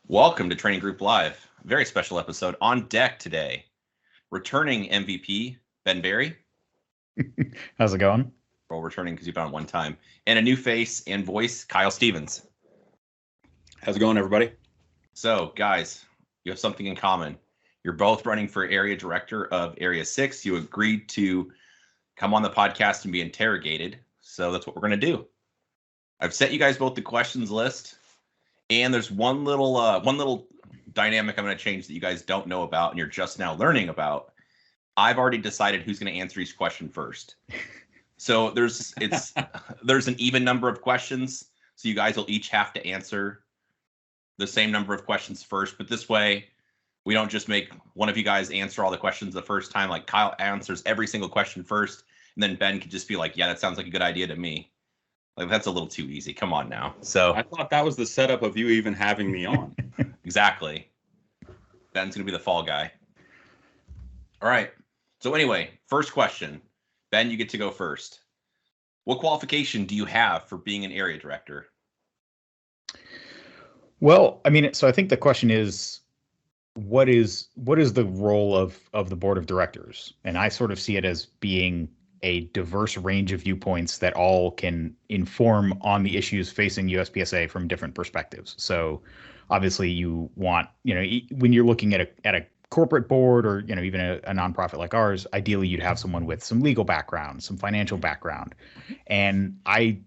Welcome to Training Group Live. Very special episode on deck today. Returning MVP, Ben Berry. How's it going? Well, returning because you've been on one time. And a new face and voice, Kyle Stevens. How's it going, everybody? So, guys, you have something in common. You're both running for area director of Area 6. You agreed to come on the podcast and be interrogated. So that's what we're going to do. I've sent you guys both the questions list. And there's one little dynamic I'm going to change that you guys don't know about and you're just now learning about. I've already decided who's going to answer each question first. So there's an even number of questions. So you guys will each have to answer the same number of questions first. But this way, we don't just make one of you guys answer all the questions the first time. Like Kyle answers every single question first, and then Ben could just be like, "Yeah, that sounds like a good idea to me." Like, that's a little too easy. Come on now. So I thought that was the setup of you even having me on. Exactly. Ben's going to be the fall guy. All right. So anyway, first question. Ben, you get to go first. What qualification do you have for being an area director? Well, so I think the question is, what is the role of the board of directors? And I sort of see it as being a diverse range of viewpoints that all can inform on the issues facing USPSA from different perspectives. So obviously you want, when you're looking at a corporate board or, even a nonprofit like ours, ideally you'd have someone with some legal background, some financial background. And I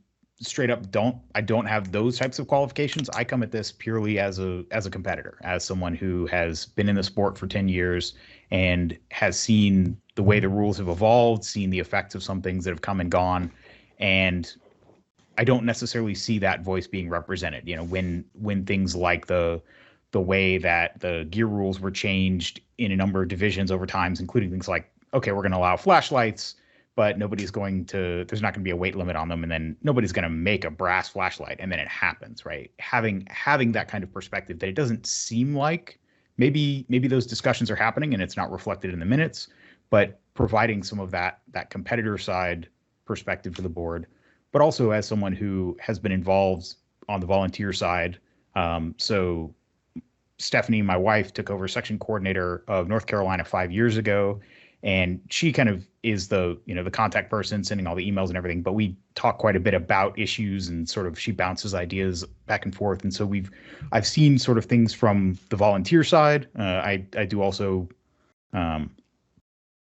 straight up don't have those types of qualifications. I come at this purely as a competitor, as someone who has been in the sport for 10 years and has seen the way the rules have evolved, seen the effects of some things that have come and gone. And I don't necessarily see that voice being represented. When things like the way that the gear rules were changed in a number of divisions over times, including things like, okay, we're going to allow flashlights, but there's not going to be a weight limit on them. And then nobody's going to make a brass flashlight. And then it happens, right? Having that kind of perspective that it doesn't seem like maybe those discussions are happening and it's not reflected in the minutes, but providing some of that competitor side perspective to the board, but also as someone who has been involved on the volunteer side. So Stephanie, my wife, took over section coordinator of North Carolina 5 years ago. And she kind of is the contact person sending all the emails and everything. But we talk quite a bit about issues and sort of she bounces ideas back and forth. And so I've seen sort of things from the volunteer side. I do also,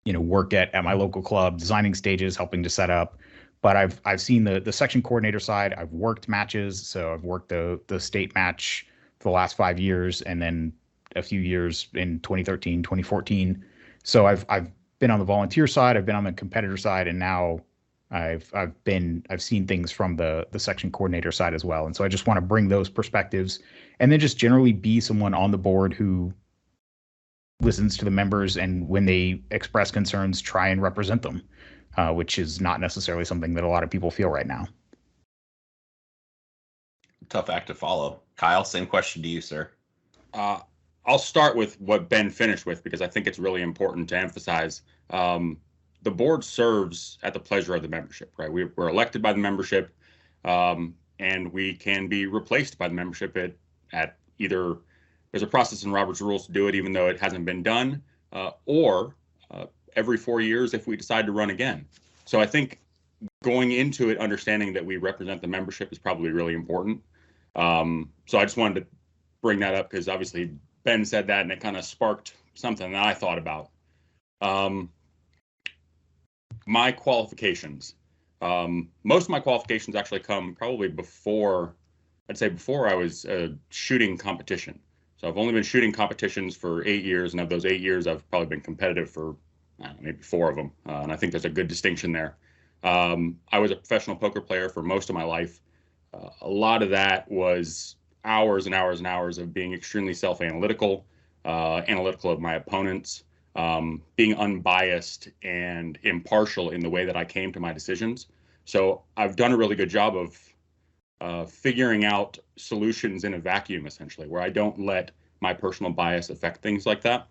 work at my local club, designing stages, helping to set up. But I've seen the section coordinator side. I've worked matches. So I've worked the state match for the last 5 years and then a few years in 2013, 2014. So I've been on the volunteer side, I've been on the competitor side, and now I've seen things from the section coordinator side as well. And so I just want to bring those perspectives and then just generally be someone on the board who listens to the members and when they express concerns, try and represent them, which is not necessarily something that a lot of people feel right now. Tough act to follow. Kyle, same question to you, sir. I'll start with what Ben finished with because I think it's really important to emphasize. The board serves at the pleasure of the membership, right? We're elected by the membership, and we can be replaced by the membership at either there's a process in Robert's rules to do it, even though it hasn't been done, or every 4 years if we decide to run again. So I think going into it, understanding that we represent the membership is probably really important. So I just wanted to bring that up because obviously Ben said that and it kind of sparked something that I thought about. My qualifications. Most of my qualifications actually come probably before I was shooting competition. So I've only been shooting competitions for 8 years, and of those 8 years, I've probably been competitive for maybe 4 of them. And I think there's a good distinction there. I was a professional poker player for most of my life. A lot of that was hours and hours and hours of being extremely self-analytical, analytical of my opponents, being unbiased and impartial in the way that I came to my decisions. So I've done a really good job of figuring out solutions in a vacuum, essentially, where I don't let my personal bias affect things like that.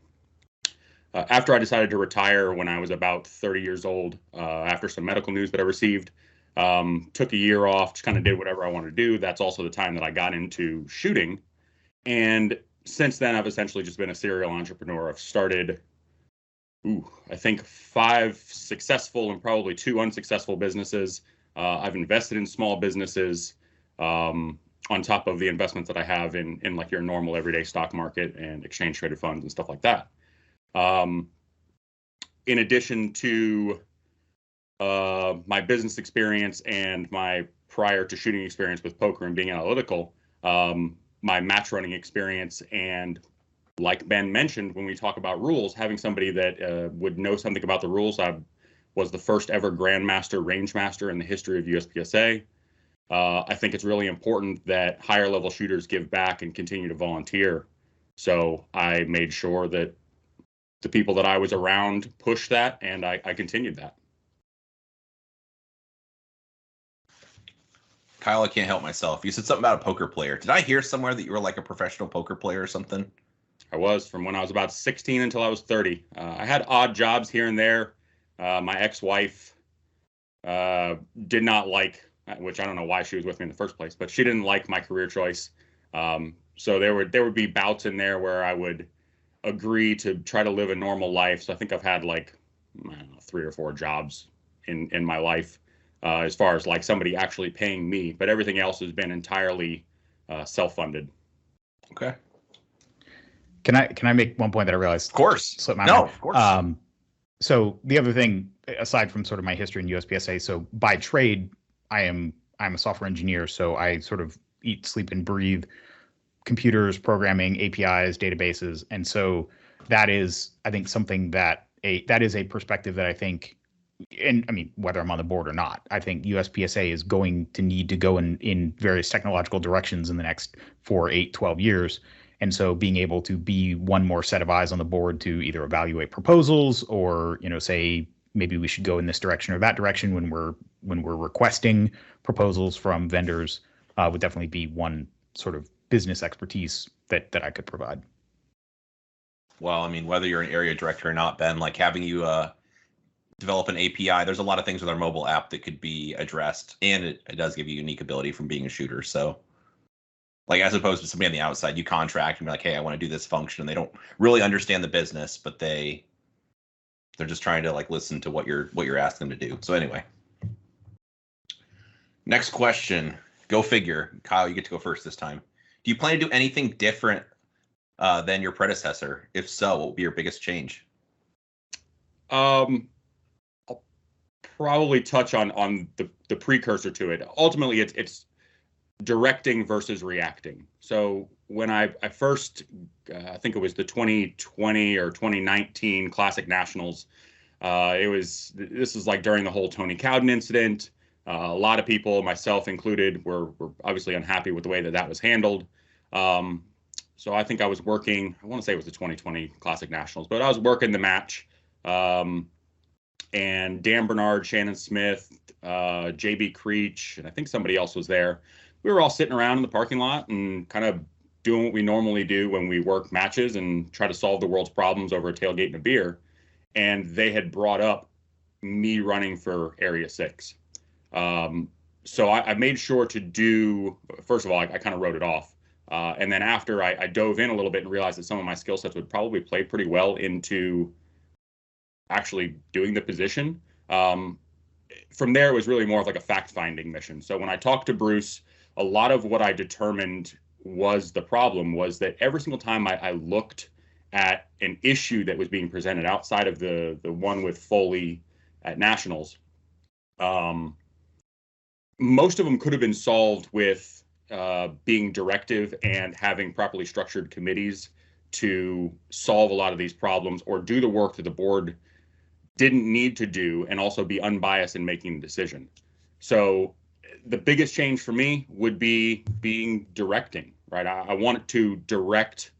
After I decided to retire when I was about 30 years old, after some medical news that I received, took a year off, just kind of did whatever I wanted to do. That's also the time that I got into shooting. And since then, I've essentially just been a serial entrepreneur. I've started, I think 5 successful and probably 2 unsuccessful businesses. I've invested in small businesses on top of the investments that I have in like your normal everyday stock market and exchange traded funds and stuff like that. In addition to my business experience and my prior to shooting experience with poker and being analytical, my match running experience, and like Ben mentioned, when we talk about rules, having somebody that would know something about the rules. I was the first ever Grandmaster Range Master in the history of USPSA. I think it's really important that higher level shooters give back and continue to volunteer. So I made sure that the people that I was around pushed that, and I continued that. Kyle, I can't help myself. You said something about a poker player. Did I hear somewhere that you were like a professional poker player or something? I was, from when I was about 16 until I was 30. I had odd jobs here and there. My ex-wife did not like, which I don't know why she was with me in the first place, but she didn't like my career choice. So there would be bouts in there where I would agree to try to live a normal life. So I think I've had like, I don't know, 3 or 4 jobs in my life, as far as like somebody actually paying me, but everything else has been entirely self-funded. Okay. Can I make one point that I realized? Of course. Slipped my No, mind? of course. So the other thing, aside from sort of my history in USPSA, so by trade, I'm a software engineer, so I sort of eat, sleep, and breathe computers, programming, APIs, databases, and so that is, I think, something that is a perspective that I think, and I mean, whether I'm on the board or not, I think USPSA is going to need to go in various technological directions in the next 4, 8, 12 years. And so being able to be one more set of eyes on the board to either evaluate proposals or, say maybe we should go in this direction or that direction when we're requesting proposals from vendors would definitely be one sort of business expertise that I could provide. Well, I mean, whether you're an area director or not, Ben, like having you develop an API, there's a lot of things with our mobile app that could be addressed, and it does give you unique ability from being a shooter. So like, as opposed to somebody on the outside, you contract and be like, hey, I want to do this function. And they don't really understand the business, but they're just trying to like listen to what you're asking them to do. So anyway, next question. Go figure. Kyle, you get to go first this time. Do you plan to do anything different than your predecessor? If so, what would be your biggest change? I'll probably touch on the precursor to it. Ultimately, it's directing versus reacting. So when I first, I think it was the 2020 or 2019 Classic Nationals, this was like during the whole Tony Cowden incident. A lot of people, myself included, were obviously unhappy with the way that was handled. So I think I was working, I want to say it was the 2020 Classic Nationals, but I was working the match. And Dan Bernard, Shannon Smith, JB Creech, and I think somebody else was there. We were all sitting around in the parking lot and kind of doing what we normally do when we work matches and try to solve the world's problems over a tailgate and a beer. And they had brought up me running for Area 6. So I made sure to do, first of all, I kind of wrote it off. And then after I dove in a little bit and realized that some of my skill sets would probably play pretty well into actually doing the position. From there, it was really more of like a fact-finding mission. So when I talked to Bruce, a lot of what I determined was the problem was that every single time I looked at an issue that was being presented outside of the one with Foley at Nationals, most of them could have been solved with being directive and having properly structured committees to solve a lot of these problems or do the work that the board didn't need to do and also be unbiased in making the decision. So the biggest change for me would be being directing, right? I want to direct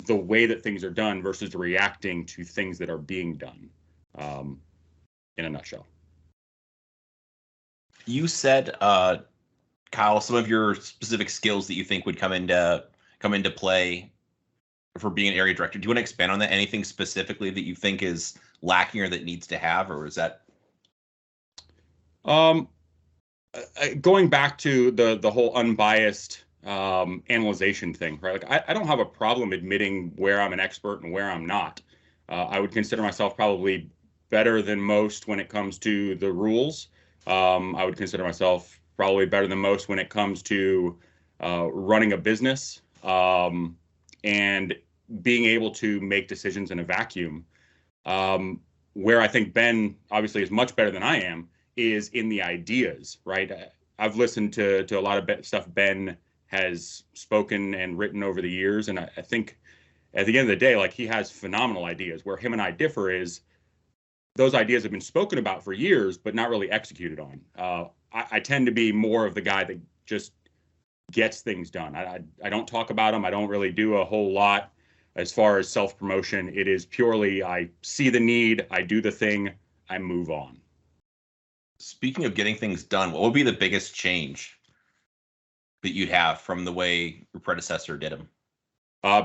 the way that things are done versus reacting to things that are being done, in a nutshell. You said, Kyle, some of your specific skills that you think would come into play for being an area director. Do you want to expand on that? Anything specifically that you think is lacking or that needs to have, or is that? Going back to the whole unbiased analyzation thing, right? Like I don't have a problem admitting where I'm an expert and where I'm not. I would consider myself probably better than most when it comes to the rules. I would consider myself probably better than most when it comes to running a business and being able to make decisions in a vacuum. Where I think Ben obviously is much better than I am is in the ideas, right? I've listened to a lot of stuff Ben has spoken and written over the years, and I think at the end of the day, like, he has phenomenal ideas. Where him and I differ is those ideas have been spoken about for years, but not really executed on. I tend to be more of the guy that just gets things done. I don't talk about them. I don't really do a whole lot as far as self-promotion. It is purely I see the need, I do the thing, I move on. Speaking of getting things done, what would be the biggest change that you'd have from the way your predecessor did them?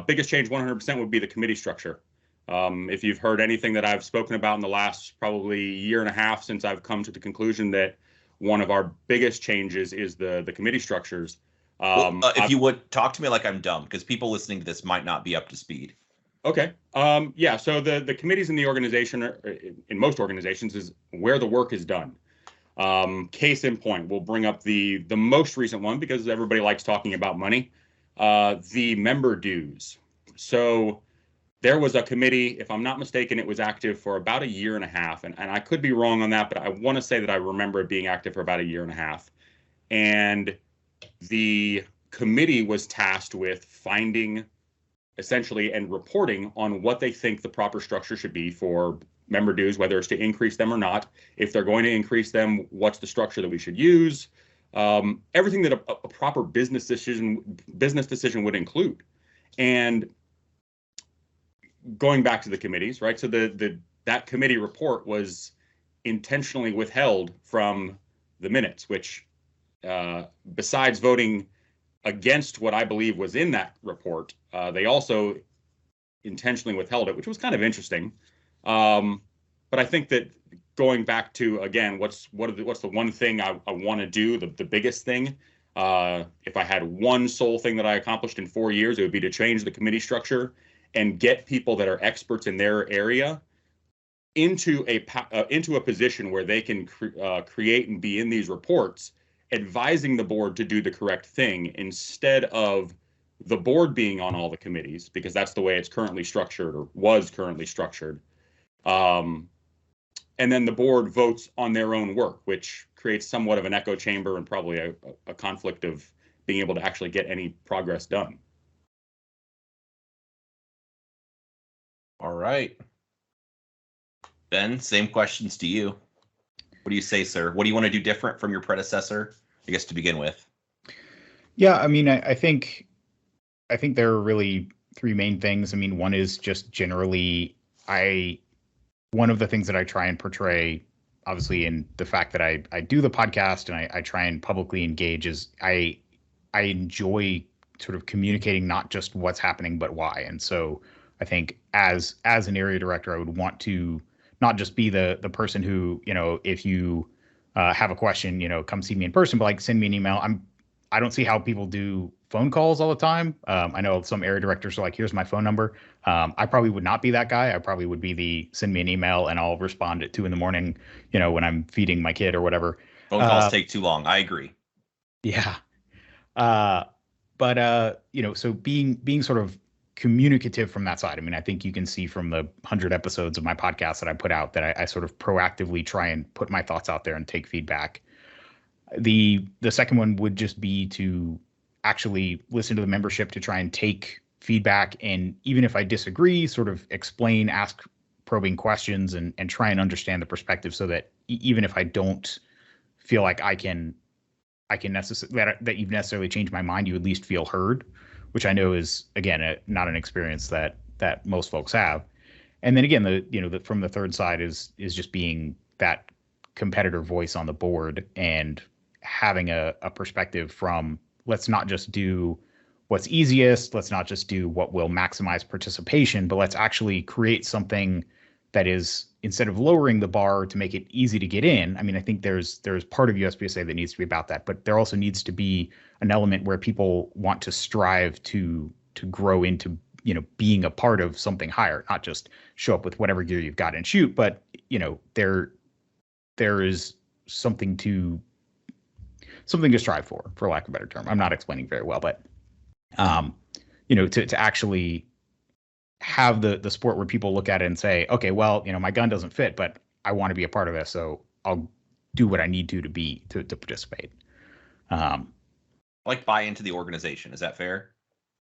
Biggest change 100% would be the committee structure. If you've heard anything that I've spoken about in the last probably year and a half since I've come to the conclusion that one of our biggest changes is the committee structures. If you would talk to me like I'm dumb, because people listening to this might not be up to speed. Okay. Yeah. So the committees in the organization, in most organizations, is where the work is done. Case in point, we'll bring up the most recent one because everybody likes talking about money. The member dues. So there was a committee, if I'm not mistaken, it was active for about a year and a half. And I could be wrong on that, but I want to say that I remember it being active for about a year and a half. And the committee was tasked with finding essentially and reporting on what they think the proper structure should be for member dues, whether it's to increase them or not. If they're going to increase them, what's the structure that we should use? Everything that a proper business decision would include. And going back to the committees, right? So that committee report was intentionally withheld from the minutes, which besides voting against what I believe was in that report, they also intentionally withheld it, which was kind of interesting. But I think that going back to, again, what's the one thing I want to do, the biggest thing, if I had one sole thing that I accomplished in 4 years, it would be to change the committee structure and get people that are experts in their area into a position where they can create and be in these reports, advising the board to do the correct thing instead of the board being on all the committees, because that's the way it's currently structured or was currently structured. And then the board votes on their own work, which creates somewhat of an echo chamber and probably a conflict of being able to actually get any progress done. All right. Ben, same questions to you. What do you say, sir? What do you want to do different from your predecessor, I guess, to begin with? Yeah, I mean, I think there are really three main things. I mean, one is just generally, one of the things that I try and portray, obviously, in the fact that I do the podcast and I try and publicly engage, is I enjoy sort of communicating not just what's happening, but why. And so I think as an area director, I would want to not just be the person who, if you have a question, come see me in person, but like send me an email. I don't see how people do phone calls all the time. I know some area directors are like, here's my phone number. I probably would not be that guy. I probably would be the send me an email and I'll respond at 2 a.m, when I'm feeding my kid or whatever. Phone calls take too long. I agree. Yeah. But so being sort of communicative from that side. I mean, I think you can see from the 100 episodes of my podcast that I put out that I sort of proactively try and put my thoughts out there and take feedback. The second one would just be to actually listen to the membership, to try and take feedback, and even if I disagree, sort of explain, ask probing questions, and try and understand the perspective, so that even if I don't feel like I can necessarily that you've necessarily changed my mind, you at least feel heard, which I know is, again, not an experience that most folks have. And then again, from the third side is just being that competitor voice on the board and having a perspective from, let's not just do what's easiest, let's not just do what will maximize participation, but let's actually create something that is, instead of lowering the bar to make it easy to get in, I mean, I think there's part of USPSA that needs to be about that, but there also needs to be an element where people want to strive to grow into, being a part of something higher, not just show up with whatever gear you've got and shoot, but there is something to strive for lack of a better term. I'm not explaining very well, but to actually have the sport where people look at it and say, okay, well, my gun doesn't fit, but I want to be a part of this, so I'll do what I need to participate. Like buy into the organization. Is that fair?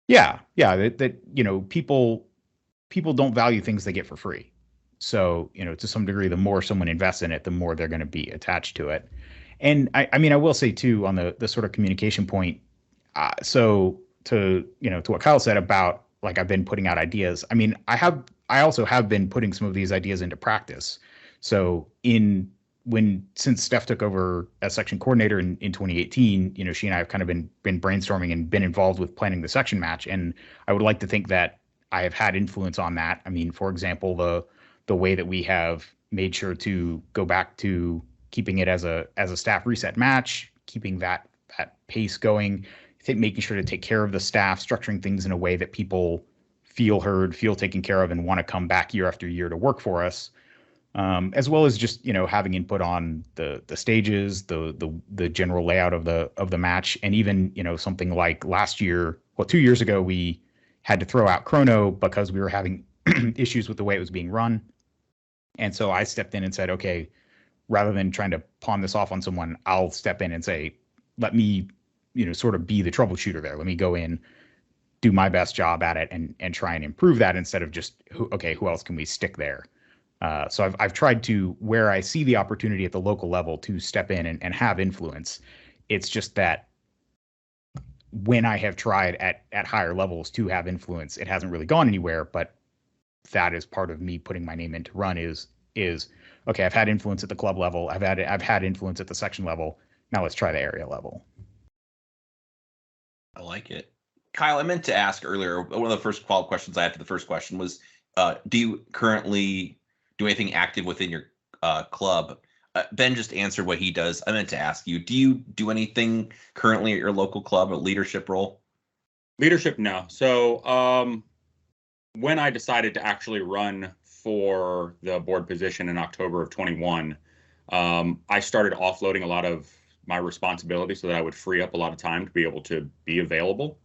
Yeah. That people don't value things they get for free. So, to some degree, the more someone invests in it, the more they're going to be attached to it. And I mean, I will say too, on the sort of communication point, so to what Kyle said about, like, I've been putting out ideas. I mean, I also have been putting some of these ideas into practice. So since Steph took over as section coordinator in 2018, she and I have kind of been brainstorming and been involved with planning the section match. And I would like to think that I have had influence on that. I mean, for example, the way that we have made sure to go back to keeping it as a staff reset match, keeping that pace going, making sure to take care of the staff, structuring things in a way that people feel heard, feel taken care of, and want to come back year after year to work for us, as well as just having input on the stages, the general layout of the match, and even something like last year, 2 years ago, we had to throw out chrono because we were having issues with the way it was being run, and so I stepped in and said, okay, rather than trying to pawn this off on someone, I'll step in and say, let me sort of be the troubleshooter there. Let me go in, do my best job at it, and try and improve that instead of just, who else can we stick there? So I've tried to, where I see the opportunity at the local level, to step in and have influence. It's just that when I have tried at higher levels to have influence, it hasn't really gone anywhere. But that is part of me putting my name in to run is okay, I've had influence at the club level. I've had influence at the section level. Now let's try the area level. I like it. Kyle, I meant to ask earlier, one of the first follow-up questions I had to the first question was, do you currently do anything active within your club? Ben just answered what he does. I meant to ask you, do you do anything currently at your local club, a leadership role? Leadership, no. So when I decided to actually run for the board position in October of 21, I started offloading a lot of my responsibility so that I would free up a lot of time to be able to be available.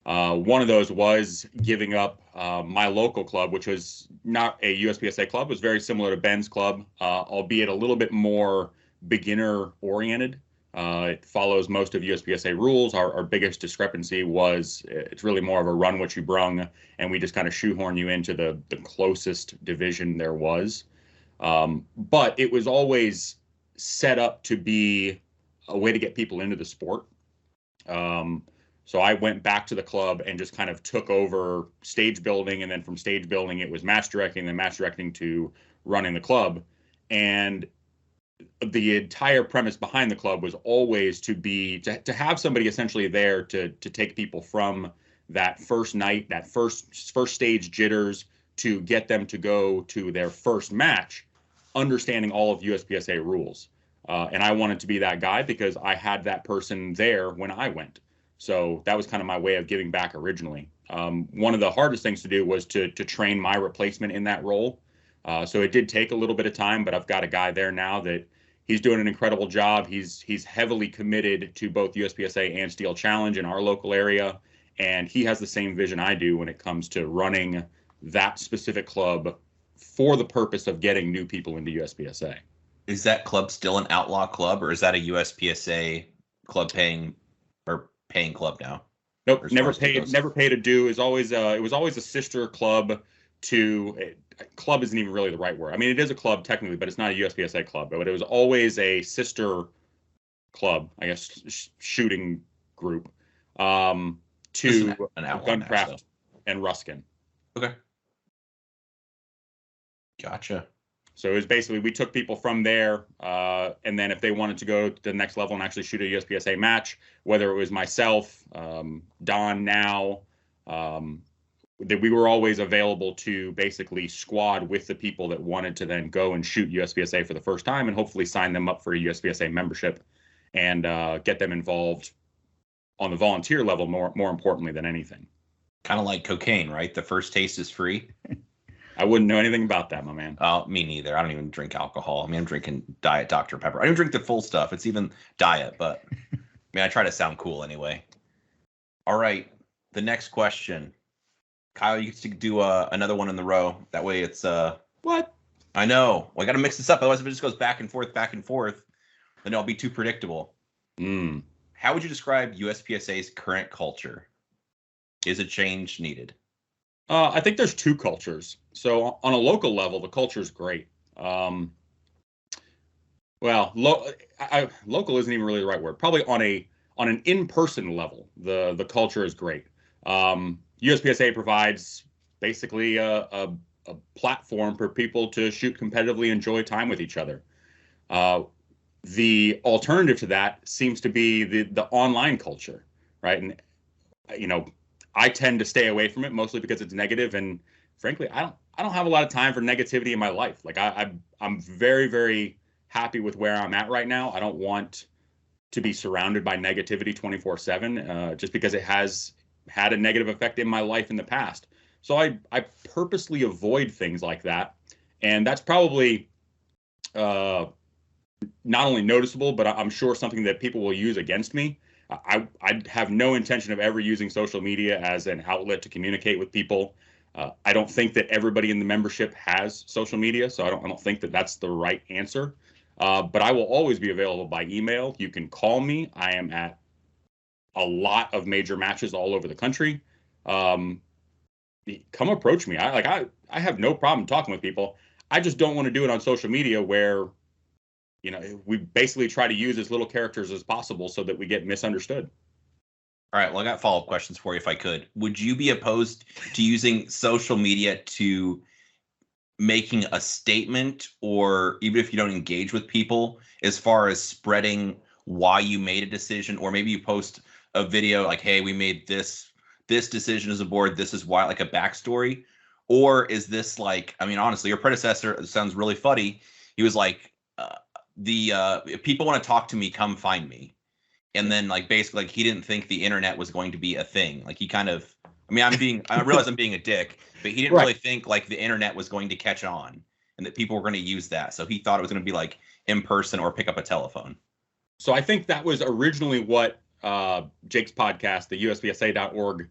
One of those was giving up my local club, which was not a USPSA club. It was very similar to Ben's club, albeit a little bit more beginner oriented. It follows most of USPSA rules. Our biggest discrepancy was it's really more of a run what you brung, and we just kind of shoehorn you into the closest division there was. But it was always set up to be a way to get people into the sport. So I went back to the club and just kind of took over stage building, and then from stage building it was match directing, then match directing to running the club. And the entire premise behind the club was always to have somebody essentially there to take people from that first night, that first stage jitters, to get them to go to their first match, understanding all of USPSA rules. And I wanted to be that guy because I had that person there when I went. So that was kind of my way of giving back originally. One of the hardest things to do was to train my replacement in that role. So it did take a little bit of time, but I've got a guy there now that he's doing an incredible job. He's heavily committed to both USPSA and Steel Challenge in our local area. And he has the same vision I do when it comes to running that specific club for the purpose of getting new people into USPSA. Is that club still an outlaw club, or is that a USPSA club paying club now? Nope, never paid a due. It was always a sister club to club isn't even really the right word. I mean, it is a club technically, but it's not a USPSA club. But it was always a sister club, I guess, shooting group to Guncraft and Ruskin. Okay, gotcha. So it was basically, we took people from there, and then if they wanted to go to the next level and actually shoot a USPSA match, whether it was myself, Don now, that we were always available to basically squad with the people that wanted to then go and shoot USPSA for the first time and hopefully sign them up for a USPSA membership and get them involved on the volunteer level more importantly than anything. Kind of like cocaine, right? The first taste is free. I wouldn't know anything about that, my man. Oh, me neither. I don't even drink alcohol. I mean, I'm drinking Diet Dr. Pepper. I don't drink the full stuff. It's even diet, but I mean, I try to sound cool anyway. All right. The next question. Kyle, you get to do another one in the row. That way it's What? I know. Well, I got to mix this up. Otherwise, if it just goes back and forth, then it'll be too predictable. How would you describe USPSA's current culture? Is a change needed? I think there's two cultures. So on a local level, the culture is great. Local isn't even really the right word. Probably on an in-person level, the culture is great. USPSA provides basically a platform for people to shoot competitively, enjoy time with each other. The alternative to that seems to be the online culture, right? And I tend to stay away from it mostly because it's negative, and frankly, I don't have a lot of time for negativity in my life. Like I'm very, very happy with where I'm at right now. I don't want to be surrounded by negativity 24/7, just because it has had a negative effect in my life in the past. So I purposely avoid things like that, and that's probably not only noticeable, but I'm sure something that people will use against me. I have no intention of ever using social media as an outlet to communicate with people. I don't think that everybody in the membership has social media, so I don't think that that's the right answer. But I will always be available by email. You can call me. I am at a lot of major matches all over the country. Come approach me. I have no problem talking with people. I just don't want to do it on social media where we basically try to use as little characters as possible so that we get misunderstood. All right. Well, I got follow-up questions for you if I could. Would you be opposed to using social media to making a statement, or even if you don't engage with people, as far as spreading why you made a decision, or maybe you post a video like, hey, we made this decision as a board, this is why, like a backstory? Or is this like, I mean, honestly, your predecessor sounds really funny. He was like, if people want to talk to me, come find me. And then like basically like he didn't think the internet was going to be a thing. Like he kind of, I mean, I realize I'm being a dick, but he didn't really think like the internet was going to catch on and that people were going to use that. So he thought it was going to be like in person or pick up a telephone. So I think that was originally what Jake's podcast, the USPSA.org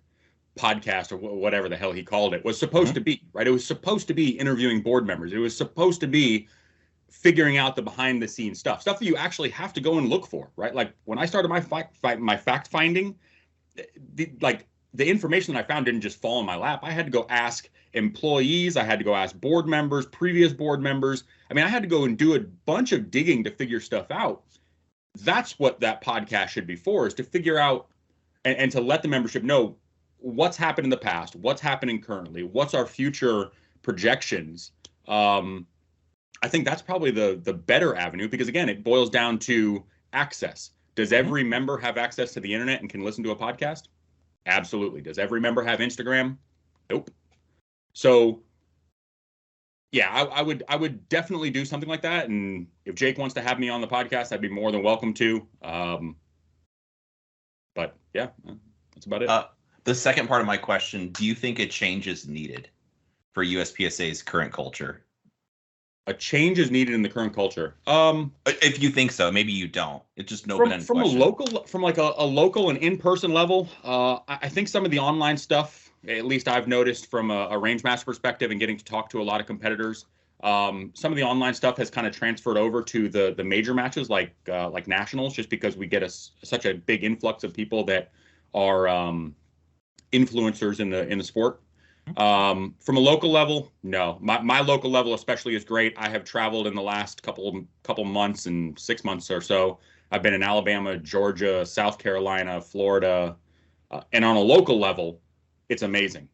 podcast, or whatever the hell he called it, was supposed to be, right? It was supposed to be interviewing board members. It was supposed to be figuring out the behind the scenes stuff that you actually have to go and look for, right? Like when I started my fact finding, the information that I found didn't just fall in my lap. I had to go ask employees. I had to go ask board members, previous board members. I mean, I had to go and do a bunch of digging to figure stuff out. That's what that podcast should be for, is to figure out and to let the membership know what's happened in the past, what's happening currently, what's our future projections. I think that's probably the better avenue, because again, it boils down to access. Does every member have access to the internet and can listen to a podcast? Absolutely. Does every member have Instagram? Nope. So yeah, I would definitely do something like that. And if Jake wants to have me on the podcast, I'd be more than welcome to. But yeah, that's about it. The second part of my question, do you think a change is needed for USPSA's current culture? A change is needed in the current culture. If you think so, maybe you don't. It's just no open-ended question. From a local and in-person level, I think some of the online stuff, at least I've noticed from a range master perspective and getting to talk to a lot of competitors, some of the online stuff has kind of transferred over to the major matches like nationals, just because we get such a big influx of people that are influencers in the sport. From a local level, no. My local level especially is great. I have traveled in the last couple months and 6 months or so. I've been in Alabama, Georgia, South Carolina, Florida, and on a local level, it's amazing.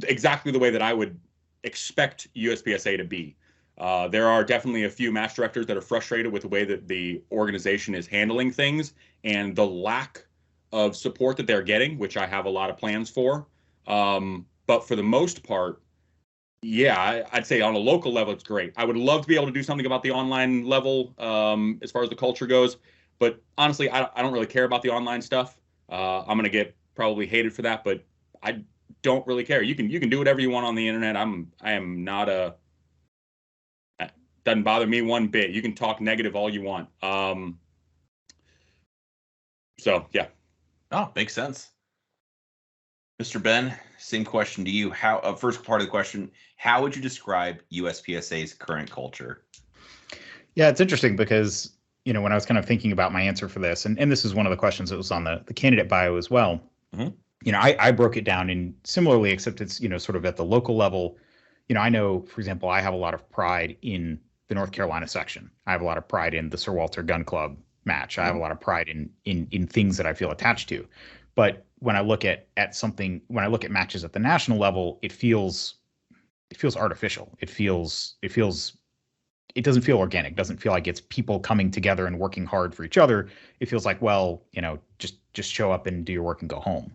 Exactly the way that I would expect USPSA to be. There are definitely a few match directors that are frustrated with the way that the organization is handling things and the lack of support that they're getting, which I have a lot of plans for. But for the most part, yeah, I'd say on a local level, it's great. I would love to be able to do something about the online level as far as the culture goes. But honestly, I don't really care about the online stuff. I'm going to get probably hated for that, but I don't really care. You can do whatever you want on the internet. I am not a, doesn't bother me one bit. You can talk negative all you want. So yeah. Oh, makes sense. Mr. Ben, same question to you. How first part of the question, how would you describe USPSA's current culture? Yeah, it's interesting because, when I was kind of thinking about my answer for this, and this is one of the questions that was on the candidate bio as well. Mm-hmm. I broke it down in similarly, except it's, sort of at the local level. I know, for example, I have a lot of pride in the North Carolina section. I have a lot of pride in the Sir Walter Gun Club match. I have a lot of pride in things that I feel attached to. But when I look at something, when I look at matches at the national level, it feels artificial. It doesn't feel organic. It doesn't feel like it's people coming together and working hard for each other. It feels like, well, just show up and do your work and go home.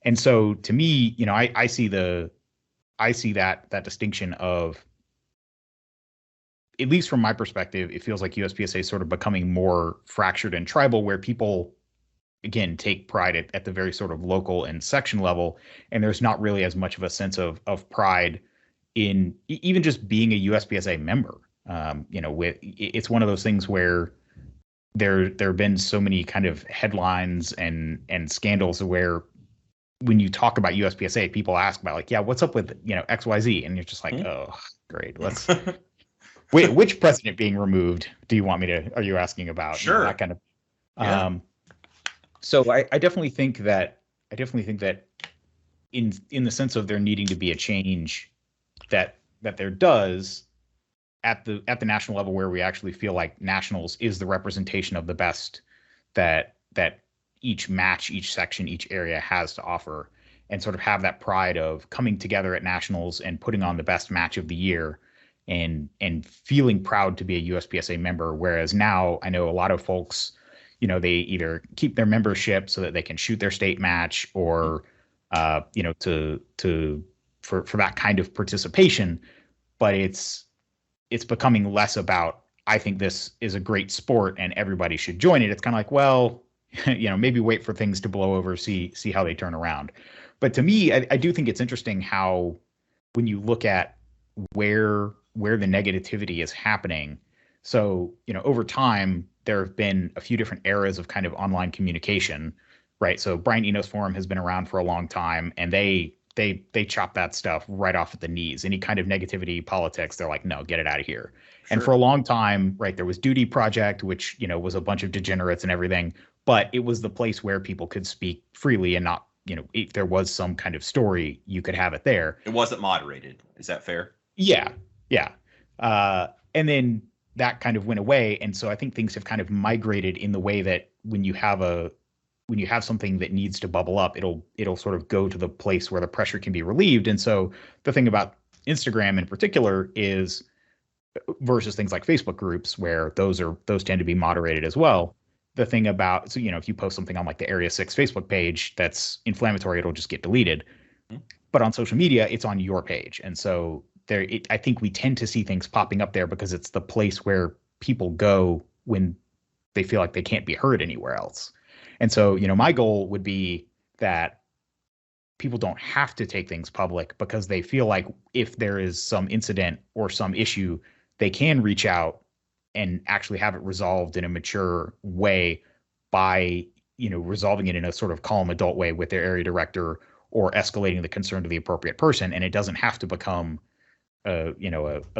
And so to me, I see that distinction of, at least from my perspective, it feels like USPSA is sort of becoming more fractured and tribal, where people, again, take pride at the very sort of local and section level. And there's not really as much of a sense of pride in even just being a USPSA member. It's one of those things where there have been so many kind of headlines and scandals where when you talk about USPSA, people ask about, like, yeah, what's up with, XYZ? And you're just like, oh, great. Let's wait, which president being removed are you asking about? Sure. That kind of, yeah. So I definitely think that in the sense of there needing to be a change that there does at the national level, where we actually feel like nationals is the representation of the best that each match, each section, each area has to offer, and sort of have that pride of coming together at nationals and putting on the best match of the year and feeling proud to be a USPSA member. Whereas now I know a lot of folks, they either keep their membership so that they can shoot their state match, or for that kind of participation. But it's becoming less about, I think this is a great sport and everybody should join it. It's kind of like, well, maybe wait for things to blow over, see how they turn around. But to me, I do think it's interesting how, when you look at where the negativity is happening. So, over time, there have been a few different eras of kind of online communication, right? So Brian Eno's forum has been around for a long time, and they chop that stuff right off at the knees. Any kind of negativity, politics, they're like, no, get it out of here. Sure. And for a long time, right, there was Duty Project, which, was a bunch of degenerates and everything, but it was the place where people could speak freely and not, if there was some kind of story, you could have it there. It wasn't moderated. Is that fair? Yeah. And then that kind of went away. And so I think things have kind of migrated in the way that when you have something that needs to bubble up, it'll sort of go to the place where the pressure can be relieved. And so the thing about Instagram in particular is, versus things like Facebook groups, where those tend to be moderated as well. The thing about, so, if you post something on like the Area 6 Facebook page that's inflammatory, it'll just get deleted. Mm-hmm. But on social media, it's on your page. And so I think we tend to see things popping up there because it's the place where people go when they feel like they can't be heard anywhere else. And so, my goal would be that people don't have to take things public, because they feel like if there is some incident or some issue, they can reach out and actually have it resolved in a mature way by, resolving it in a sort of calm adult way with their area director, or escalating the concern to the appropriate person. And it doesn't have to become a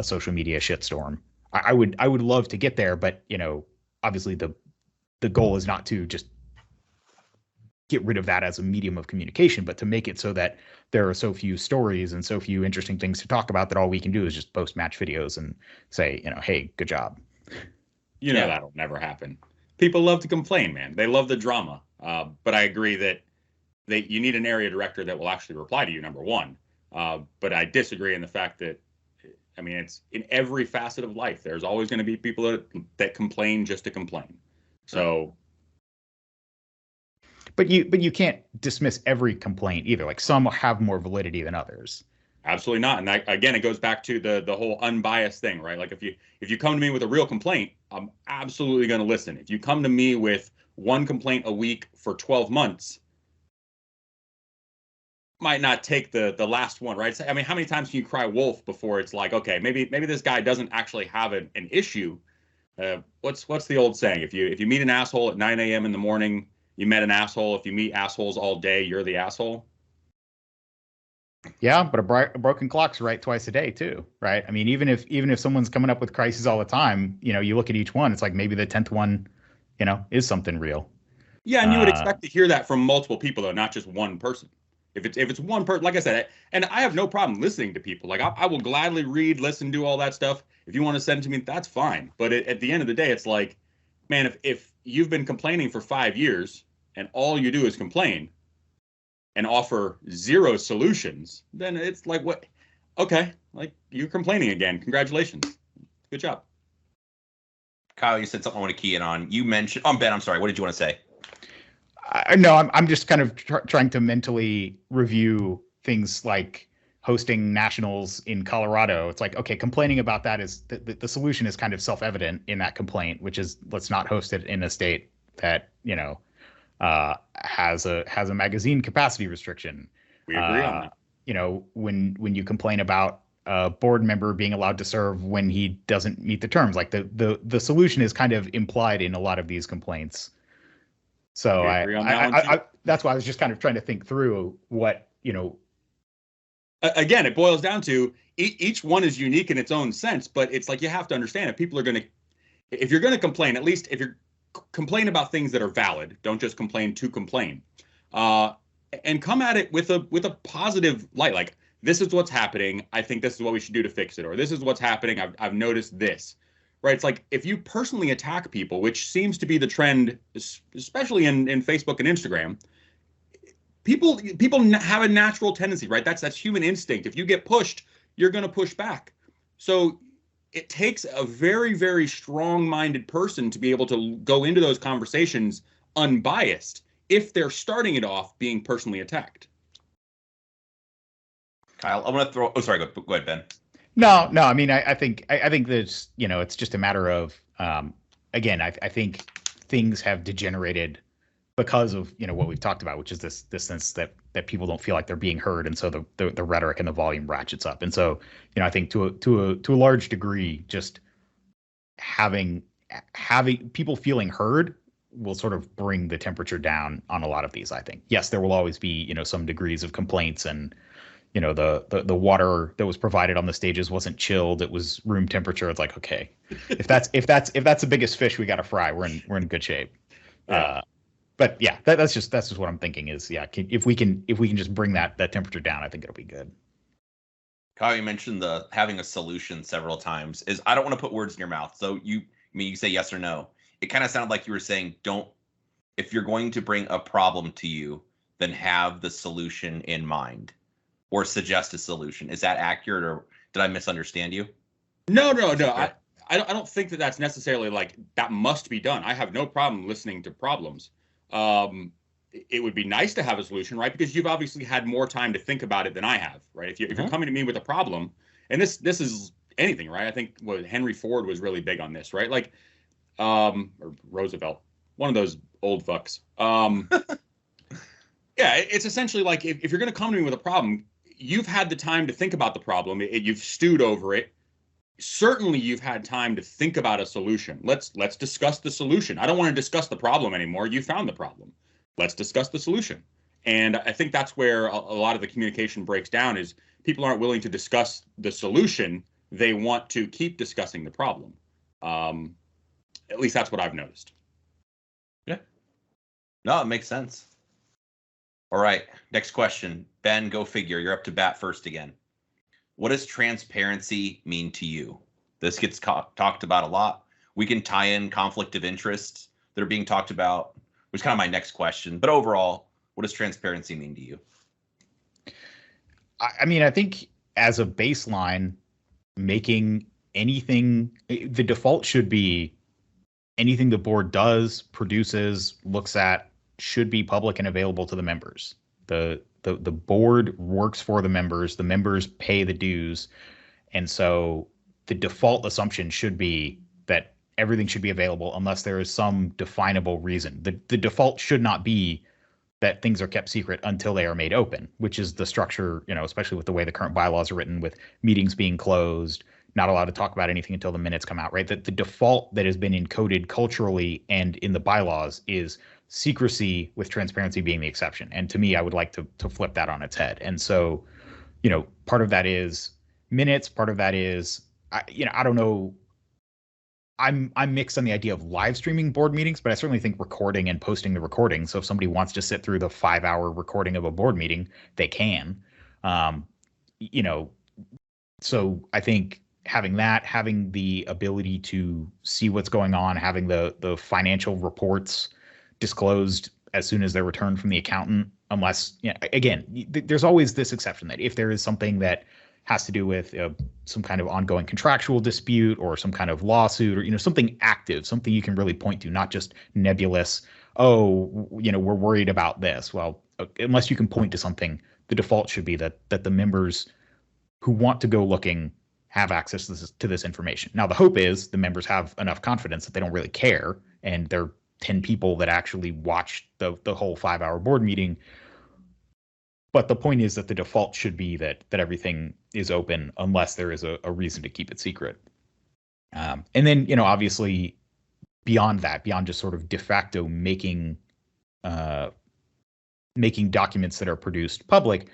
social media shitstorm. I would love to get there, but, obviously the goal is not to just get rid of that as a medium of communication, but to make it so that there are so few stories and so few interesting things to talk about that all we can do is just post match videos and say, hey, good job. That'll never happen. People love to complain, man. They love the drama. But I agree that you need an area director that will actually reply to you, number one. But I disagree in the fact that, it's in every facet of life. There's always going to be people that complain just to complain. So. But you can't dismiss every complaint either. Like some have more validity than others. Absolutely not. And again, it goes back to the whole unbiased thing, right? Like if you come to me with a real complaint, I'm absolutely going to listen. If you come to me with one complaint a week for 12 months, might not take the last one, right? I mean, how many times can you cry wolf before it's like, okay, maybe this guy doesn't actually have an issue. What's the old saying? If you meet an asshole at 9 a.m. in the morning, you met an asshole. If you meet assholes all day, you're the asshole. Yeah, but a broken clock's right twice a day too, right? I mean, even if someone's coming up with crises all the time, you look at each one, it's like maybe the 10th one, is something real. Yeah, and you would expect to hear that from multiple people, though, not just one person. If it's one person, like I said, and I have no problem listening to people. Like I will gladly read, listen, do all that stuff. If you want to send it to me, that's fine. But at the end of the day, it's like, man, if you've been complaining for 5 years and all you do is complain and offer zero solutions, then it's like, what? Okay, like you're complaining again. Congratulations, good job. Kyle, you said something I want to key in on. You mentioned, Ben, I'm sorry. What did you want to say? No, I'm just kind of trying to mentally review things like hosting nationals in Colorado. It's like, okay, complaining about that is the solution is kind of self-evident in that complaint, which is let's not host it in a state that has a magazine capacity restriction. We agree on that. When you complain about a board member being allowed to serve when he doesn't meet the terms, like the solution is kind of implied in a lot of these complaints. So that's why I was just kind of trying to think through what, Again, it boils down to each one is unique in its own sense, but it's like you have to understand if people are if you're going to complain, at least if you're complain about things that are valid, don't just complain to complain, and come at it with a positive light. Like, this is what's happening. I think this is what we should do to fix it, or this is what's happening. I've noticed this. Right. It's like if you personally attack people, which seems to be the trend, especially in Facebook and Instagram, people have a natural tendency. Right. That's human instinct. If you get pushed, you're going to push back. So it takes a very, very strong-minded person to be able to go into those conversations unbiased if they're starting it off being personally attacked. Kyle, I'm going to throw. Oh, sorry. Go ahead, Ben. No. I mean, I think there's, it's just a matter of, again, I think things have degenerated because of, what we've talked about, which is this sense that people don't feel like they're being heard. And so the rhetoric and the volume ratchets up. And so, I think to a large degree, just having people feeling heard will sort of bring the temperature down on a lot of these, I think. Yes, there will always be, some degrees of complaints and, the water that was provided on the stages wasn't chilled. It was room temperature. It's like, okay, if that's the biggest fish we got to fry, we're in good shape. Yeah. But yeah, that's just what I'm thinking is, yeah, if we can just bring that temperature down, I think it'll be good. Kyle, you mentioned having a solution several times. I don't want to put words in your mouth. So you say yes or no. It kind of sounded like you were saying, if you're going to bring a problem to you, then have the solution in mind. Or suggest a solution. Is that accurate, or did I misunderstand you? No. I don't think that's necessarily like that must be done. I have no problem listening to problems. It would be nice to have a solution, right? Because you've obviously had more time to think about it than I have, right? If you're coming to me with a problem, and this is anything, right? I think Henry Ford was really big on this, right? Like, or Roosevelt, one of those old fucks. Yeah, it's essentially like if you're going to come to me with a problem, you've had the time to think about the problem. You've stewed over it. Certainly, you've had time to think about a solution. Let's discuss the solution. I don't want to discuss the problem anymore. You found the problem. Let's discuss the solution. And I think that's where a lot of the communication breaks down is people aren't willing to discuss the solution. They want to keep discussing the problem. At least that's what I've noticed. Yeah. No, it makes sense. All right. Next question. Ben, go figure. You're up to bat first again. What does transparency mean to you? This gets talked about a lot. We can tie in conflict of interest that are being talked about, which is kind of my next question. But overall, what does transparency mean to you? I mean, I think as a baseline, making anything, the default should be anything the board does, produces, looks at, should be public and available to the members. The board works for the members. The members pay the dues. And so the default assumption should be that everything should be available unless there is some definable reason. The default should not be that things are kept secret until they are made open, which is the structure, especially with the way the current bylaws are written, with meetings being closed, not allowed to talk about anything until the minutes come out, right? That the default that has been encoded culturally and in the bylaws is secrecy, with transparency being the exception. And to me, I would like to flip that on its head. And so, part of that is minutes, part of that is, I don't know. I'm mixed on the idea of live streaming board meetings, but I certainly think recording and posting the recording. So if somebody wants to sit through the 5-hour recording of a board meeting, they can. So I think having the ability to see what's going on, having the financial reports disclosed as soon as they're returned from the accountant, unless, again, there's always this exception that if there is something that has to do with some kind of ongoing contractual dispute or some kind of lawsuit or, something active, something you can really point to, not just nebulous, we're worried about this. Well, unless you can point to something, the default should be that the members who want to go looking have access to this information. Now, the hope is the members have enough confidence that they don't really care, and they're 10 people that actually watch the whole 5-hour board meeting. But the point is that the default should be that everything is open unless there is a reason to keep it secret. And then, obviously, beyond just sort of de facto making documents that are produced public,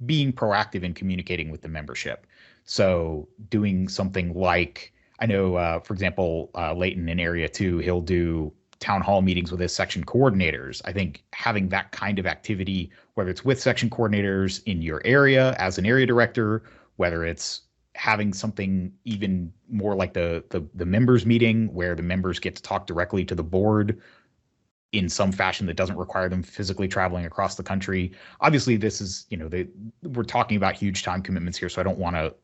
being proactive in communicating with the membership. So doing something like, I know, for example, Leighton in Area 2, he'll do town hall meetings with his section coordinators. I think having that kind of activity, whether it's with section coordinators in your area as an area director, whether it's having something even more like the members meeting where the members get to talk directly to the board in some fashion that doesn't require them physically traveling across the country. Obviously, this is, we're talking about huge time commitments here, so I don't want to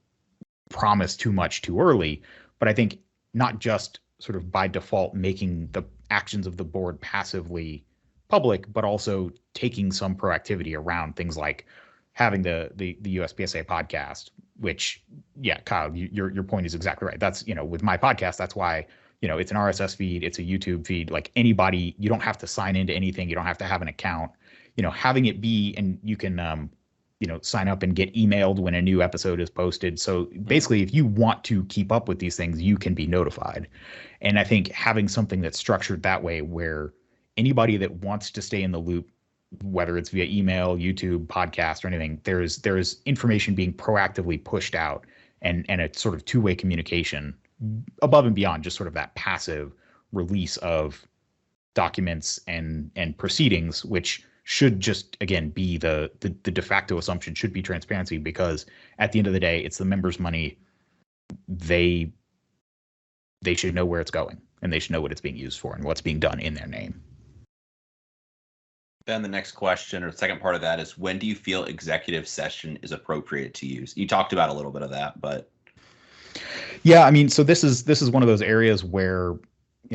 promise too much too early, but I think not just sort of by default making the actions of the board passively public, but also taking some proactivity around things like having the USPSA podcast, which, yeah, Kyle, your point is exactly right. That's, with my podcast, that's why, it's an RSS feed, it's a YouTube feed, like anybody, you don't have to sign into anything. You don't have to have an account, having it be, and you can, sign up and get emailed when a new episode is posted. So basically, if you want to keep up with these things, you can be notified. And I think having something that's structured that way, where anybody that wants to stay in the loop, whether it's via email, YouTube, podcast, or anything, there is information being proactively pushed out, and a sort of two-way communication above and beyond just sort of that passive release of documents and proceedings, which should just, again, be the de facto assumption should be transparency, because at the end of the day, it's the members' money. They should know where it's going, and they should know what it's being used for and what's being done in their name. Then the next question, or the second part of that, is when do you feel executive session is appropriate to use? You talked about a little bit of that, but yeah, I mean, so this is one of those areas where,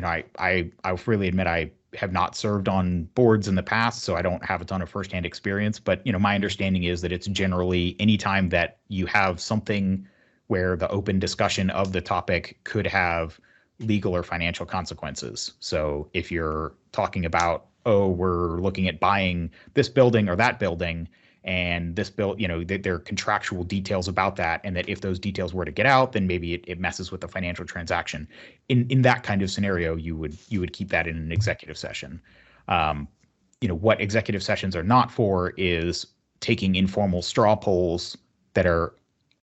I freely admit I have not served on boards in the past, so I don't have a ton of firsthand experience. But, my understanding is that it's generally anytime that you have something where the open discussion of the topic could have legal or financial consequences. So if you're talking about, we're looking at buying this building or that building, and this build, there are contractual details about that, and that if those details were to get out, then maybe it messes with the financial transaction. In that kind of scenario, you would keep that in an executive session. What executive sessions are not for is taking informal straw polls that are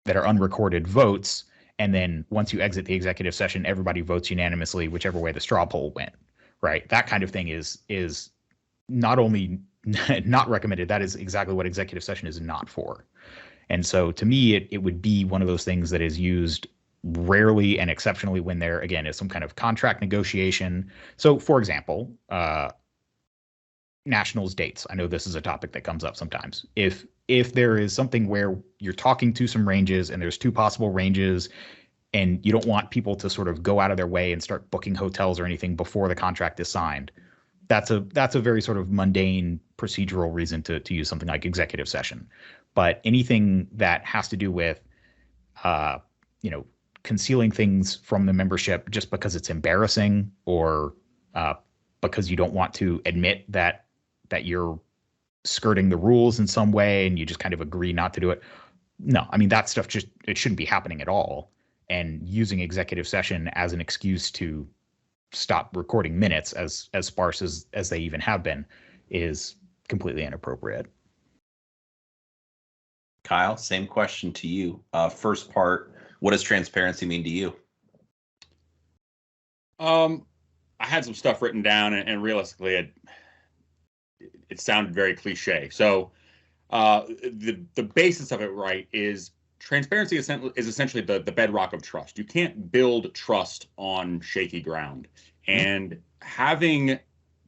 unrecorded votes, and then once you exit the executive session, everybody votes unanimously whichever way the straw poll went. Right? That kind of thing is not only not recommended, that is exactly what executive session is not for. And so to me, it would be one of those things that is used rarely and exceptionally when there, again, is some kind of contract negotiation. So for example, nationals dates. I know this is a topic that comes up sometimes. If there is something where you're talking to some ranges and there's two possible ranges, and you don't want people to sort of go out of their way and start booking hotels or anything before the contract is signed, that's a very sort of mundane procedural reason to use something like executive session. But anything that has to do with, you know, concealing things from the membership just because it's embarrassing, or because you don't want to admit that you're skirting the rules in some way and you just kind of agree not to do it. No, I mean, that stuff it shouldn't be happening at all. And using executive session as an excuse to stop recording minutes, as sparse as they even have been, is completely inappropriate. Kyle, same question to you. First part, what does transparency mean to you? I had some stuff written down, and realistically, it sounded very cliche. So the basis of it, right, is transparency is essentially the bedrock of trust. You can't build trust on shaky ground. And having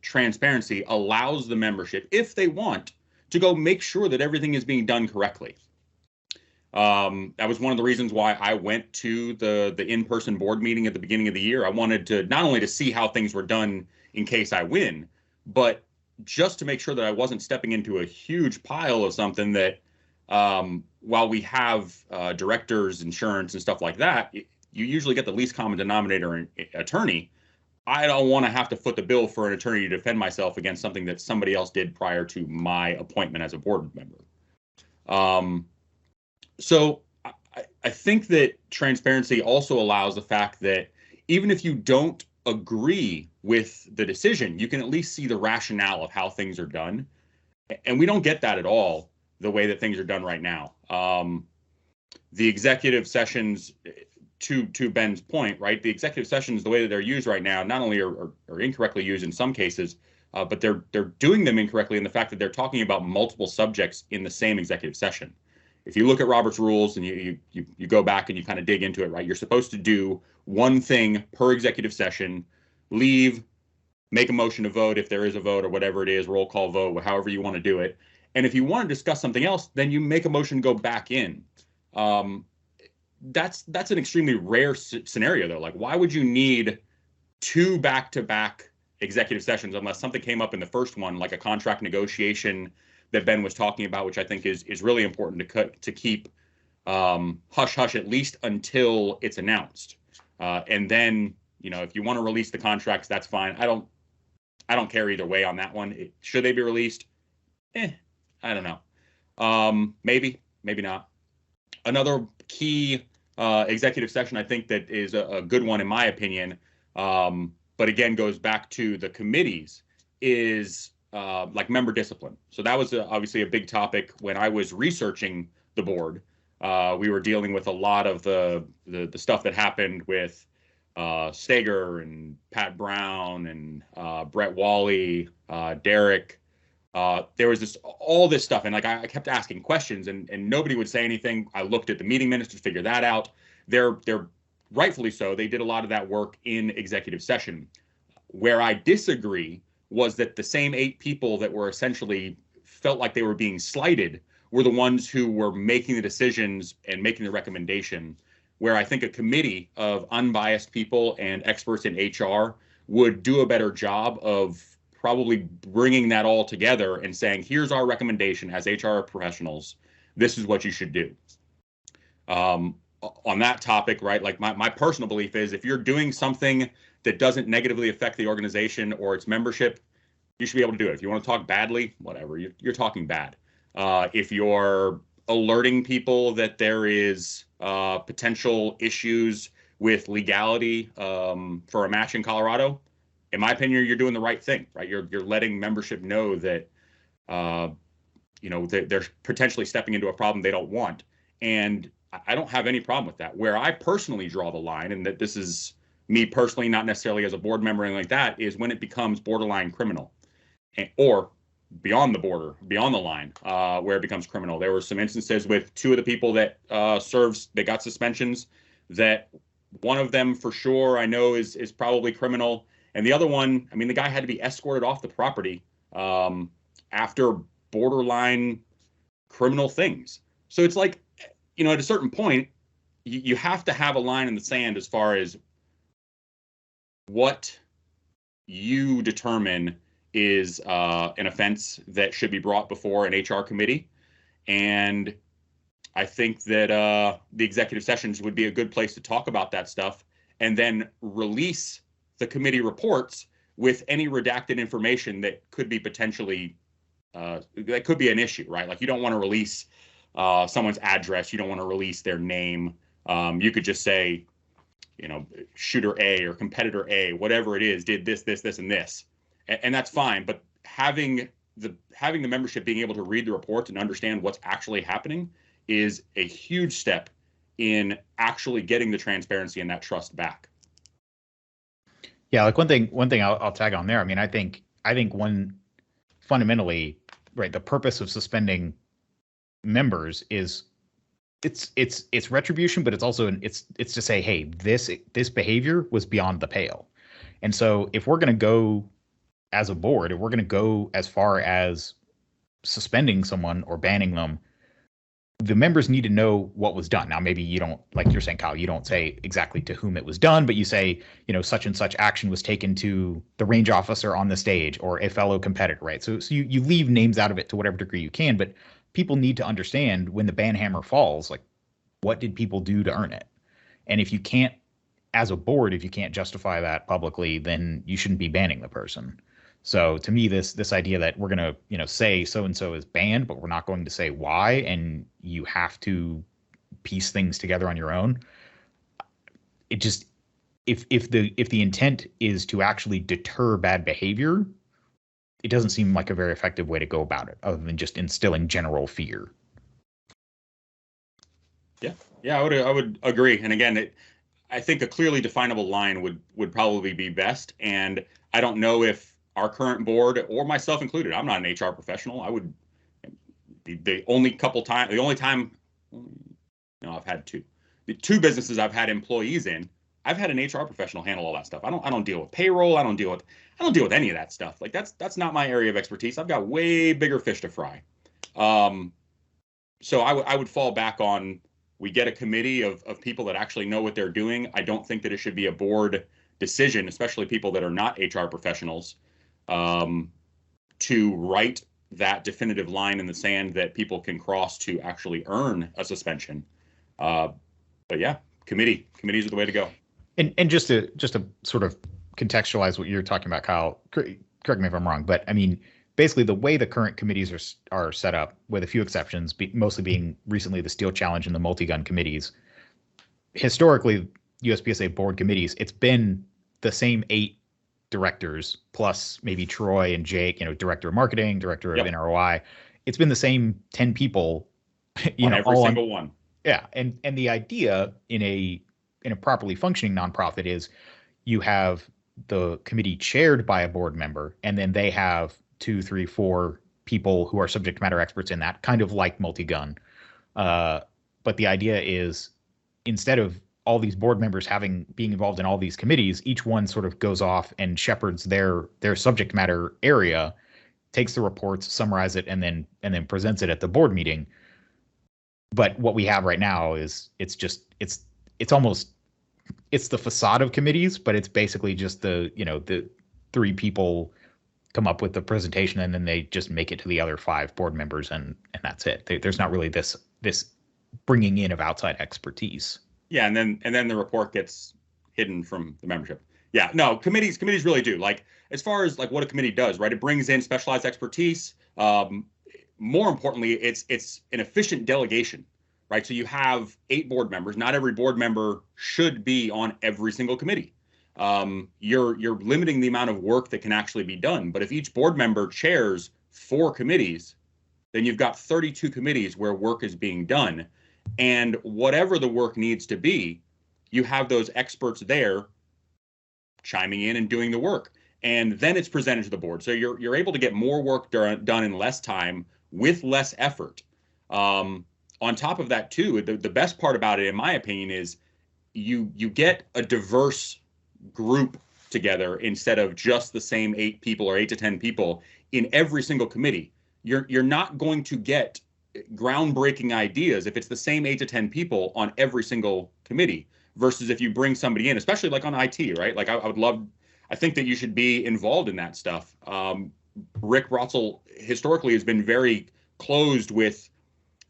transparency allows the membership, if they want, to go make sure that everything is being done correctly. That was one of the reasons why I went to the in-person board meeting at the beginning of the year. I wanted to not only to see how things were done in case I win, but just to make sure that I wasn't stepping into a huge pile of something that, while we have directors, insurance, and stuff like that, you usually get the least common denominator attorney. I don't want to have to foot the bill for an attorney to defend myself against something that somebody else did prior to my appointment as a board member. So I think that transparency also allows the fact that even if you don't agree with the decision, you can at least see the rationale of how things are done. And we don't get that at all the way that things are done right now. The executive sessions, to Ben's point, right? The executive sessions, the way that they're used right now, not only are incorrectly used in some cases, but they're doing them incorrectly in the fact that they're talking about multiple subjects in the same executive session. If you look at Robert's rules and you go back and you kind of dig into it, right? You're supposed to do one thing per executive session, leave, make a motion to vote if there is a vote or whatever it is, roll call vote, however you want to do it. And if you want to discuss something else, then you make a motion to go back in. That's an extremely rare scenario, though. Like, why would you need two back-to-back executive sessions unless something came up in the first one, like a contract negotiation that Ben was talking about, which I think is really important to keep hush hush at least until it's announced. And then, you know, if you want to release the contracts, that's fine. I don't care either way on that one. Should they be released? I don't know. Maybe not. Another key executive session, I think, that is a good one in my opinion, but again goes back to the committees, is like member discipline. So that was obviously a big topic when I was researching the board. We were dealing with a lot of the stuff that happened with Steger and Pat Brown and Brett Wally, Derek. There was all this stuff, and like I kept asking questions, and nobody would say anything. I looked at the meeting minutes to figure that out. They're rightfully so. They did a lot of that work in executive session. Where I disagree was that the same 8 people that were essentially felt like they were being slighted were the ones who were making the decisions and making the recommendation, where I think a committee of unbiased people and experts in HR would do a better job of probably bringing that all together and saying, here's our recommendation as HR professionals. This is what you should do. On that topic, right, like my personal belief is if you're doing something that doesn't negatively affect the organization or its membership, you should be able to do it. If you want to talk badly, whatever, you're talking bad. If you're alerting people that there is potential issues with legality for a match in Colorado, in my opinion, you're doing the right thing, right? You're letting membership know that, you know, they're potentially stepping into a problem they don't want. And I don't have any problem with that. Where I personally draw the line, and that this is me personally, not necessarily as a board member or anything like that, is when it becomes borderline criminal, or beyond the border, beyond the line, where it becomes criminal. There were some instances with 2 of the people that they got suspensions, that one of them for sure I know is probably criminal. And the other one, I mean, the guy had to be escorted off the property after borderline criminal things. So it's like, you know, at a certain point, you have to have a line in the sand as far as what you determine is an offense that should be brought before an HR committee. And I think that the executive sessions would be a good place to talk about that stuff, and then release the committee reports with any redacted information that could be potentially, that could be an issue, right? Like, you don't want to release someone's address. You don't want to release their name. You could just say, you know, shooter A or competitor A, whatever it is, did this, this, this, and this. And that's fine. But having the membership being able to read the reports and understand what's actually happening is a huge step in actually getting the transparency and that trust back. Yeah, like one thing I'll tag on there. I mean, I think one fundamentally, right, the purpose of suspending members is it's retribution, but it's also it's to say, hey, this behavior was beyond the pale. And so if we're going to go as a board, if we're going to go as far as suspending someone or banning them, the members need to know what was done. Now, maybe you don't, like you're saying, Kyle, you don't say exactly to whom it was done, but you say, you know, such and such action was taken to the range officer on the stage or a fellow competitor, right? So you leave names out of it to whatever degree you can, but people need to understand when the ban hammer falls, like, what did people do to earn it? And if you can't, as a board, if you can't justify that publicly, then you shouldn't be banning the person. So to me, this idea that we're going to, you know, say so-and-so is banned, but we're not going to say why, and you have to piece things together on your own. It just, if the intent is to actually deter bad behavior, it doesn't seem like a very effective way to go about it, other than just instilling general fear. Yeah, I would agree. And again, I think a clearly definable line would probably be best. And I don't know if our current board, or myself included, I'm not an HR professional. I would, the only time, I've had the two businesses I've had employees in, I've had an HR professional handle all that stuff. I don't deal with payroll. I don't deal with any of that stuff. Like, that's not my area of expertise. I've got way bigger fish to fry. So I would fall back on, we get a committee of people that actually know what they're doing. I don't think that it should be a board decision, especially people that are not HR professionals, to write that definitive line in the sand that people can cross to actually earn a suspension. But yeah, committees are the way to go. And just to sort of contextualize what you're talking about, Kyle, correct me if I'm wrong, but I mean, basically the way the current committees are set up, with a few exceptions, mostly being recently the Steel Challenge and the multi-gun committees, historically, USPSA board committees, it's been the same 8 directors plus maybe Troy and Jake, you know, director of marketing, director of NROI. It's been the same 10 people, on every single one. Yeah, and the idea in a properly functioning nonprofit is you have the committee chaired by a board member, and then they have 2, 3, 4 people who are subject matter experts in that, kind of like multi-gun. But the idea is, instead of all these board members being involved in all these committees, each one sort of goes off and shepherds their subject matter area, takes the reports, summarize it, and then presents it at the board meeting. But what we have right now is it's the facade of committees, but it's basically just the 3 people come up with the presentation, and then they just make it to the other 5 board members, and that's it. There's not really this bringing in of outside expertise. Yeah, and then the report gets hidden from the membership. Yeah, no, committees really do. Like, as far as like what a committee does, right? It brings in specialized expertise. More importantly, it's an efficient delegation, right? So you have 8 board members. Not every board member should be on every single committee. You're limiting the amount of work that can actually be done. But if each board member chairs 4 committees, then you've got 32 committees where work is being done. And whatever the work needs to be, you have those experts there chiming in and doing the work. And then it's presented to the board. So you're able to get more work done in less time with less effort. On top of that, too, the best part about it, in my opinion, is you get a diverse group together instead of just the same 8 people or 8 to 10 people in every single committee. You're not going to get groundbreaking ideas if it's the same 8 to 10 people on every single committee, versus if you bring somebody in, especially like on IT, right? Like I think that you should be involved in that stuff. Rick Rotzel historically has been very closed with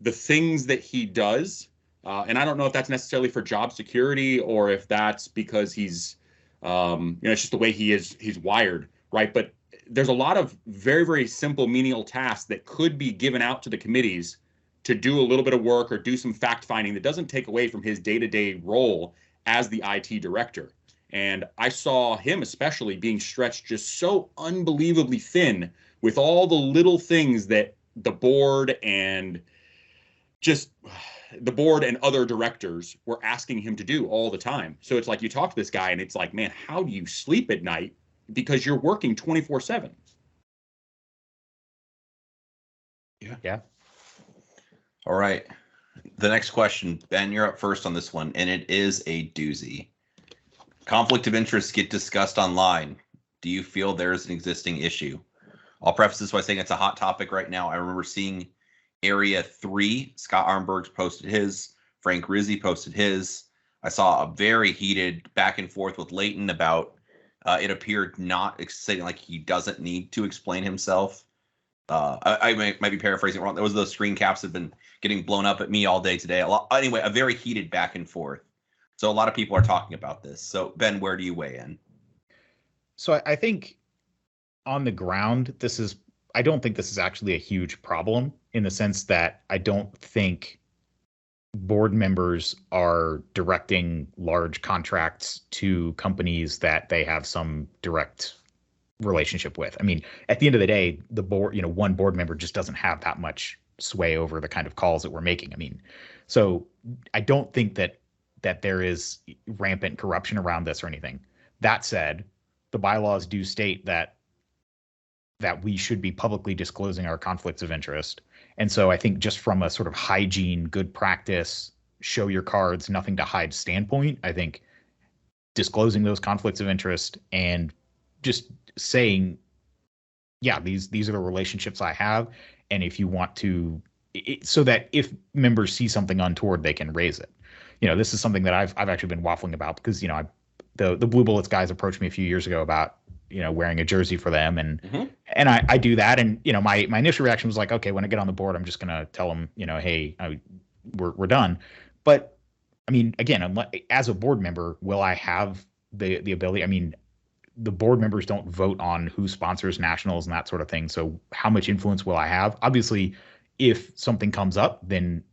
the things that he does. And I don't know if that's necessarily for job security or if that's because he's, it's just the way he's wired, right? But there's a lot of very, very simple menial tasks that could be given out to the committees to do a little bit of work or do some fact finding that doesn't take away from his day-to-day role as the IT director. And I saw him especially being stretched just so unbelievably thin with all the little things that the board and other directors were asking him to do all the time. So it's like you talk to this guy and it's like, man, how do you sleep at night? Because you're working 24/7. Yeah. All right. The next question, Ben, you're up first on this one, and it is a doozy. Conflict of interest get discussed online. Do you feel there is an existing issue? I'll preface this by saying it's a hot topic right now. I remember seeing Area 3, Scott Arnberg's posted his, Frank Rizzi posted his. I saw a very heated back and forth with Leighton about it appeared not saying like he doesn't need to explain himself. I might be paraphrasing wrong. Those screen caps have been getting blown up at me all day today. Anyway, a very heated back and forth. So a lot of people are talking about this. So Ben, where do you weigh in? So I think on the ground, I don't think this is actually a huge problem in the sense that I don't think board members are directing large contracts to companies that they have some direct relationship with. I mean, at the end of the day, the board, one board member just doesn't have that much sway over the kind of calls that we're making. I mean, so I don't think that there is rampant corruption around this or anything. That said, the bylaws do state that we should be publicly disclosing our conflicts of interest. And so I think just from a sort of hygiene, good practice, show your cards, nothing to hide standpoint, I think disclosing those conflicts of interest and just saying, yeah, these are the relationships I have. And if you want to, so that if members see something untoward, they can raise it. This is something that I've actually been waffling about because, the Blue Bullets guys approached me a few years ago about, wearing a jersey for them. And, and I do that. And, my initial reaction was like, okay, when I get on the board, I'm just going to tell them, hey, we're done. But I mean, again, as a board member, will I have the ability? I mean, the board members don't vote on who sponsors nationals and that sort of thing. So how much influence will I have? Obviously, if something comes up, then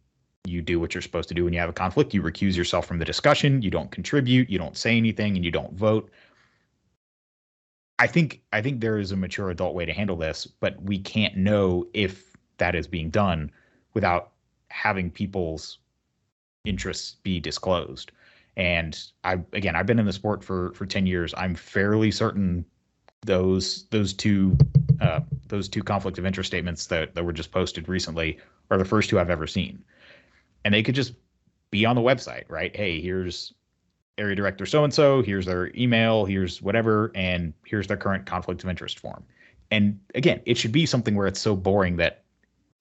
you do what you're supposed to do when you have a conflict. You recuse yourself from the discussion. You don't contribute. You don't say anything, and you don't vote. I think there is a mature adult way to handle this, but we can't know if that is being done without having people's interests be disclosed. And I've been in the sport for 10 years. I'm fairly certain those two conflict of interest statements that were just posted recently are the first two I've ever seen. And they could just be on the website, right? Hey, here's area director so-and-so, here's their email, here's whatever, and here's their current conflict of interest form. And again, it should be something where it's so boring that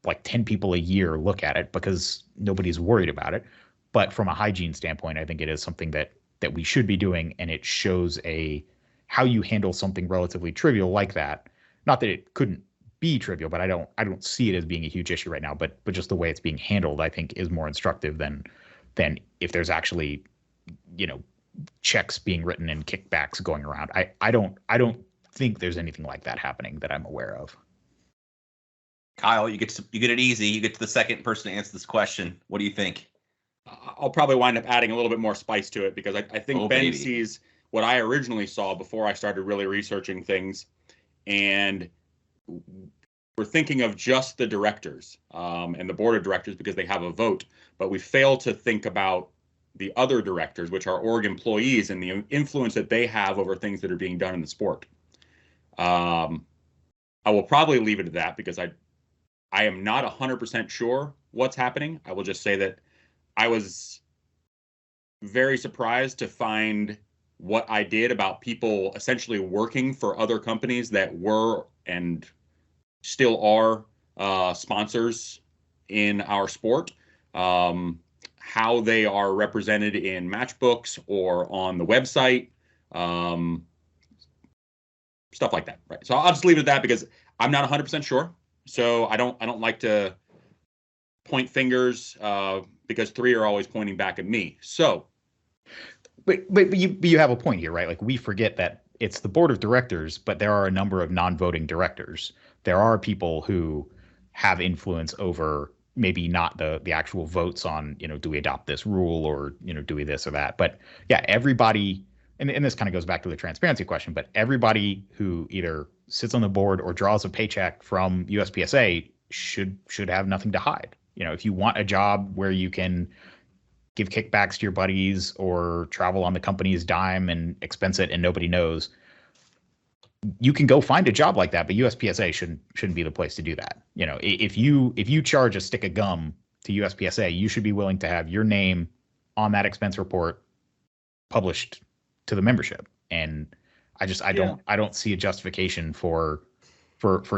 like 10 people a year look at it because nobody's worried about it. But from a hygiene standpoint, I think it is something that we should be doing, and it shows how you handle something relatively trivial like that. Not that it couldn't be trivial, but I don't see it as being a huge issue right now. But just the way it's being handled, I think, is more instructive than if there's actually, checks being written and kickbacks going around. I don't think there's anything like that happening that I'm aware of. Kyle, you get it easy. You get to the second person to answer this question. What do you think? I'll probably wind up adding a little bit more spice to it because I think Ben baby. sees what I originally saw before I started really researching things. And we're thinking of just the directors and the board of directors because they have a vote. But we fail to think about the other directors, which are org employees, and the influence that they have over things that are being done in the sport. I will probably leave it at that because I am not 100% sure what's happening. I will just say that I was very surprised to find what I did about people essentially working for other companies that were and still are sponsors in our sport. How they are represented in matchbooks or on the website, stuff like that. Right. So I'll just leave it at that because I'm not 100% sure, so I don't like to point fingers because three are always pointing back at me. So, but you have a point here, right? Like we forget that it's the board of directors, but there are a number of non-voting directors. There are people who have influence over maybe not the actual votes on, do we adopt this rule or, do we this or that. But yeah, everybody, and this kind of goes back to the transparency question, but everybody who either sits on the board or draws a paycheck from USPSA should have nothing to hide. If you want a job where you can give kickbacks to your buddies or travel on the company's dime and expense it and nobody knows, you can go find a job like that, but USPSA shouldn't be the place to do that. If you charge a stick of gum to USPSA, you should be willing to have your name on that expense report published to the membership. And I don't see a justification for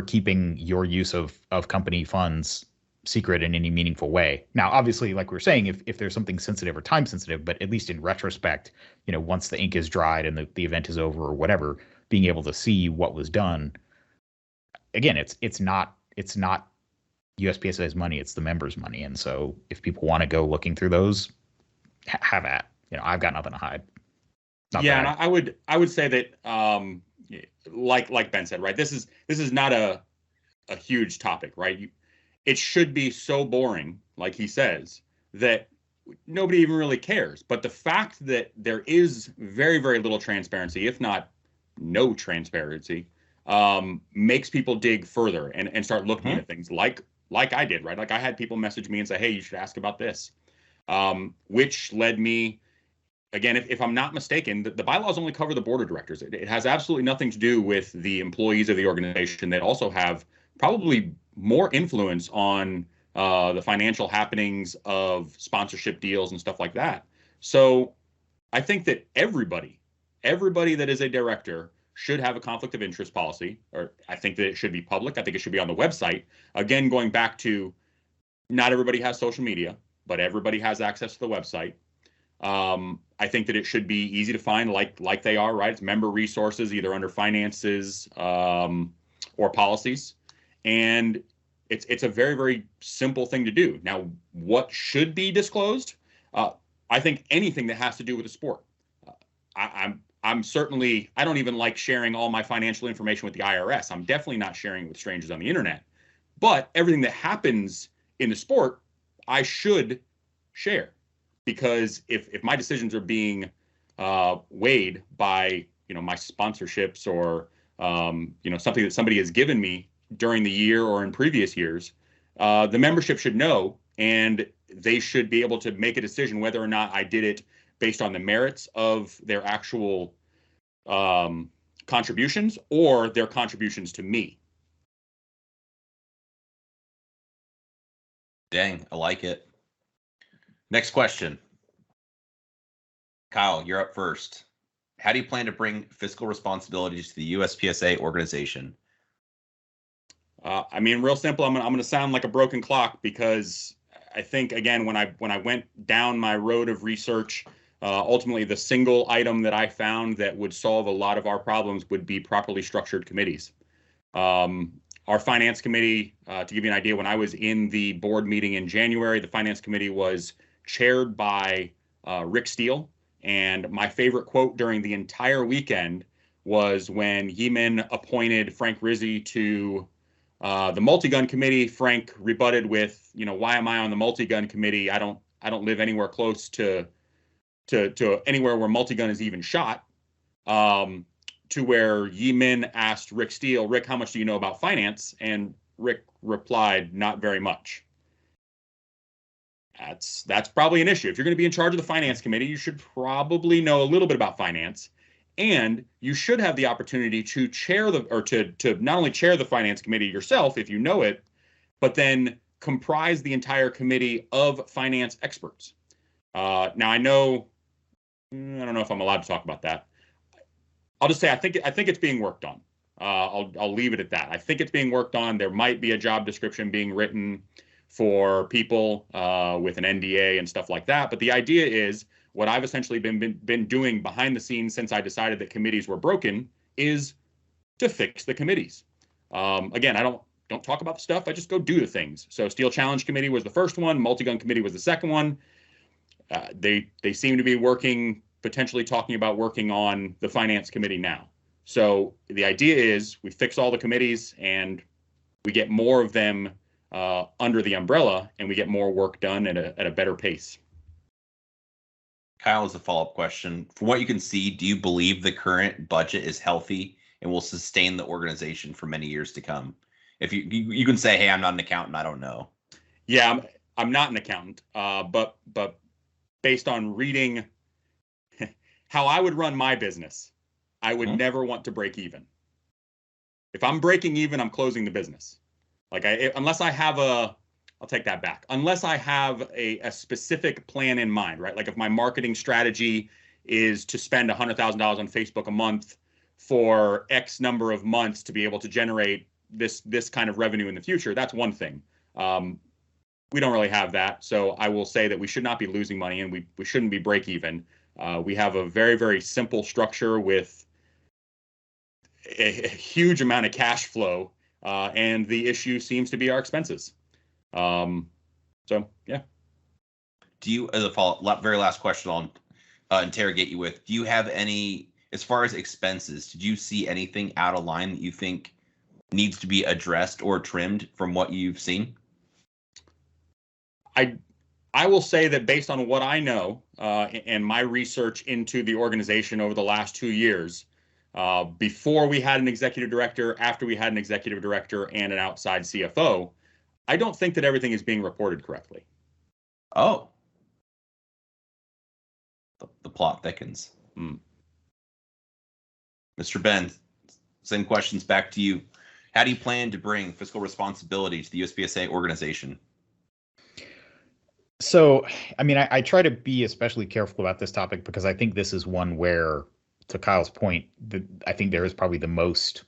keeping your use of company funds secret in any meaningful way. Now, obviously, like we were saying, if there's something sensitive or time sensitive, but at least in retrospect, once the ink is dried and the event is over or whatever, being able to see what was done. Again, it's not USPSA's money, it's the members' money. And so if people want to go looking through those, have at. I've got nothing to hide. And I would say that like Ben said, right, this is not a huge topic, right? It should be so boring, like he says, that nobody even really cares. But the fact that there is very, very little transparency, if not no transparency, makes people dig further and start looking at things like I did, right? Like I had people message me and say, hey, you should ask about this, which led me, again, if I'm not mistaken, the bylaws only cover the board of directors. It has absolutely nothing to do with the employees of the organization that also have probably more influence on the financial happenings of sponsorship deals and stuff like that. So I think that everybody that is a director should have a conflict of interest policy, or I think that it should be public. I think it should be on the website. Again, going back to not everybody has social media, but everybody has access to the website. I think that it should be easy to find, like they are, right? It's member resources, either under finances or policies. And it's a very, very simple thing to do. Now, what should be disclosed? I think anything that has to do with the sport. I'm certainly, I don't even like sharing all my financial information with the IRS. I'm definitely not sharing it with strangers on the internet. But everything that happens in the sport, I should share. Because if my decisions are being weighed by, my sponsorships or, something that somebody has given me during the year or in previous years, the membership should know, and they should be able to make a decision whether or not I did it based on the merits of their actual contributions or their contributions to me. Dang, I like it. Next question. Kyle, you're up first. How do you plan to bring fiscal responsibilities to the USPSA organization? Real simple. I'm going to sound like a broken clock because I think, again, when I went down my road of research, ultimately the single item that I found that would solve a lot of our problems would be properly structured committees. Our finance committee, to give you an idea, when I was in the board meeting in January, the finance committee was chaired by Rick Steele. And my favorite quote during the entire weekend was when Yeeman appointed Frank Rizzi to the multi-gun committee. Frank rebutted with, why am I on the multi-gun committee? I don't live anywhere close to anywhere where multi-gun is even shot. To where Yeeman asked Rick Steele, Rick, how much do you know about finance? And Rick replied, not very much. That's probably an issue. If you're going to be in charge of the finance committee, you should probably know a little bit about finance, and you should have the opportunity to chair to not only chair the finance committee yourself if you know it, but then comprise the entire committee of finance experts. Now I don't know if I'm allowed to talk about that. I'll just say I think it's being worked on. I'll leave it at that. I think it's being worked on. There might be a job description being written for people with an NDA and stuff like that. But the idea is what I've essentially been doing behind the scenes since I decided that committees were broken is to fix the committees. Again, I don't talk about the stuff. I just go do the things. So Steel Challenge Committee was the first one. Multi-Gun Committee was the second one. They seem to be potentially talking about working on the Finance Committee now. So the idea is we fix all the committees and we get more of them under the umbrella, and we get more work done at a better pace. Kyle, has a follow-up question. From what you can see, do you believe the current budget is healthy and will sustain the organization for many years to come? If you can say, hey, I'm not an accountant, I don't know. Yeah, I'm not an accountant, but based on reading how I would run my business, I would never want to break even. If I'm breaking even, I'm closing the business. Unless I have I'll take that back. Unless I have a specific plan in mind, right? Like if my marketing strategy is to spend $100,000 on Facebook a month for X number of months to be able to generate this kind of revenue in the future, that's one thing. We don't really have that. So I will say that we should not be losing money, and we shouldn't be break even. We have a very, very simple structure with a huge amount of cash flow, and the issue seems to be our expenses. So yeah. Do you, as a follow-up, very last question I'll interrogate you with, do you have any, as far as expenses, did you see anything out of line that you think needs to be addressed or trimmed from what you've seen? I will say that based on what I know and my research into the organization over the last 2 years, before we had an executive director, after we had an executive director and an outside CFO, I don't think that everything is being reported correctly. Oh. The plot thickens. Mr. Ben, same questions back to you. How do you plan to bring fiscal responsibility to the USPSA organization? So, I mean, I try to be especially careful about this topic because I think this is one where, to Kyle's point, I think there is probably the most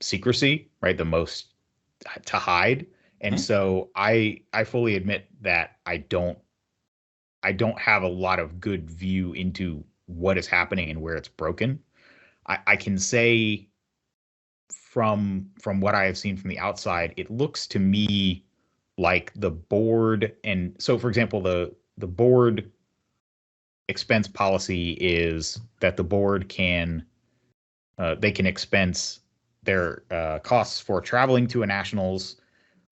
secrecy, right? The most to hide. And so I fully admit that I don't have a lot of good view into what is happening and where it's broken. I can say from what I have seen from the outside, it looks to me like the board, and so for example, the board expense policy is that the board can they can expense their costs for traveling to a nationals,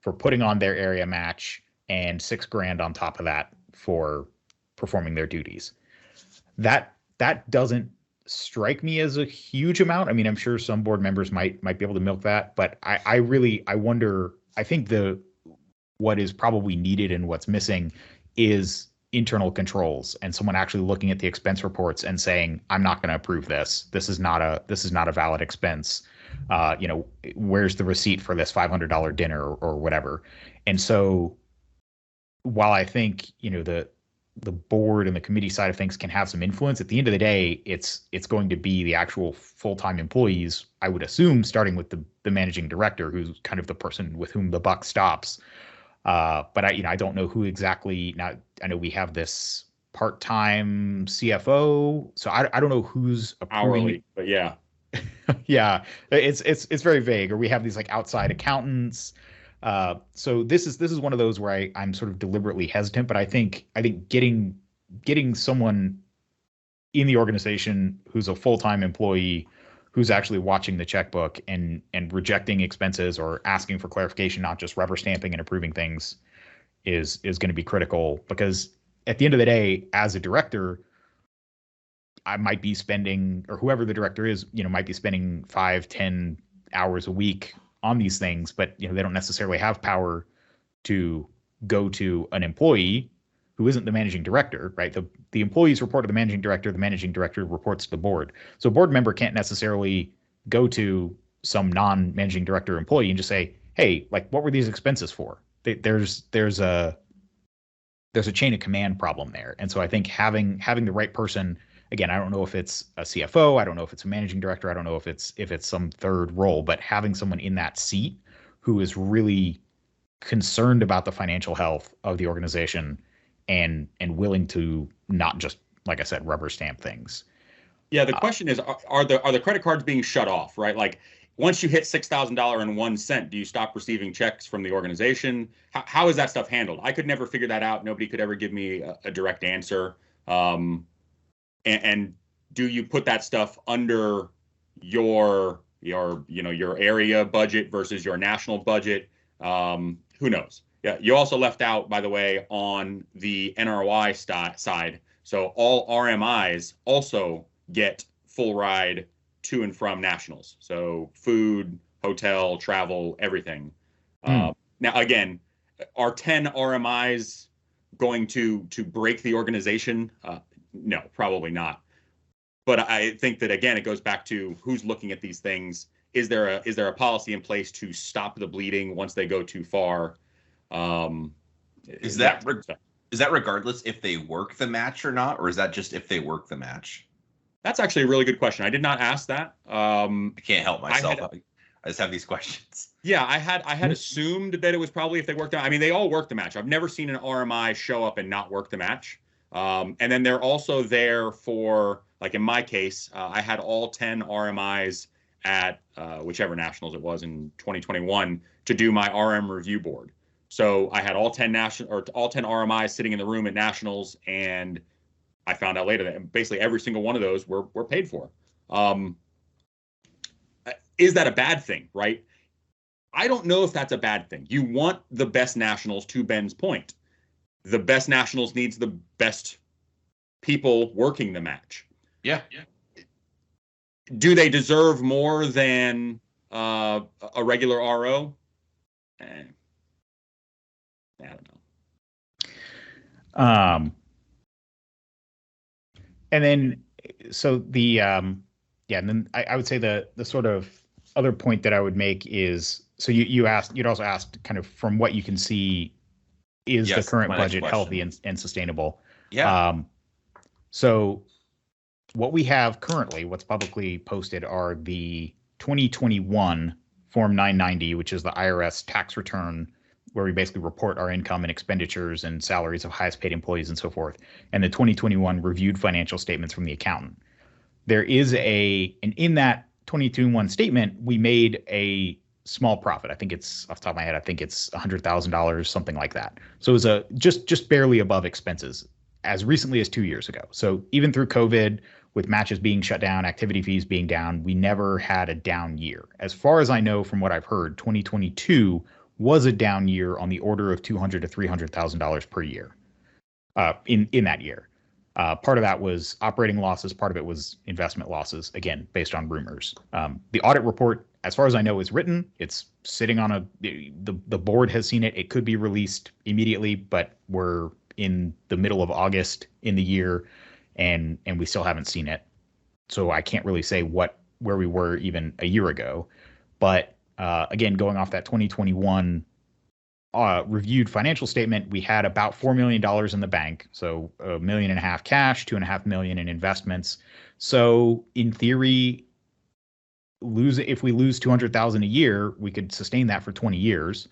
for putting on their area match, and $6,000 on top of that for performing their duties. That doesn't strike me as a huge amount. I mean, I'm sure some board members might be able to milk that, but I wonder. I think what is probably needed and what's missing is internal controls and someone actually looking at the expense reports and saying, I'm not going to approve this. This is not a valid expense. Where's the receipt for this $500 dinner or whatever? And so while I think, the board and the committee side of things can have some influence, at the end of the day, it's going to be the actual full-time employees, I would assume, starting with the managing director, who's kind of the person with whom the buck stops. But I don't know who exactly. Now I know we have this part-time CFO, so I don't know who's approving hourly, but yeah, yeah, it's very vague. Or we have these like outside accountants. So this is one of those where I'm sort of deliberately hesitant, but I think getting someone in the organization who's a full-time employee, who's actually watching the checkbook and rejecting expenses or asking for clarification, not just rubber stamping and approving things, is going to be critical. Because at the end of the day, as a director, I might be spending, or whoever the director is, might be spending 5-10 hours a week on these things, but they don't necessarily have power to go to an employee who isn't the managing director, right? The employees report to the managing director reports to the board. So a board member can't necessarily go to some non-managing director employee and just say, hey, like, what were these expenses for? There's a chain of command problem there. And so I think having the right person, again, I don't know if it's a CFO, I don't know if it's a managing director, I don't know if it's some third role, but having someone in that seat who is really concerned about the financial health of the organization and willing to not just, like I said, rubber stamp things. Yeah, the question is, are the credit cards being shut off, right? Like once you hit $6,000.01, do you stop receiving checks from the organization? How is that stuff handled? I could never figure that out. Nobody could ever give me a direct answer. And do you put that stuff under your area budget versus your national budget? Who knows? Yeah. You also left out, by the way, on the NROI side. So all RMIs also get full ride to and from nationals. So food, hotel, travel, everything. Now, again, are 10 RMIs going to break the organization? No, probably not. But I think that, again, it goes back to who's looking at these things. Is there a policy in place to stop the bleeding once they go too far? Is that regardless if they work the match or not, or is that just if they work the match? That's actually a really good question. I did not ask that. I can't help myself. I just have these questions. Yeah, I had assumed that it was probably if they worked. I mean, they all work the match. I've never seen an RMI show up and not work the match. And then they're also there for, like in my case, I had all 10 RMIs at whichever nationals it was in 2021 to do my RM review board. So I had all 10 RMIs sitting in the room at nationals, and I found out later that basically every single one of those were paid for. Is that a bad thing, right? I don't know if that's a bad thing. You want the best nationals, to Ben's point. The best nationals needs the best people working the match. Yeah. Do they deserve more than a regular RO? I don't know. And then, so and then I would say the sort of other point that I would make is, so you'd also asked kind of from what you can see, is the current budget healthy and sustainable? Yeah. So what we have currently, what's publicly posted, are the 2021 Form 990, which is the IRS tax return, where we basically report our income and expenditures and salaries of highest paid employees and so forth, and the 2021 reviewed financial statements from the accountant. There is and in that 2021 statement, we made a small profit. I think it's, off the top of my head, I think it's $100,000, something like that. So it was just barely above expenses as recently as 2 years ago. So even through COVID, with matches being shut down, activity fees being down, we never had a down year. As far as I know, from what I've heard, 2022 was a down year on the order of $200,000 to $300,000 per year in that year. Part of that was operating losses. Part of it was investment losses, again, based on rumors. The audit report, as far as I know, is written. It's sitting on the board has seen it. It could be released immediately, but we're in the middle of August in the year, and we still haven't seen it. So I can't really say where we were even a year ago. But again, going off that 2021 reviewed financial statement, we had about $4 million in the bank. So $1.5 million cash, $2.5 million in investments. So in theory, if we lose $200,000 a year, we could sustain that for 20 years.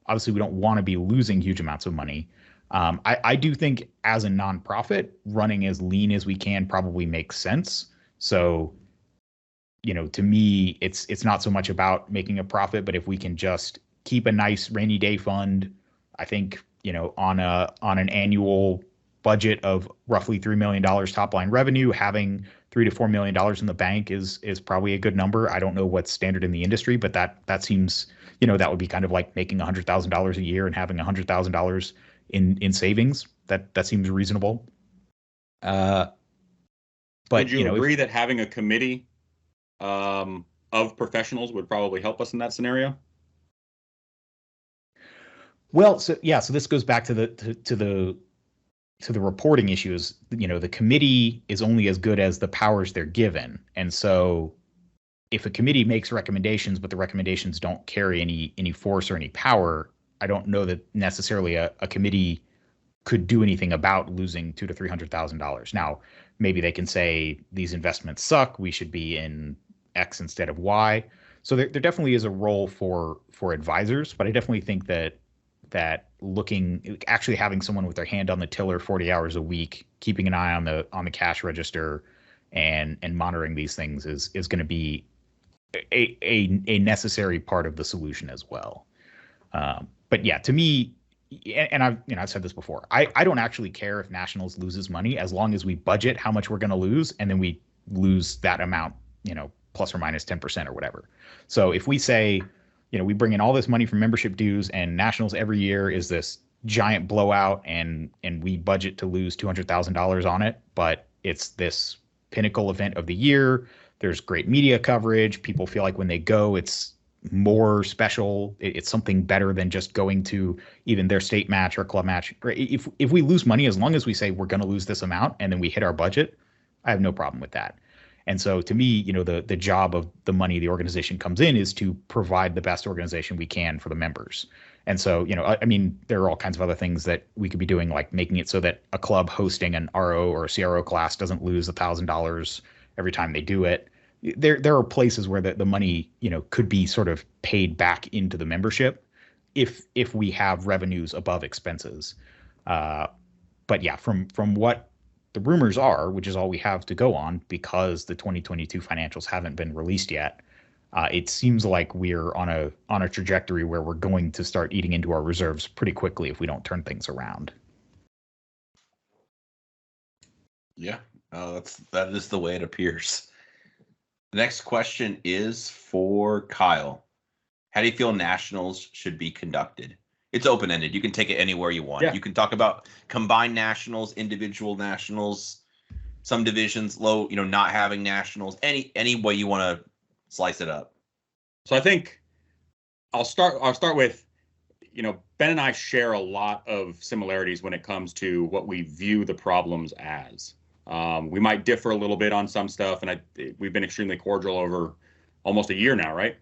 Obviously, we don't want to be losing huge amounts of money. I do think as a nonprofit, running as lean as we can probably makes sense. So, to me, it's not so much about making a profit, but if we can just keep a nice rainy day fund, I think, on an annual budget of roughly $3 million top line revenue, having $3 to $4 million in the bank is probably a good number. I don't know what's standard in the industry, but that seems, that would be kind of like making $100,000 a year and having $100,000 in savings. That seems reasonable. But would you agree that having a committee of professionals would probably help us in that scenario? Well, so this goes back to the reporting issues. The committee is only as good as the powers they're given, and so if a committee makes recommendations, but the recommendations don't carry any force or any power, I don't know that necessarily a committee could do anything about losing $200,000 to $300,000. Now, maybe they can say these investments suck. We should be in X instead of Y. So there definitely is a role for advisors, but I definitely think that actually having someone with their hand on the tiller 40 hours a week, keeping an eye on the cash register, and monitoring these things is going to be a necessary part of the solution as well. But yeah, to me, and I've said this before, I don't actually care if Nationals loses money as long as we budget how much we're going to lose, and then we lose that amount, plus or minus 10% or whatever. So if we say, we bring in all this money from membership dues, and Nationals every year is this giant blowout, and we budget to lose $200,000 on it, but it's this pinnacle event of the year. There's great media coverage. People feel like when they go, it's more special. It's something better than just going to even their state match or club match. If we lose money, as long as we say we're going to lose this amount and then we hit our budget, I have no problem with that. And so to me, the job of the money the organization comes in is to provide the best organization we can for the members. And so, there are all kinds of other things that we could be doing, like making it so that a club hosting an RO or a CRO class doesn't lose $1,000 every time they do it. There are places where the money, could be sort of paid back into the membership if we have revenues above expenses. But yeah, from what the rumors are, which is all we have to go on because the 2022 financials haven't been released yet, it seems like we're on a trajectory where we're going to start eating into our reserves pretty quickly if we don't turn things around. Yeah, that is the way it appears. The next question is for Kyle. How do you feel Nationals should be conducted? It's open-ended. You can take it anywhere you want. Yeah. You can talk about combined Nationals, individual Nationals, some divisions, low, not having Nationals, any way you want to slice it up. So I think I'll start with, Ben and I share a lot of similarities when it comes to what we view the problems as. We might differ a little bit on some stuff, and we've been extremely cordial over almost a year now, right?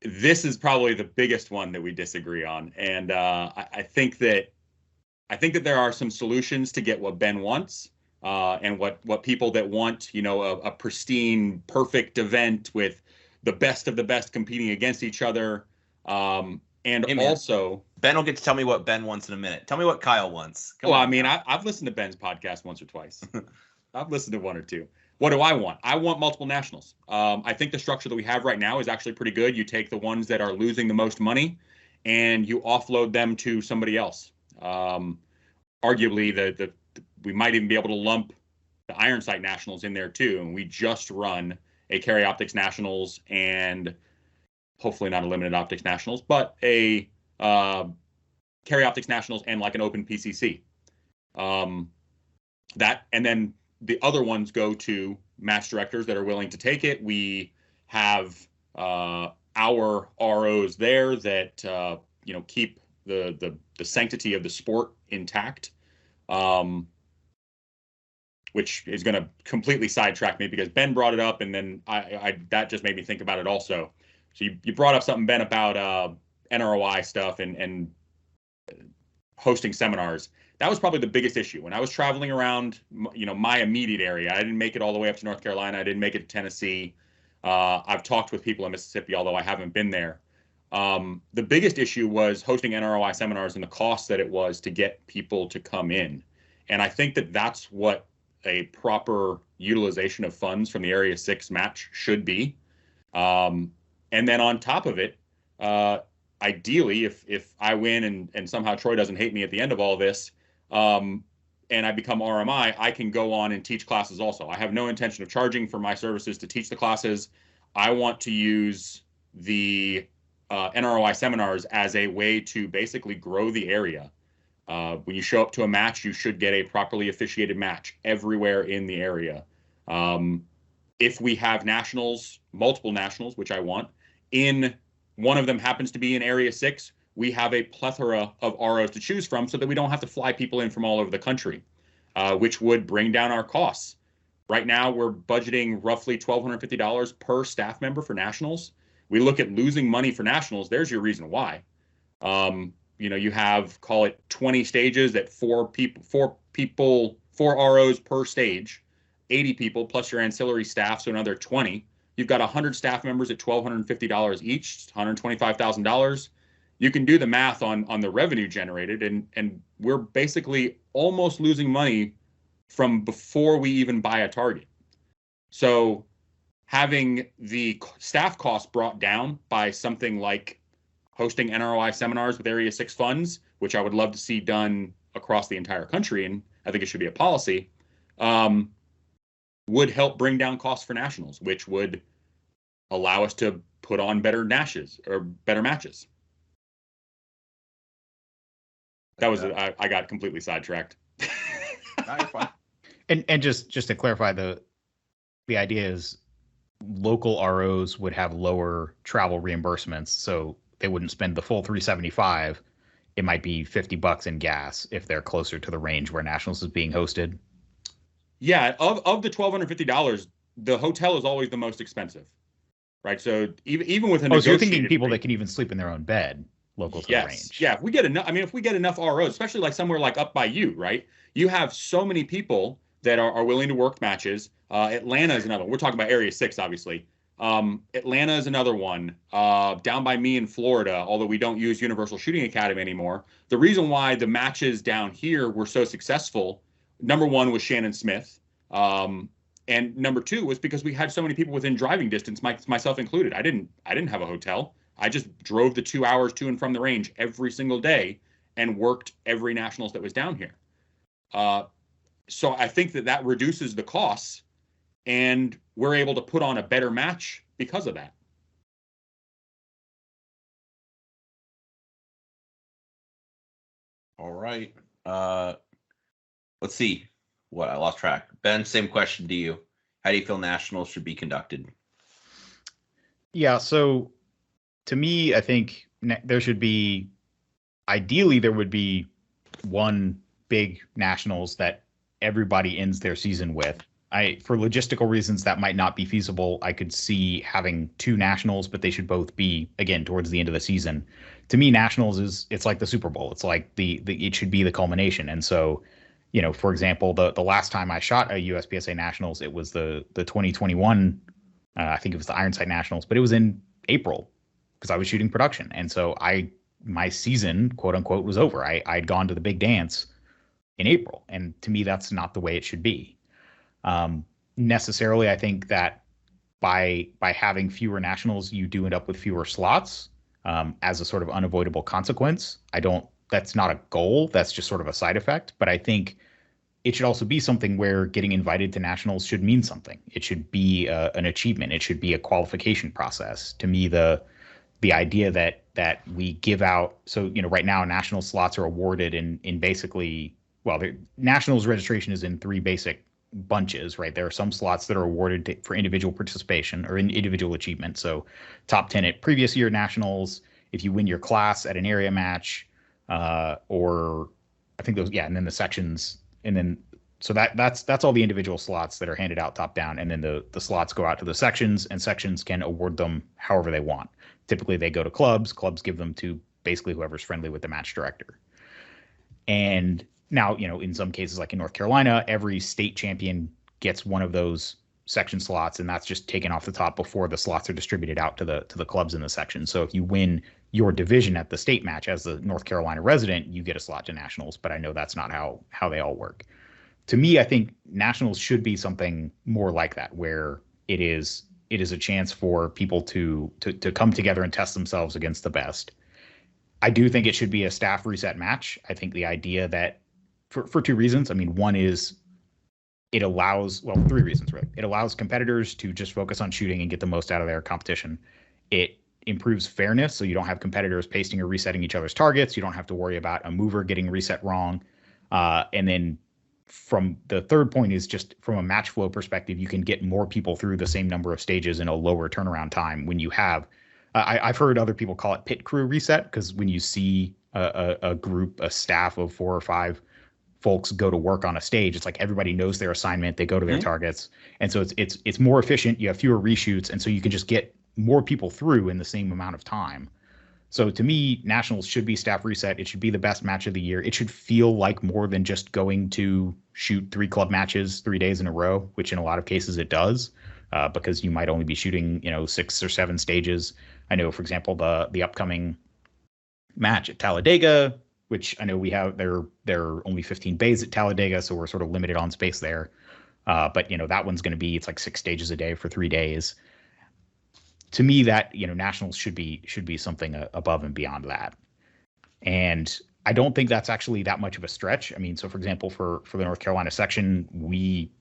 This is probably the biggest one that we disagree on, and I think that there are some solutions to get what Ben wants, and what people that want, a pristine, perfect event with the best of the best competing against each other, and hey, also, Ben will get to tell me what Ben wants in a minute. Tell me what Kyle wants. I've listened to Ben's podcast once or twice. I've listened to one or two. What do I want? I want multiple Nationals. I think the structure that we have right now is actually pretty good. You take the ones that are losing the most money and you offload them to somebody else. Arguably, we might even be able to lump the Iron Sight Nationals in there too. And we just run a Carry Optics Nationals and hopefully not a Limited Optics Nationals, but a Carry Optics Nationals and like an open PCC. That, and then the other ones go to match directors that are willing to take it. We have our ROs there that keep the sanctity of the sport intact, which is going to completely sidetrack me because Ben brought it up, and then I that just made me think about it also. So you brought up something, Ben, about NROI stuff and hosting seminars. That was probably the biggest issue. When I was traveling around, my immediate area, I didn't make it all the way up to North Carolina. I didn't make it to Tennessee. I've talked with people in Mississippi, although I haven't been there. The biggest issue was hosting NROI seminars and the cost that it was to get people to come in. And I think that that's what a proper utilization of funds from the Area 6 match should be. And then on top of it, ideally, if I win and somehow Troy doesn't hate me at the end of all this, and I become RMI, I can go on and teach classes also. I have no intention of charging for my services to teach the classes. I want to use the NROI seminars as a way to basically grow the area. When you show up to a match, you should get a properly officiated match everywhere in the area. If we have nationals, multiple nationals, which I want, in one of them happens to be in Area 6, we have a plethora of ROs to choose from so that we don't have to fly people in from all over the country, which would bring down our costs. Right now, we're budgeting roughly $1,250 per staff member for nationals. We look at losing money for nationals. There's your reason why. You have, call it 20 stages at four ROs per stage, 80 people plus your ancillary staff, so another 20. You've got 100 staff members at $1,250 each, $125,000. You can do the math on the revenue generated, and we're basically almost losing money from before we even buy a target. So having the staff costs brought down by something like hosting NROI seminars with Area 6 funds, which I would love to see done across the entire country, and I think it should be a policy, would help bring down costs for nationals, which would allow us to put on better matches. That was I got completely sidetracked. No, you're fine. And just to clarify, the idea is local ROs would have lower travel reimbursements, so they wouldn't spend the full $375. It might be $50 in gas if they're closer to the range where nationals is being hosted. Yeah, of the $1,250, the hotel is always the most expensive, right? So even with a so you're thinking people that can even sleep in their own bed local to the range. Yeah, if we get enough, if we get enough ROs, especially like somewhere like up by you, right? You have so many people that are willing to work matches. Atlanta is another one. We're talking about Area 6, obviously. Atlanta is another one. Down by me in Florida, although we don't use Universal Shooting Academy anymore. The reason why the matches down here were so successful, number one was Shannon Smith. And number two was because we had so many people within driving distance, myself included. I didn't have a hotel. I just drove the 2 hours to and from the range every single day and worked every nationals that was down here. So I think that reduces the costs, and we're able to put on a better match because of that. All right. Let's see. I lost track. Ben, same question to you. How do you feel nationals should be conducted? Yeah, so to me, I think there should be, ideally, there would be one big nationals that everybody ends their season with. For logistical reasons, that might not be feasible. I could see having two nationals, but they should both be, again, towards the end of the season. To me, nationals it's like the Super Bowl. It's like it should be the culmination. And so, for example, the last time I shot a USPSA nationals, it was the 2021, I think it was the Ironside Nationals, but it was in April because I was shooting production. And so my season, quote unquote, was over. I'd gone to the big dance in April. And to me, that's not the way it should be. Necessarily, I think that by having fewer nationals, you do end up with fewer slots as a sort of unavoidable consequence. That's not a goal. That's just sort of a side effect. But I think it should also be something where getting invited to nationals should mean something. It should be an achievement. It should be a qualification process. To me, the idea that we give out, so right now national slots are awarded in basically, the nationals registration is in three basic bunches, right? There are some slots that are awarded for individual participation or in individual achievement. So top 10 at previous year nationals, if you win your class at an area match, or I think those, and then the sections, and then so that's all the individual slots that are handed out top down, and then the slots go out to the sections, and sections can award them however they want. Typically they go to clubs give them to basically whoever's friendly with the match director. And now, in some cases, like in North Carolina, every state champion gets one of those section slots, and that's just taken off the top before the slots are distributed out to the clubs in the section. So if you win your division at the state match as the North Carolina resident, you get a slot to nationals. But I know that's not how they all work. To me, I think nationals should be something more like that, where it is a chance for people to come together and test themselves against the best. I do think it should be a staff reset match. I think the idea that for two reasons. I mean, one is it allows, three reasons, really. It allows competitors to just focus on shooting and get the most out of their competition. It improves fairness, so you don't have competitors pasting or resetting each other's targets. You don't have to worry about a mover getting reset wrong. And then from the third point is just from a match flow perspective, you can get more people through the same number of stages in a lower turnaround time when you have, I've heard other people call it pit crew reset, because when you see a group, a staff of 4 or 5 folks go to work on a stage, it's like everybody knows their assignment, they go to their targets, and so it's more efficient. You have fewer reshoots, and so you can just get more people through in the same amount of time. So to me, nationals should be staff reset. It should be the best match of the year. It should feel like more than just going to shoot 3 club matches 3 days in a row, which in a lot of cases it does, because you might only be shooting 6 or 7 stages. I know, for example, the upcoming match at Talladega, which I know we have, there are only 15 bays at Talladega, so we're sort of limited on space there. But that one's going to be, it's like 6 stages a day for 3 days. To me, that nationals should be something above and beyond that. And I don't think that's actually that much of a stretch. I mean, so for example, for the North Carolina section, we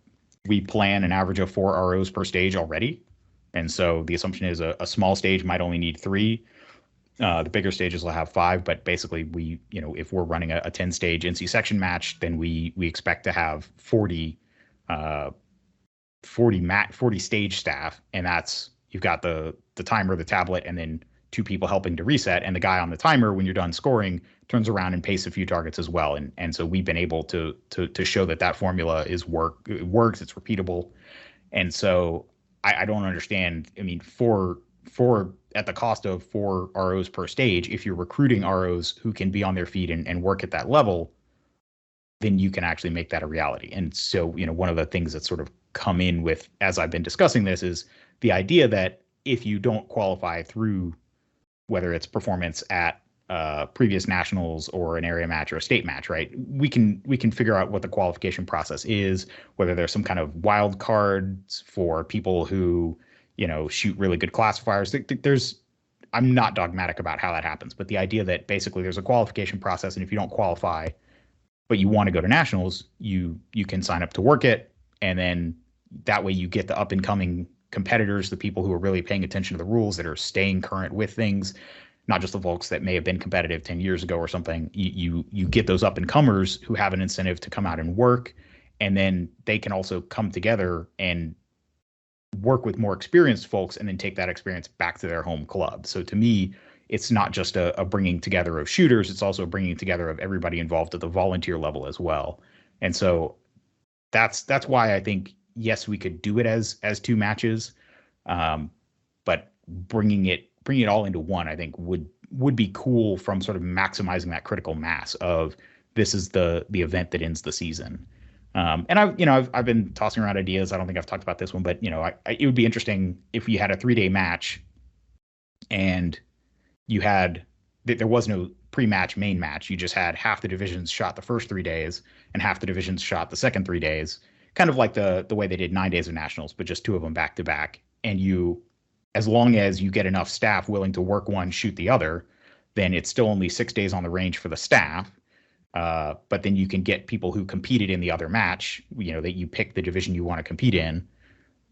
plan an average of 4 ROs per stage already. And so the assumption is a small stage might only need 3. The bigger stages will have 5, but basically we, if we're running a 10-stage NC section match, then we expect to have 40 stage staff, and that's, you've got the timer, the tablet, and then 2 people helping to reset, and the guy on the timer, when you're done scoring, turns around and pastes a few targets as well. And so we've been able to show that formula it works, it's repeatable. And so I don't understand. I mean, for at the cost of 4 ROs per stage, if you're recruiting ROs who can be on their feet and work at that level, then you can actually make that a reality. And so, one of the things that's sort of come in with, as I've been discussing this, is the idea that if you don't qualify through, whether it's performance at previous nationals or an area match or a state match, right? We can figure out what the qualification process is, whether there's some kind of wild cards for people who, shoot really good classifiers. I'm not dogmatic about how that happens, but the idea that basically there's a qualification process, and if you don't qualify, but you want to go to nationals, you can sign up to work it, and then that way you get the up and coming competitors, the people who are really paying attention to the rules, that are staying current with things, not just the folks that may have been competitive 10 years ago or something. You get those up and comers who have an incentive to come out and work, and then they can also come together and work with more experienced folks and then take that experience back to their home club. So to me, it's not just a bringing together of shooters, it's also a bringing together of everybody involved at the volunteer level as well. And so that's why I think, yes, we could do it as 2 matches, but bringing it all into one, I think would be cool, from sort of maximizing that critical mass of, this is the event that ends the season. And I've been tossing around ideas. I don't think I've talked about this one, but it would be interesting if you had a 3-day match, and there was no pre-match main match. You just had half the divisions shot the first 3 days and half the divisions shot the second 3 days, kind of like the way they did 9 days of nationals, but just 2 of them back to back. And as long as you get enough staff willing to work one, shoot the other, then it's still only 6 days on the range for the staff. But then you can get people who competed in the other match, that you pick the division you want to compete in,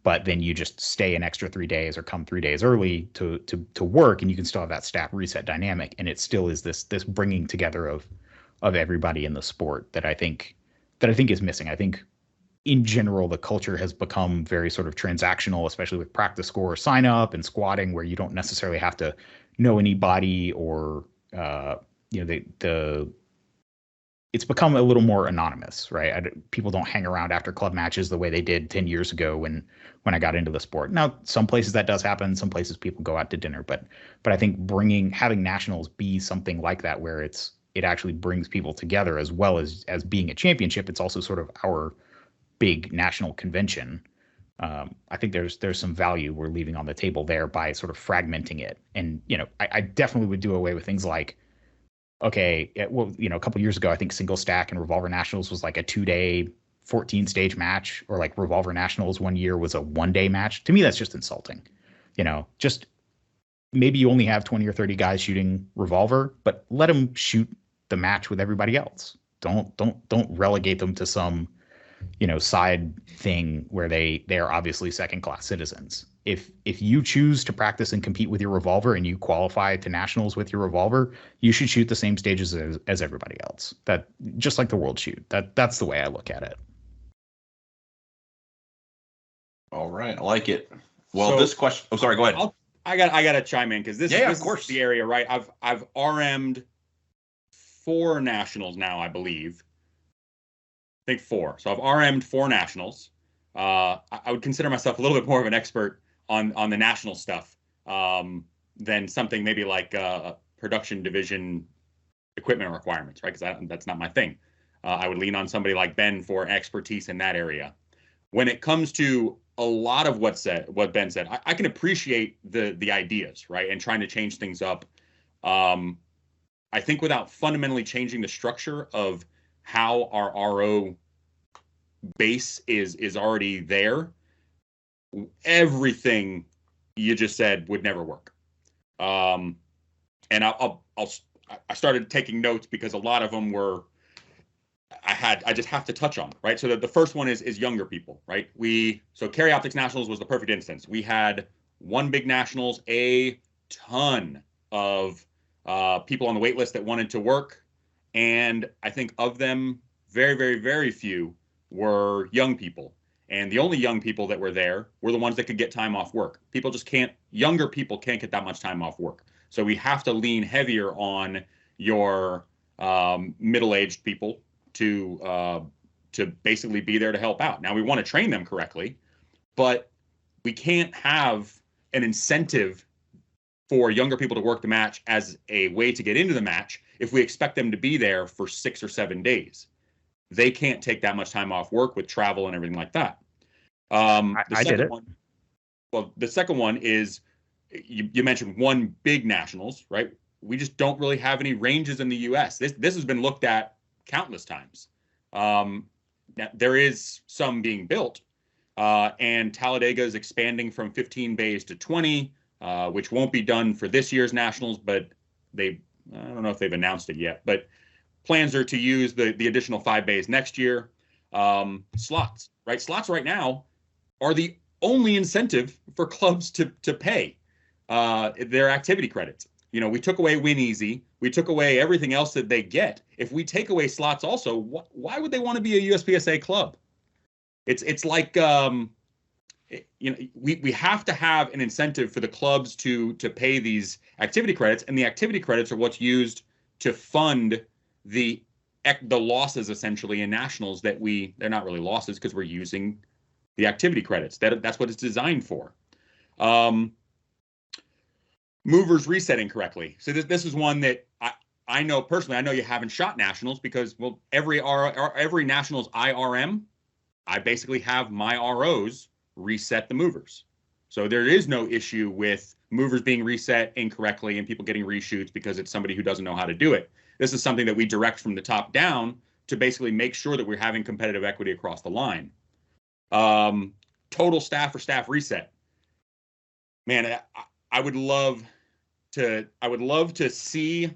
but then you just stay an extra 3 days or come 3 days early to work, and you can still have that staff reset dynamic. And it still is this bringing together of everybody in the sport that I think is missing. I think in general, the culture has become very sort of transactional, especially with practice score sign up and squatting, where you don't necessarily have to know anybody, or it's become a little more anonymous, right? People don't hang around after club matches the way they did 10 years ago when I got into the sport. Now, some places that does happen. Some places people go out to dinner, but I think having nationals be something like that, where it actually brings people together, as well as being a championship. It's also sort of our big national convention. I think there's some value we're leaving on the table there by sort of fragmenting it. And I definitely would do away with things like, okay, well, a couple of years ago, I think single stack and Revolver Nationals was like a 2-day 14-stage match, or like Revolver Nationals one year was a 1-day match. To me, that's just insulting. Just maybe you only have 20 or 30 guys shooting Revolver, but let them shoot the match with everybody else. Don't relegate them to some side thing where they are obviously second-class citizens. If you choose to practice and compete with your Revolver and you qualify to nationals with your Revolver, you should shoot the same stages as everybody else. That, just like the world shoot. That's the way I look at it. All right, I like it. Well, so, this question. Oh, sorry. Go ahead. I got to chime in, because this of course. Is the area, right? I've RM'd 4 nationals now, I believe. I think 4. So I've RM'd 4 nationals. I would consider myself a little bit more of an expert on the national stuff than something maybe like production division equipment requirements, right? Because that's not my thing. I would lean on somebody like Ben for expertise in that area. When it comes to a lot of what Ben said, I can appreciate the ideas, right, and trying to change things up. I think without fundamentally changing the structure of how our RO base is already there, everything you just said would never work. And I started taking notes because a lot of them were I just have to touch on, right? So the first one is younger people, right? So Carry Optics Nationals was the perfect instance. We had one big nationals, a ton of people on the wait list that wanted to work. And I think of them, very, very, very few were young people. And the only young people that were there were the ones that could get time off work. Younger people can't get that much time off work. So we have to lean heavier on your middle-aged people to basically be there to help out. Now, we want to train them correctly, but we can't have an incentive for younger people to work the match as a way to get into the match if we expect them to be there for 6 or 7 days. They can't take that much time off work with travel and everything like that. I did it. The second one is, you mentioned one big nationals, right? We just don't really have any ranges in the U.S. This has been looked at countless times. There is some being built, and Talladega is expanding from 15 bays to 20, which won't be done for this year's nationals, but I don't know if they've announced it yet, but plans are to use the additional 5 bays next year. Slots, right? Slots right now are the only incentive for clubs to pay their activity credits. We took away Win Easy. We took away everything else that they get. If we take away slots also, why would they want to be a USPSA club? It's like, we have to have an incentive for the clubs to pay these activity credits, and the activity credits are what's used to fund the losses essentially in nationals they're not really losses because we're using the activity credits. That's what it's designed for. Movers resetting correctly. So this is one that I know personally. I know you haven't shot nationals because, well, every nationals IRM, I basically have my ROs reset the movers. So there is no issue with movers being reset incorrectly and people getting reshoots because it's somebody who doesn't know how to do it. This is something that we direct from the top down to basically make sure that we're having competitive equity across the line. Total staff or staff reset. Man, I would love to see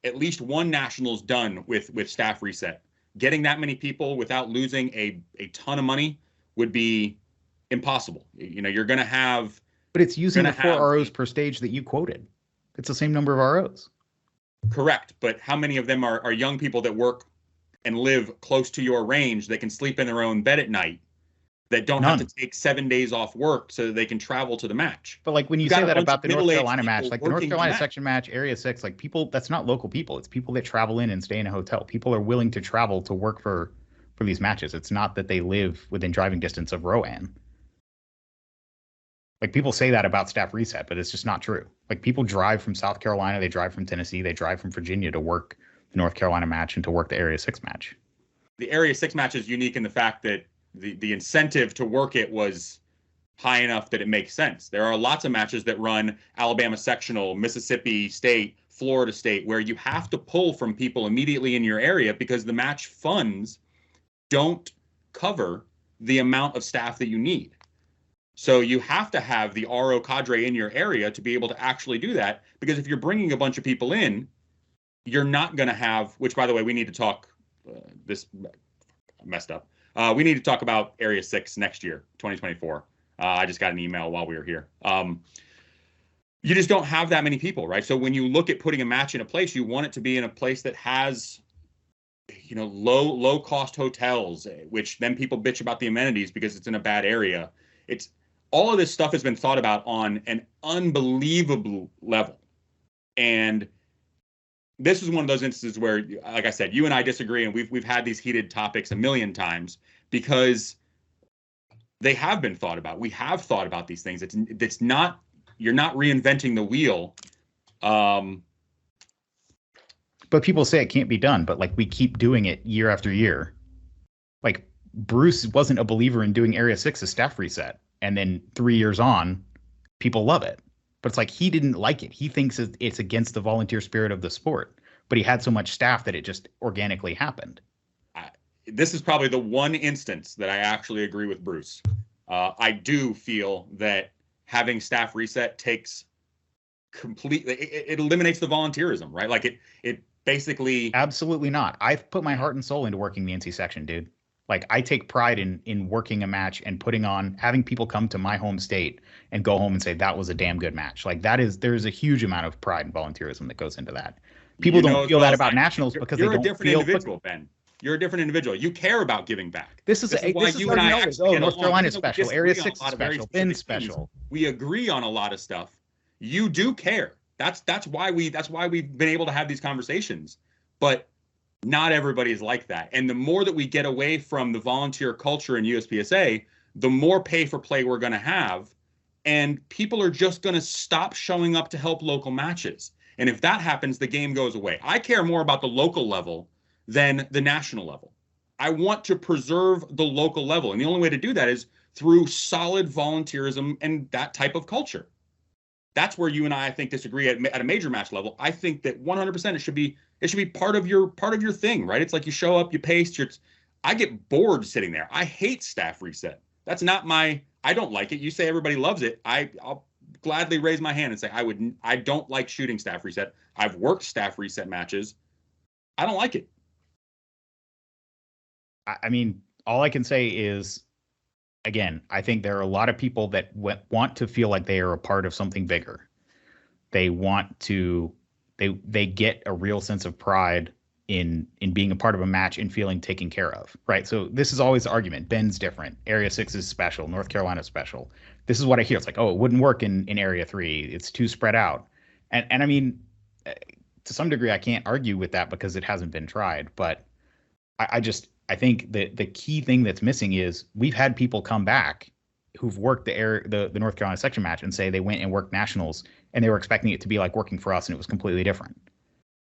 at least one nationals done with staff reset. Getting that many people without losing a ton of money would be impossible. You're going to have. But it's using the 4 ROs per stage that you quoted. It's the same number of ROs. Correct. But how many of them are young people that work and live close to your range that can sleep in their own bed at night, that don't have to take 7 days off work so that they can travel to the match? But like when you say that about the North Carolina match, like the North Carolina section match, Area 6, like people, that's not local people. It's people that travel in and stay in a hotel. People are willing to travel to work for these matches. It's not that they live within driving distance of Rowan. Like people say that about staff reset, but it's just not true. Like people drive from South Carolina, they drive from Tennessee, they drive from Virginia to work the North Carolina match and to work the Area 6 match. The Area 6 match is unique in the fact that the incentive to work it was high enough that it makes sense. There are lots of matches that run Alabama sectional, Mississippi State, Florida State, where you have to pull from people immediately in your area because the match funds don't cover the amount of staff that you need. So you have to have the RO cadre in your area to be able to actually do that, because if you're bringing a bunch of people in, you're not going to have, which, by the way, we need to talk, this messed up. We need to talk about Area 6 next year, 2024. I just got an email while we were here. You just don't have that many people, right? So when you look at putting a match in a place, you want it to be in a place that has, low cost hotels, which then people bitch about the amenities because it's in a bad area. It's all of this stuff has been thought about on an unbelievable level. And this is one of those instances where, like I said, you and I disagree, and we've had these heated topics a million times because they have been thought about. We have thought about these things. It's not, you're not reinventing the wheel. But people say it can't be done, but like we keep doing it year after year. Like Bruce wasn't a believer in doing Area 6 as staff reset. And then 3 years on, people love it. But it's like he didn't like it. He thinks it's against the volunteer spirit of the sport. But he had so much staff that it just organically happened. this is probably the one instance that I actually agree with Bruce. I do feel that having staff reset takes completely, it eliminates the volunteerism, right? Like it basically. Absolutely not. I've put my heart and soul into working the NC section, dude. Like, I take pride in working a match and having people come to my home state and go home and say that was a damn good match. Like, there's a huge amount of pride and volunteerism that goes into that. People don't feel that about nationals because they don't feel. You're a different individual, Ben. You're a different individual. You care about giving back. This is North Carolina special, Area 6 special, Ben special. We agree on a lot of stuff. You do care. That's why we've been able to have these conversations. But not everybody is like that. And the more that we get away from the volunteer culture in USPSA, the more pay for play we're going to have. And people are just going to stop showing up to help local matches. And if that happens, the game goes away. I care more about the local level than the national level. I want to preserve the local level. And the only way to do that is through solid volunteerism and that type of culture. That's where you and I think, disagree at a major match level. I think that 100% it should be part of your thing, right? It's like you show up, you paste. I get bored sitting there. I hate staff reset. That's not I don't like it. You say everybody loves it. I'll gladly raise my hand and say I don't like shooting staff reset. I've worked staff reset matches. I don't like it. I mean, all I can say is, again, I think there are a lot of people that want to feel like they are a part of something bigger. They want to, they get a real sense of pride in being a part of a match and feeling taken care of, right? So this is always the argument. Ben's different. Area 6 is special. North Carolina is special. This is what I hear. It's like, oh, it wouldn't work in Area 3. It's too spread out. And I mean, to some degree, I can't argue with that because it hasn't been tried. But I think that the key thing that's missing is we've had people come back who've worked the North Carolina section match and say they went and worked nationals and they were expecting it to be like working for us, and it was completely different.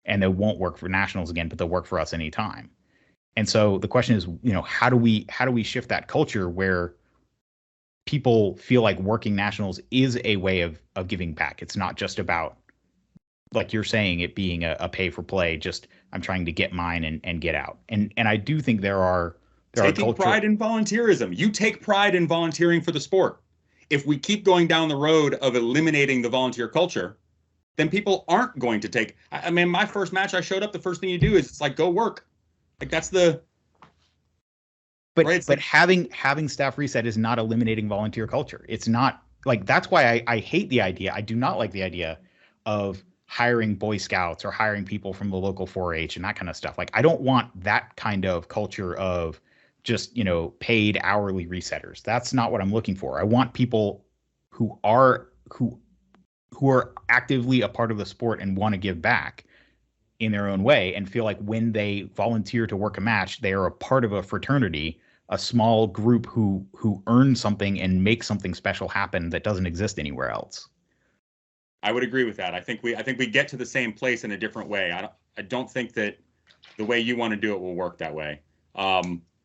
And they won't work for nationals again, but they'll work for us anytime. And so the question is, how do we shift that culture where people feel like working nationals is a way of giving back? It's not just about, like you're saying, it being a pay for play, just I'm trying to get mine and get out. And I do think there are taking pride in volunteerism. You take pride in volunteering for the sport. If we keep going down the road of eliminating the volunteer culture, then people aren't going to take. I mean, my first match, I showed up. The first thing you do is it's like, go work. Like that's the. But right? But having staff reset is not eliminating volunteer culture. It's not like, that's why I hate the idea. I do not like the idea of hiring Boy Scouts or hiring people from the local 4-H and that kind of stuff. Like, I don't want that kind of culture of just, paid hourly resetters. That's not what I'm looking for. I want people who are actively a part of the sport and want to give back in their own way and feel like when they volunteer to work a match, they are a part of a fraternity, a small group who earn something and make something special happen that doesn't exist anywhere else. I would agree with that. I think we get to the same place in a different way. I don't think that the way you want to do it will work that way.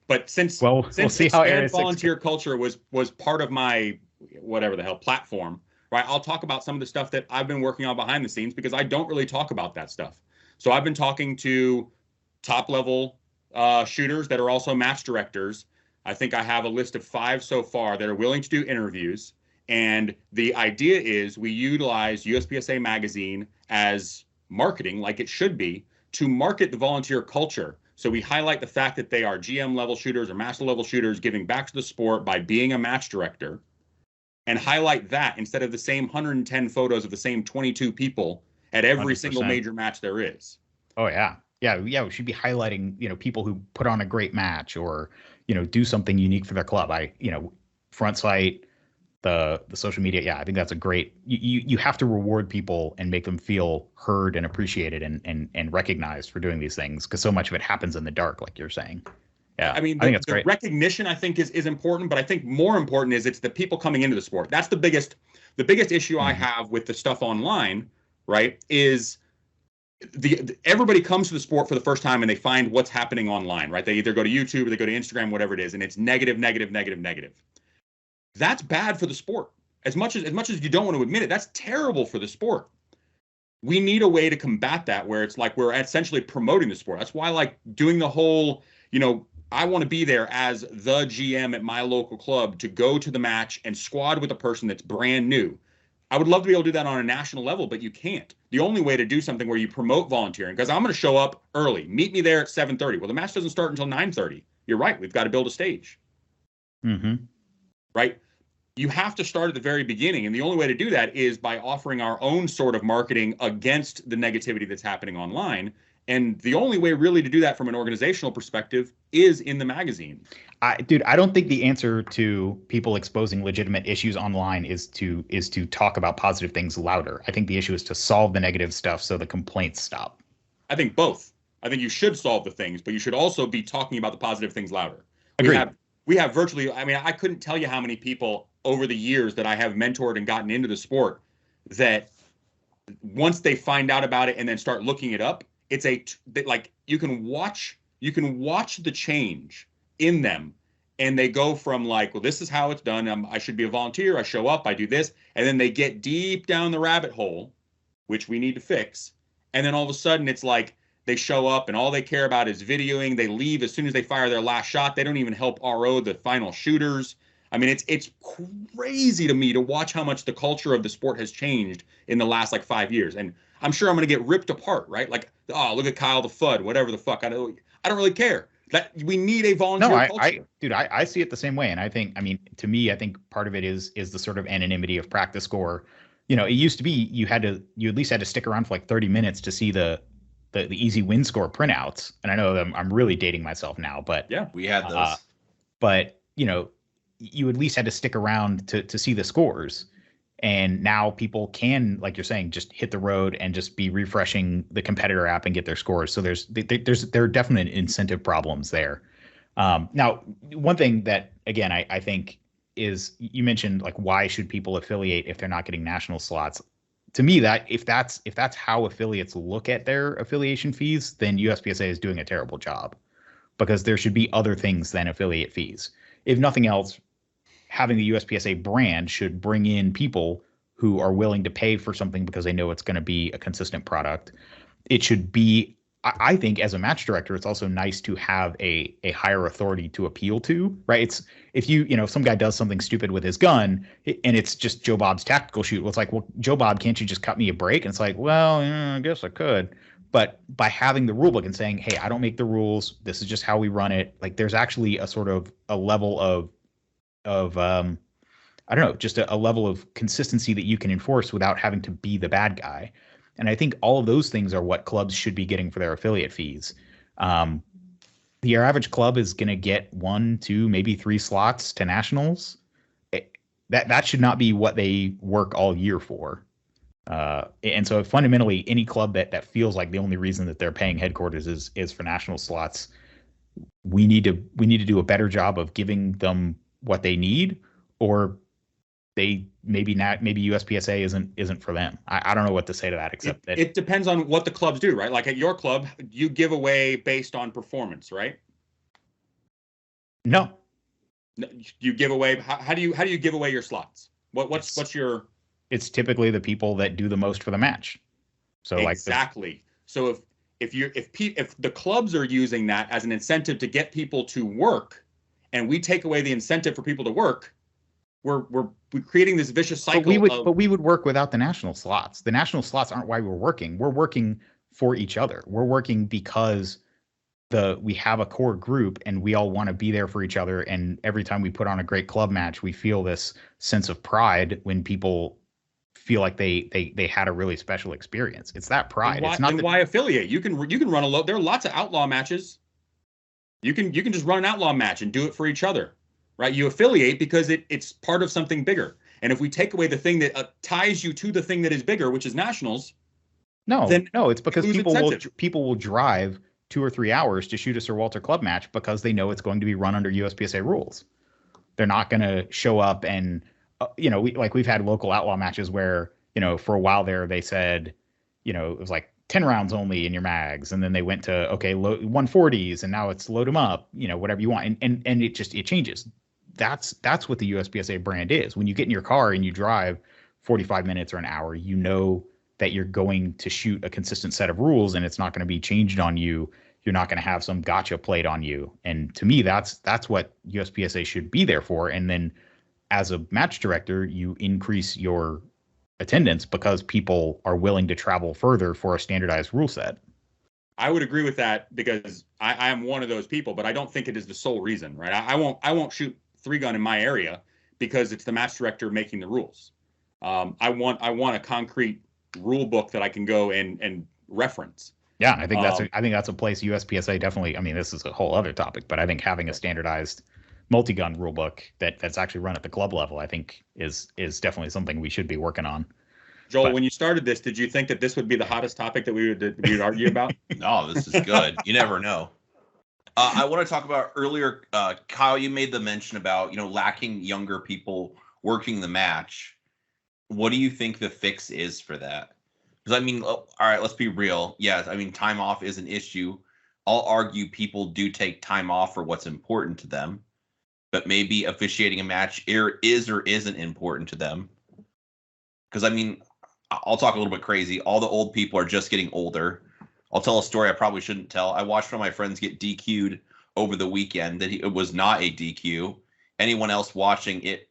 But since we'll see how volunteer culture was part of my whatever the hell platform, right? I'll talk about some of the stuff that I've been working on behind the scenes because I don't really talk about that stuff. So I've been talking to top level shooters that are also match directors. I think I have a list of 5 so far that are willing to do interviews. And the idea is we utilize USPSA magazine as marketing, like it should be, to market the volunteer culture. So we highlight the fact that they are GM level shooters or master level shooters giving back to the sport by being a match director, and highlight that instead of the same 110 photos of the same 22 people at every 100%. Single major match there is. Oh, yeah. Yeah. We should be highlighting, people who put on a great match or, do something unique for their club. Front site, the social media. Yeah, I think that's a great, you have to reward people and make them feel heard and appreciated and recognized for doing these things, because so much of it happens in the dark, like you're saying. Yeah, I think that's great. Recognition, I think, is important, but I think more important is it's the people coming into the sport. That's the biggest issue I have with the stuff online, right? Is everybody comes to the sport for the first time and they find what's happening online, right? They either go to YouTube or they go to Instagram, whatever it is, and it's negative. That's bad for the sport. As much as you don't want to admit it, that's terrible for the sport. We need a way to combat that where it's like we're essentially promoting the sport. That's why, like, doing the whole, I want to be there as the GM at my local club to go to the match and squad with a person that's brand new. I would love to be able to do that on a national level, but you can't. The only way to do something where you promote volunteering, because I'm going to show up early. Meet me there at 7:30. Well, the match doesn't start until 9:30. You're right. We've got to build a stage. Mm-hmm. Right? You have to start at the very beginning. And the only way to do that is by offering our own sort of marketing against the negativity that's happening online. And the only way really to do that from an organizational perspective is in the magazine. Dude, I don't think the answer to people exposing legitimate issues online is to talk about positive things louder. I think the issue is to solve the negative stuff so the complaints stop. I think both. I think you should solve the things, but you should also be talking about the positive things louder. Agreed. We have virtually, I mean, I couldn't tell you how many people over the years that I have mentored and gotten into the sport that once they find out about it and then start looking it up, it's like you can watch the change in them, and they go from like, well, this is how it's done. I should be a volunteer. I show up, I do this. And then they get deep down the rabbit hole, which we need to fix. And then all of a sudden it's like they show up and all they care about is videoing. They leave as soon as they fire their last shot. They don't even help RO the final shooters. I mean, it's crazy to me to watch how much the culture of the sport has changed in the last like 5 years. And I'm sure I'm going to get ripped apart, right? Like, oh, look at Kyle the Fudd, whatever the fuck. I don't really care. That we need a volunteer culture. I see it the same way. And I think, I mean, to me, I think part of it is the sort of anonymity of practice score. You know, it used to be you at least had to stick around for like 30 minutes to see the easy win score printouts. And I know that I'm really dating myself now, but yeah, we had those. But you know, you at least had to stick around to see the scores. And now people can, like you're saying, just hit the road and just be refreshing the competitor app and get their scores. So there are definite incentive problems there. Now, one thing that, again, I think is, you mentioned like, why should people affiliate if they're not getting national slots? To me, that if that's how affiliates look at their affiliation fees, then USPSA is doing a terrible job, because there should be other things than affiliate fees. If nothing else, having the USPSA brand should bring in people who are willing to pay for something because they know it's going to be a consistent product. It should be, I think, as a match director, it's also nice to have a higher authority to appeal to, right? It's if some guy does something stupid with his gun and it's just Joe Bob's tactical shoot. Well, it's like, well, Joe Bob, can't you just cut me a break? And it's like, well, yeah, I guess I could. But by having the rule book and saying, hey, I don't make the rules, this is just how we run it. Like, there's actually a sort of a level of I don't know, just a level of consistency that you can enforce without having to be the bad guy. And I think all of those things are what clubs should be getting for their affiliate fees. Your average club is going to get 1, 2, maybe 3 slots to nationals. That should not be what they work all year for. And so fundamentally, any club that feels like the only reason that they're paying headquarters is for national slots, we need to do a better job of giving them what they need, or maybe USPSA isn't for them. I don't know what to say to that, except that it depends on what the clubs do, right? Like at your club, you give away based on performance, right? No, you give away. How do you give away your slots? What's your? It's typically the people that do the most for the match. So exactly. So if the clubs are using that as an incentive to get people to work, and we take away the incentive for people to work, we're creating this vicious cycle. But we would work without the national slots. The national slots aren't why we're working. We're working for each other. We're working because we have a core group and we all want to be there for each other. And every time we put on a great club match, we feel this sense of pride when people feel like they had a really special experience. It's that pride. Why affiliate? You can run a there are lots of outlaw matches. You can just run an outlaw match and do it for each other, right? You affiliate because it's part of something bigger. And if we take away the thing that ties you to the thing that is bigger, which is nationals, no, it's because people will drive 2 or 3 hours to shoot a Sir Walter Club match because they know it's going to be run under USPSA rules. They're not going to show up and we've had local outlaw matches where for a while there they said it was like 10 rounds only in your mags, and then they went to 140s, and now it's load them up, whatever you want, and it changes. That's what the USPSA brand is. When you get in your car and you drive 45 minutes or an hour, that you're going to shoot a consistent set of rules, and it's not going to be changed on you You're not going to have some gotcha played on you. And to me, that's what USPSA should be there for. And then as a match director, you increase your attendance because people are willing to travel further for a standardized rule set. I would agree with that because I am one of those people, but I don't think it is the sole reason, right? I won't shoot 3-gun in my area because it's the match director making the rules. I want a concrete rule book that I can go and reference. Yeah, I think that's a place USPSA definitely. I mean, this is a whole other topic, but I think having a standardized multi-gun rule book that's actually run at the club level, I think is definitely something we should be working on. Joel, when you started this, did you think that this would be the hottest topic that we would argue about? No, this is good. You never know. I want to talk about earlier, Kyle, you made the mention about, lacking younger people working the match. What do you think the fix is for that? Because, I mean, all right, let's be real. Yes, I mean, time off is an issue. I'll argue people do take time off for what's important to them, but maybe officiating a match is or isn't important to them. Because, I mean, I'll talk a little bit crazy. All the old people are just getting older. I'll tell a story I probably shouldn't tell. I watched one of my friends get DQ'd over the weekend. It was not a DQ. Anyone else watching it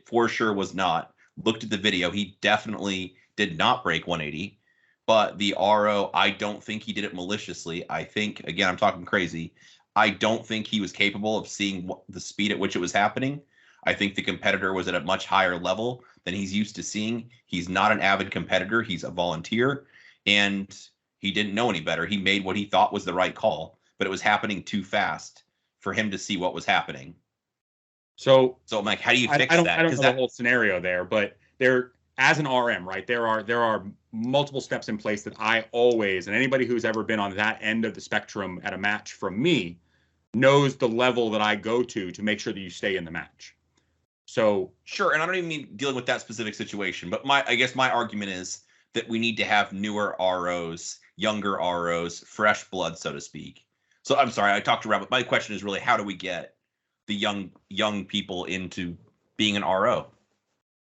for sure was not. Looked at the video. He definitely did not break 180. But the RO, I don't think he did it maliciously. I think, again, I'm talking crazy. I don't think he was capable of seeing the speed at which it was happening. I think the competitor was at a much higher level than he's used to seeing. He's not an avid competitor. He's a volunteer, and he didn't know any better. He made what he thought was the right call, but it was happening too fast for him to see what was happening. So I'm like, how do you fix that? I don't know the whole scenario there, but as an RM, right, there are multiple steps in place that I always, and anybody who's ever been on that end of the spectrum at a match from me knows the level that I go to make sure that you stay in the match. So sure, and I don't even mean dealing with that specific situation, but I guess my argument is that we need to have newer ROs, younger ROs, fresh blood, so to speak. So I'm sorry, I talked around, but my question is really, how do we get the young people into being an RO?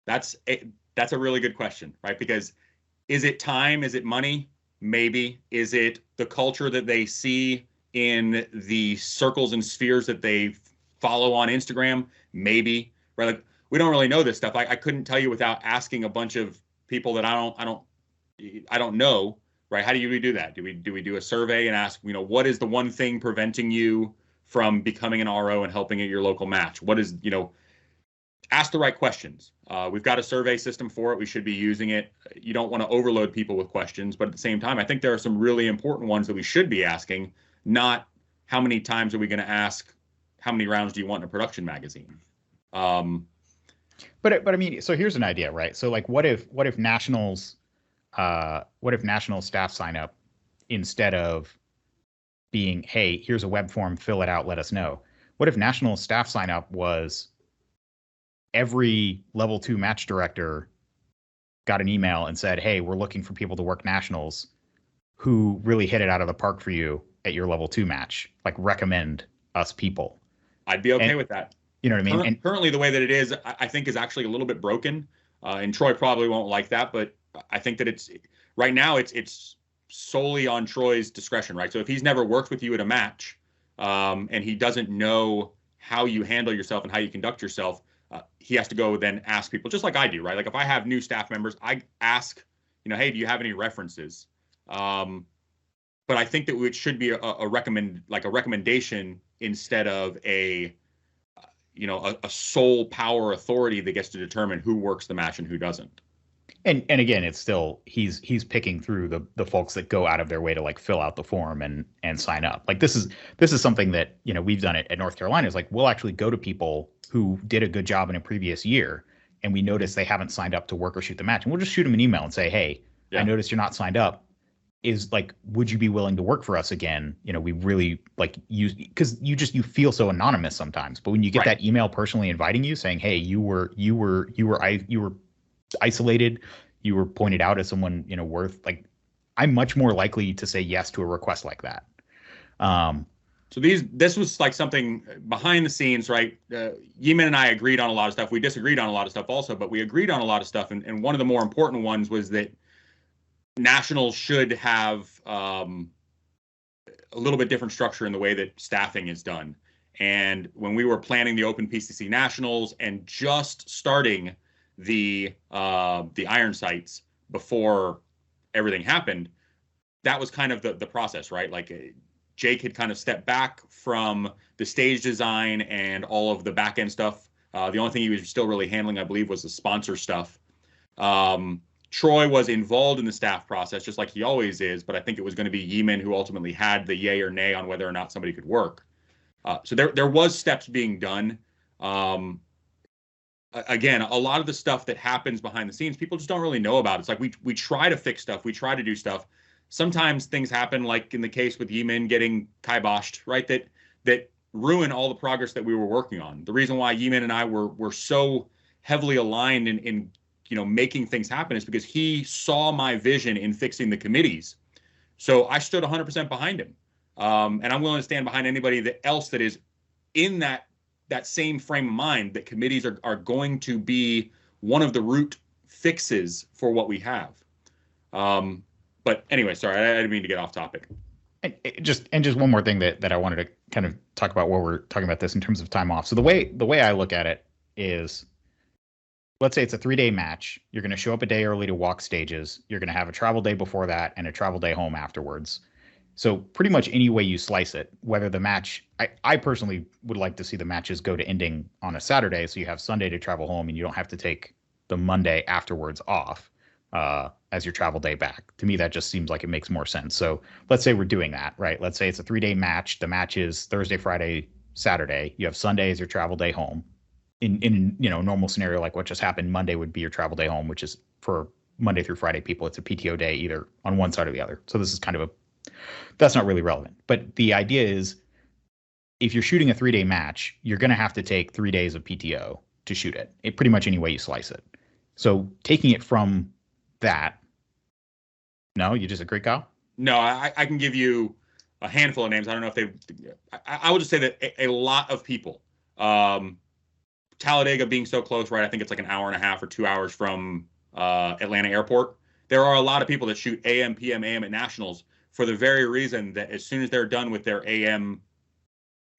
That's a really good question, right? Because is it time? Is it money? Maybe. Is it the culture that they see in the circles and spheres that they follow on Instagram? Maybe. Right? Like, we don't really know this stuff. I couldn't tell you without asking a bunch of people that I don't know. Right? How do we do that? Do we do a survey and ask, what is the one thing preventing you from becoming an RO and helping at your local match? What is, ask the right questions. We've got a survey system for it. We should be using it. You don't want to overload people with questions, but at the same time, I think there are some really important ones that we should be asking, not how many times are we going to ask, how many rounds do you want in a production magazine? But I mean, so here's an idea, right? So like, what if nationals staff sign up instead of being, hey, here's a web form, fill it out, let us know. What if national staff sign up was every level 2 match director got an email and said, hey, we're looking for people to work nationals who really hit it out of the park for you at your level 2 match, like recommend us people. I'd be okay with that. You know what I mean? And currently, the way that it is, I think is actually a little bit broken. And Troy probably won't like that, but I think that right now it's solely on Troy's discretion, right? So if he's never worked with you at a match, and he doesn't know how you handle yourself and how you conduct yourself, he has to go then ask people, just like I do, right? Like if I have new staff members, I ask, hey, do you have any references? But I think that it should be a recommendation instead of a sole power authority that gets to determine who works the match and who doesn't. And again, it's still he's picking through the folks that go out of their way to like fill out the form and sign up. Like this is something that we've done it at North Carolina. Is like we'll actually go to people who did a good job in a previous year, and we notice they haven't signed up to work or shoot the match, and we'll just shoot them an email and say, hey, I noticed you're not signed up. Is like, would you be willing to work for us again? We really like you because you feel so anonymous sometimes. But when you get that email personally inviting you, saying, hey, you were isolated, you were pointed out as someone worth, like, I'm much more likely to say yes to a request like that. So this was like something behind the scenes, right? Yeeman and I agreed on a lot of stuff. We disagreed on a lot of stuff also, but we agreed on a lot of stuff. And one of the more important ones was that nationals should have a little bit different structure in the way that staffing is done. And when we were planning the Open PCC Nationals and just starting the iron sights before everything happened, that was kind of the process, right? Like Jake had kind of stepped back from the stage design and all of the back end stuff. The only thing he was still really handling, I believe, was the sponsor stuff. Troy was involved in the staff process, just like he always is, but I think it was going to be Yeeman who ultimately had the yay or nay on whether or not somebody could work. So there was steps being done. Again, a lot of the stuff that happens behind the scenes, people just don't really know about. It's like we try to fix stuff, we try to do stuff. Sometimes things happen, like in the case with Yeeman getting kiboshed, right? That ruin all the progress that we were working on. The reason why Yeeman and I were so heavily aligned in making things happen is because he saw my vision in fixing the committees. So I stood 100% behind him. And I'm willing to stand behind anybody else that is in that same frame of mind, that committees are going to be one of the root fixes for what we have. But anyway, sorry, I didn't mean to get off topic. And just one more thing that I wanted to kind of talk about while we're talking about this in terms of time off. So the way I look at it is, let's say it's a 3-day match. You're going to show up a day early to walk stages. You're going to have a travel day before that and a travel day home afterwards. So pretty much any way you slice it, whether the match, I personally would like to see the matches go to ending on a Saturday, so you have Sunday to travel home and you don't have to take the Monday afterwards off as your travel day back. To me, that just seems like it makes more sense. So let's say we're doing that, right? Let's say it's a 3-day match. The match is Thursday, Friday, Saturday. You have Sunday as your travel day home. In normal scenario like what just happened, Monday would be your travel day home, which is for Monday through Friday people, it's a PTO day either on one side or the other. So this is kind of that's not really relevant. But the idea is, if you're shooting a 3-day match, you're going to have to take 3 days of PTO to shoot it pretty much any way you slice it. So taking it from that, no, you disagree, Kyle? No, I can give you a handful of names. I don't know if I will just say that a lot of people, Talladega being so close, right? I think it's like an hour and a half or 2 hours from Atlanta Airport. There are a lot of people that shoot AM, PM, AM at Nationals for the very reason that as soon as they're done with their AM,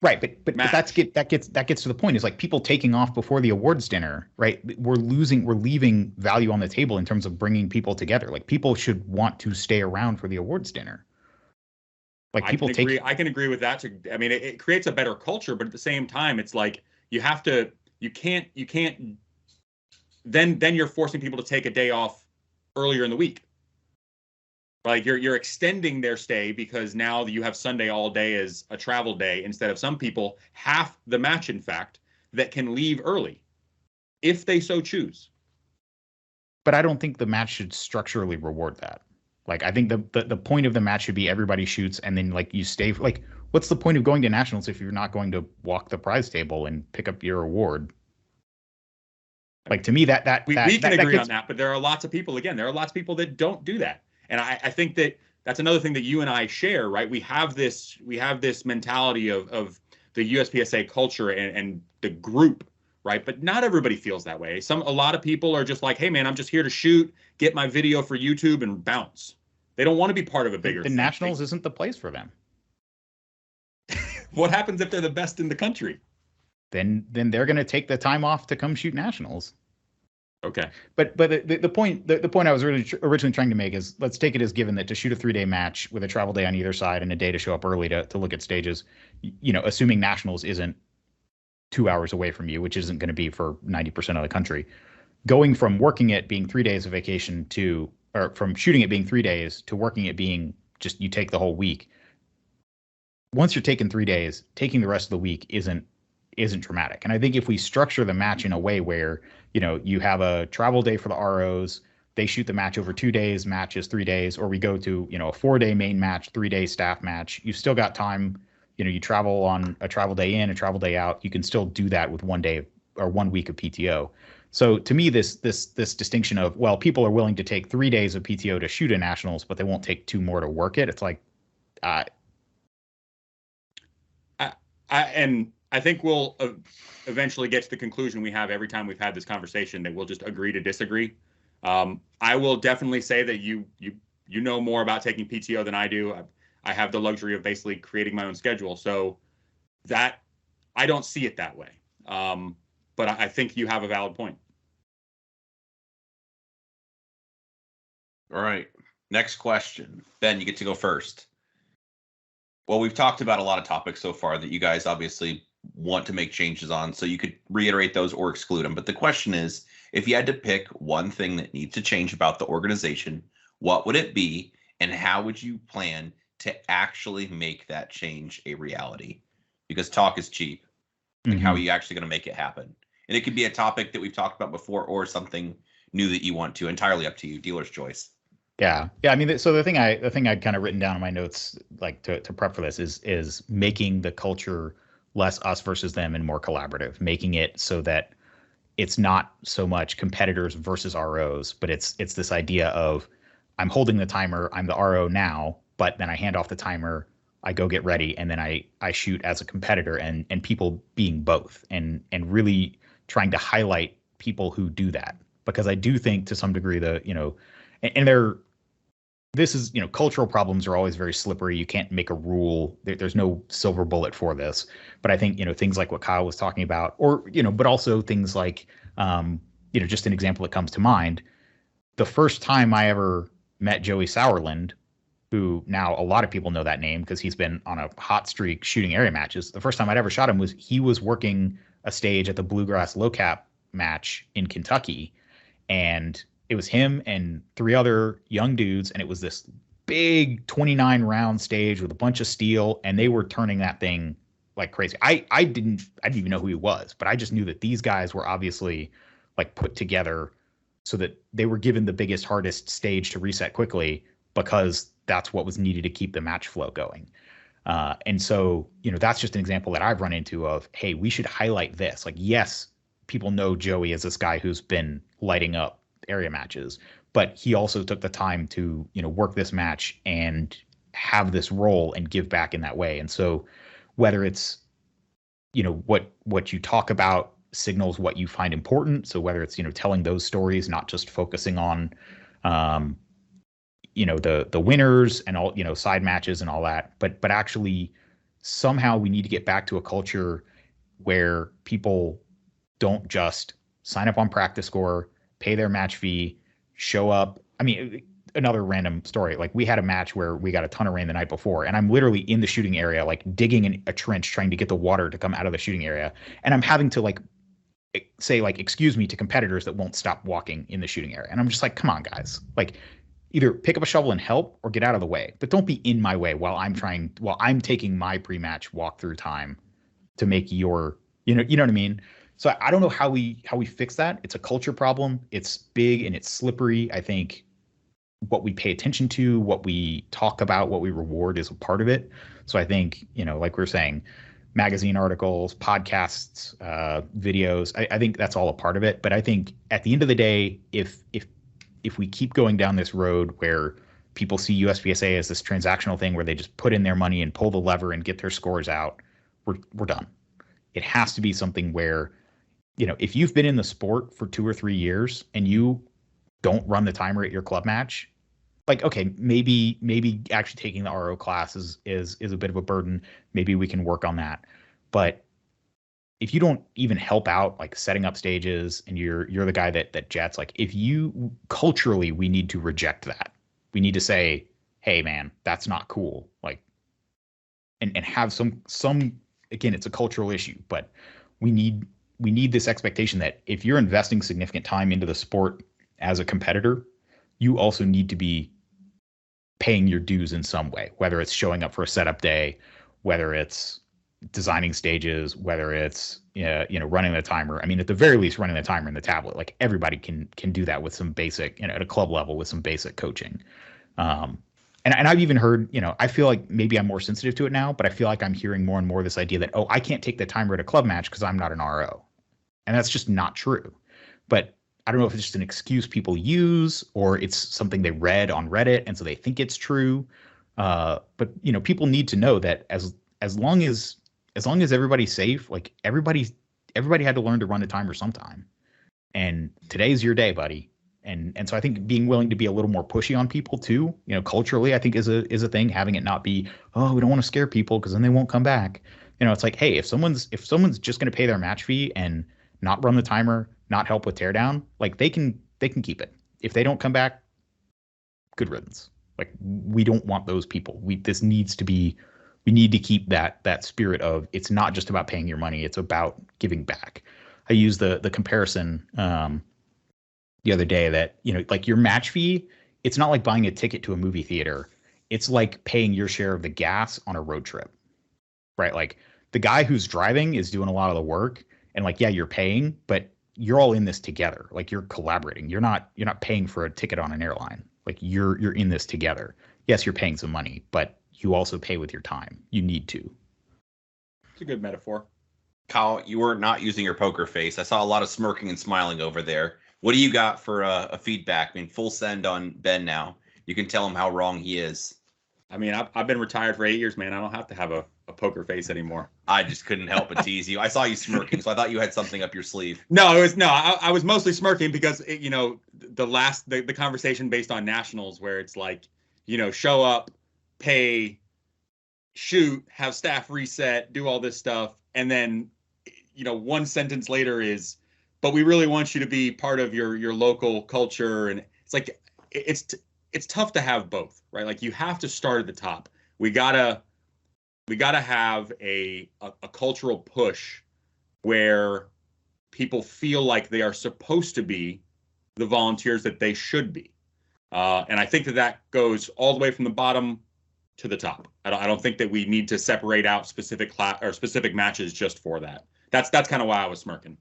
right? But that gets to the point. Is like people taking off before the awards dinner, right? We're leaving value on the table in terms of bringing people together. Like people should want to stay around for the awards dinner. Like people I can agree with that. I mean, it creates a better culture, but at the same time, it's like you can't. Then you're forcing people to take a day off earlier in the week. Like you're extending their stay because now you have Sunday all day as a travel day instead of some people, half the match, in fact, that can leave early if they so choose. But I don't think the match should structurally reward that. Like I think the point of the match should be everybody shoots and then like you stay. Like what's the point of going to Nationals if you're not going to walk the prize table and pick up your award? Like to me we can agree on that, but there are lots of people. Again, there are lots of people that don't do that. And I think that's another thing that you and I share, right? We have this mentality of the USPSA culture and the group, right? But not everybody feels that way. A lot of people are just like, hey man, I'm just here to shoot, get my video for YouTube and bounce. They don't want to be part of a bigger thing. The Nationals isn't the place for them. What happens if they're the best in the country? Then they're going to take the time off to come shoot Nationals. Okay. But the point I was originally trying to make is, let's take it as given that to shoot a 3-day match with a travel day on either side and a day to show up early to look at stages, assuming Nationals isn't 2 hours away from you, which isn't going to be for 90% of the country, going from working it being 3 days of vacation or from shooting it being 3 days to working it being just you take the whole week. Once you're taking 3 days, taking the rest of the week isn't dramatic. And I think if we structure the match in a way where, you have a travel day for the ROs, they shoot the match over 2 days, match is 3 days, or we go to, a 4-day main match, 3-day staff match, you've still got time, you travel on a travel day in, a travel day out, you can still do that with 1 day or 1 week of PTO. So to me, this distinction of, well, people are willing to take 3 days of PTO to shoot a Nationals, but they won't take 2 more to work it. It's like, I think we'll eventually get to the conclusion we have every time we've had this conversation, that we'll just agree to disagree. I will definitely say that you know more about taking PTO than I do. I have the luxury of basically creating my own schedule. So that I don't see it that way. But I think you have a valid point. All right. Next question. Ben, you get to go first. Well, we've talked about a lot of topics so far that you guys obviously want to make changes on, so you could reiterate those or exclude them. But the question is, if you had to pick one thing that needs to change about the organization, what would it be, and how would you plan to actually make that change a reality? Because talk is cheap. Like, how are you actually going to make it happen? And it could be a topic that we've talked about before or something new that you want to. Entirely up to you. Dealer's choice. Yeah. I mean, so the thing I'd kind of written down in my notes, like to prep for this, is making the culture less us versus them and more collaborative, making it so that it's not so much competitors versus ROs, but it's this idea of I'm holding the timer, I'm the RO now, but then I hand off the timer, I go get ready, and then I shoot as a competitor, and people being both, and really trying to highlight people who do that, because I do think to some degree cultural problems are always very slippery. You can't make a rule. There's no silver bullet for this. But I think, things like what Kyle was talking about, or, but also things like, just an example that comes to mind. The first time I ever met Joey Sauerland, who now a lot of people know that name because he's been on a hot streak shooting area matches. The first time I'd ever shot him he was working a stage at the Bluegrass Low Cap match in Kentucky. And it was him and 3 other young dudes, and it was this big 29 round stage with a bunch of steel, and they were turning that thing like crazy. I didn't even know who he was, but I just knew that these guys were obviously like put together so that they were given the biggest, hardest stage to reset quickly, because that's what was needed to keep the match flow going. And so, that's just an example that I've run into of, hey, we should highlight this. Like, yes, people know Joey as this guy who's been lighting up area matches, but he also took the time to, work this match and have this role and give back in that way. And so whether it's, what you talk about signals what you find important. So whether it's, telling those stories, not just focusing on, the winners and all, side matches and all that, but actually somehow we need to get back to a culture where people don't just sign up on Practice Score, pay their match fee, show up. I mean, another random story. Like, we had a match where we got a ton of rain the night before, and I'm literally in the shooting area, like digging in a trench, trying to get the water to come out of the shooting area. And I'm having to say excuse me to competitors that won't stop walking in the shooting area. And I'm just like, come on, guys, like, either pick up a shovel and help or get out of the way, but don't be in my way while I'm taking my pre-match walkthrough time to make your, you know what I mean? So I don't know how we fix that. It's a culture problem. It's big and it's slippery. I think what we pay attention to, what we talk about, what we reward is a part of it. So I think, like we were saying, magazine articles, podcasts, videos, I think that's all a part of it. But I think at the end of the day, if we keep going down this road where people see USPSA as this transactional thing where they just put in their money and pull the lever and get their scores out, we're done. It has to be something where, if you've been in the sport for 2 or 3 years and you don't run the timer at your club match, like, okay, maybe actually taking the RO class is a bit of a burden. Maybe we can work on that. But if you don't even help out, like setting up stages, and you're the guy that jets, like, if you culturally, we need to reject that. We need to say, hey man, that's not cool. Like, and have some, again, it's a cultural issue, but we need this expectation that if you're investing significant time into the sport as a competitor, you also need to be paying your dues in some way, whether it's showing up for a setup day, whether it's designing stages, whether it's running the timer. I mean, at the very least, running the timer in the tablet. Like, everybody can do that with some basic, at a club level, with some basic coaching. And I've even heard, I feel like maybe I'm more sensitive to it now, but I feel like I'm hearing more and more this idea that, oh, I can't take the timer at a club match because I'm not an RO. And that's just not true. But I don't know if it's just an excuse people use, or it's something they read on Reddit and so they think it's true. But people need to know that as long as everybody's safe, like, everybody had to learn to run a timer sometime. And today's your day, buddy. And so I think being willing to be a little more pushy on people too, culturally, I think is a thing. Having it not be, oh, we don't want to scare people because then they won't come back. It's like, hey, if someone's just going to pay their match fee and not run the timer, not help with teardown, like they can keep it. If they don't come back, good riddance. Like we don't want those people. We need to keep that spirit of it's not just about paying your money, it's about giving back. I use the comparison the other day that, like your match fee, it's not like buying a ticket to a movie theater. It's like paying your share of the gas on a road trip, right? Like the guy who's driving is doing a lot of the work, and like, yeah, you're paying, but you're all in this together. Like you're collaborating. You're not paying for a ticket on an airline. Like you're in this together. Yes, you're paying some money, but you also pay with your time. You need to. It's a good metaphor. Kyle, you were not using your poker face. I saw a lot of smirking and smiling over there. What do you got for a feedback? I mean, full send on Ben now. You can tell him how wrong he is. I mean, I've been retired for 8 years, man. I don't have to have a poker face anymore. I just couldn't help but tease you. I saw you smirking, so I thought you had something up your sleeve. I was mostly smirking because the conversation based on nationals where it's like, show up, pay, shoot, have staff reset, do all this stuff, and then one sentence later is, but we really want you to be part of your local culture. And it's like it's tough to have both, right? Like you have to start at the top. We gotta have a cultural push where people feel like they are supposed to be the volunteers that they should be. And I think that goes all the way from the bottom to the top. I don't think that we need to separate out specific class or specific matches just for that. That's kind of why I was smirking.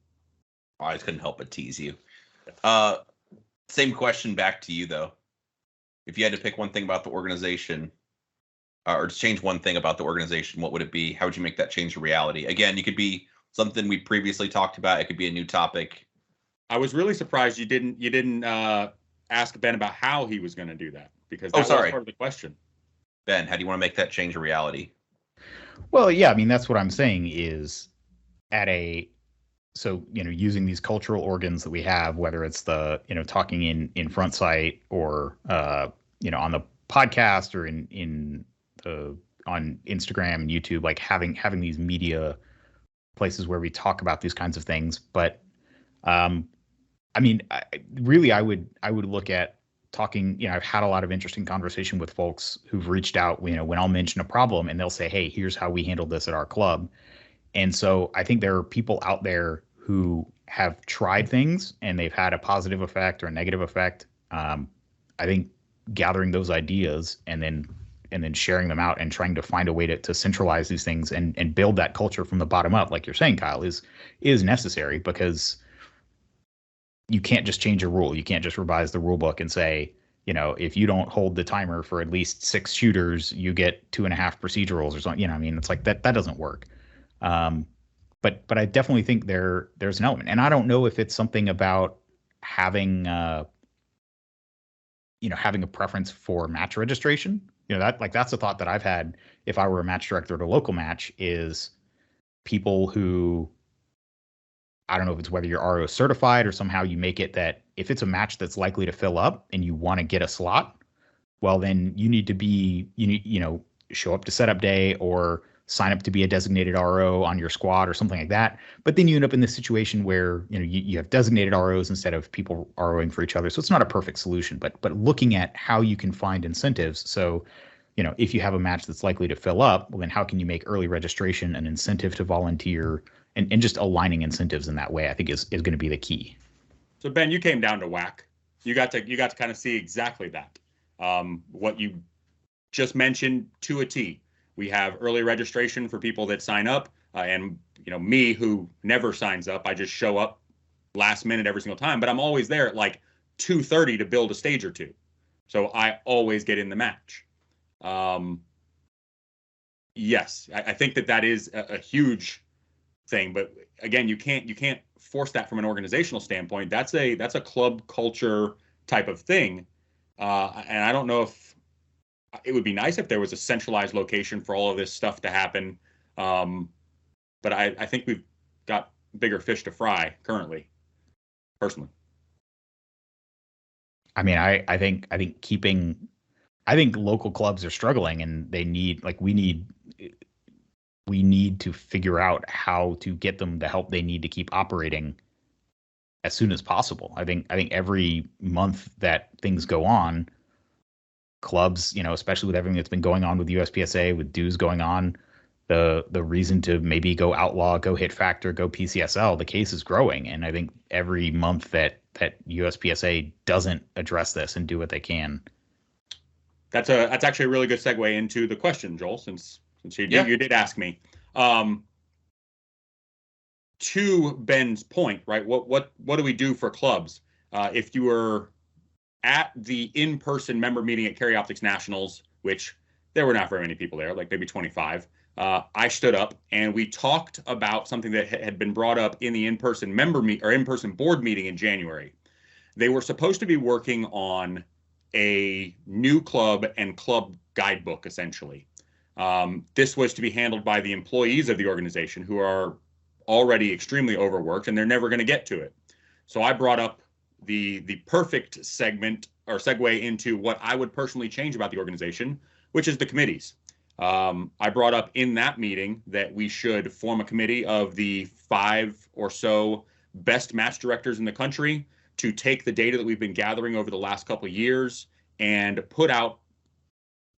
I just couldn't help but tease you. Same question back to you though. If you had to pick one thing about the organization, or to change one thing about the organization, what would it be? How would you make that change a reality? Again, it could be something we previously talked about. It could be a new topic. I was really surprised you didn't ask Ben about how he was going to do that, because that was part of the question. Ben, how do you want to make that change a reality? Well, yeah, I mean, that's what I'm saying is using these cultural organs that we have, whether it's the, talking in front sight or, on the podcast or on Instagram and YouTube, like having these media places where we talk about these kinds of things. But, I would look at talking, I've had a lot of interesting conversation with folks who've reached out, when I'll mention a problem and they'll say, hey, here's how we handled this at our club. And so I think there are people out there who have tried things and they've had a positive effect or a negative effect. I think gathering those ideas and then sharing them out and trying to find a way to centralize these things and build that culture from the bottom up, like you're saying, Kyle, is necessary, because you can't just change a rule. You can't just revise the rule book and say, if you don't hold the timer for at least 6 shooters, you get 2.5 procedurals or something. It's like that doesn't work. But I definitely think there's an element, and I don't know if it's something about having having a preference for match registration. That's a thought that I've had if I were a match director at a local match, is people who, I don't know if it's whether you're RO certified or somehow you make it that if it's a match that's likely to fill up and you want to get a slot, well, then you need to show up to setup day or sign up to be a designated RO on your squad or something like that. But then you end up in this situation where, you have designated ROs instead of people ROing for each other. So it's not a perfect solution, but looking at how you can find incentives. So, if you have a match that's likely to fill up, well, then how can you make early registration an incentive to volunteer, and just aligning incentives in that way, I think is going to be the key. So Ben, you came down to WAC. You got to kind of see exactly that. What you just mentioned to a T. We have early registration for people that sign up, and me, who never signs up. I just show up last minute every single time, but I'm always there at like 2:30 to build a stage or two, so I always get in the match. Yes, I think that is a huge thing, but again, you can't force that from an organizational standpoint. That's a club culture type of thing, and I don't know if. It would be nice if there was a centralized location for all of this stuff to happen. But I think we've got bigger fish to fry currently, personally. I mean, I think local clubs are struggling, and they need, like, we need to figure out how to get them the help they need to keep operating as soon as possible. I think every month that things go on, clubs, especially with everything that's been going on with USPSA, with dues going on, the reason to maybe go outlaw, go hit factor, go PCSL, the case is growing. And I think every month that USPSA doesn't address this and do what they can. That's actually a really good segue into the question, Joel, since you did ask me. To Ben's point, right? What do we do for clubs? If you were at the in-person member meeting at Carry Optics Nationals, which there were not very many people there, like maybe 25, I stood up and we talked about something that had been brought up in the in-person in-person board meeting in January. They were supposed to be working on a new club and club guidebook, essentially. This was to be handled by the employees of the organization, who are already extremely overworked, and they're never going to get to it. So I brought up the perfect segment or segue into what I would personally change about the organization, which is the committees. I brought up in that meeting that we should form a committee of the 5 or so best match directors in the country to take the data that we've been gathering over the last couple of years and put out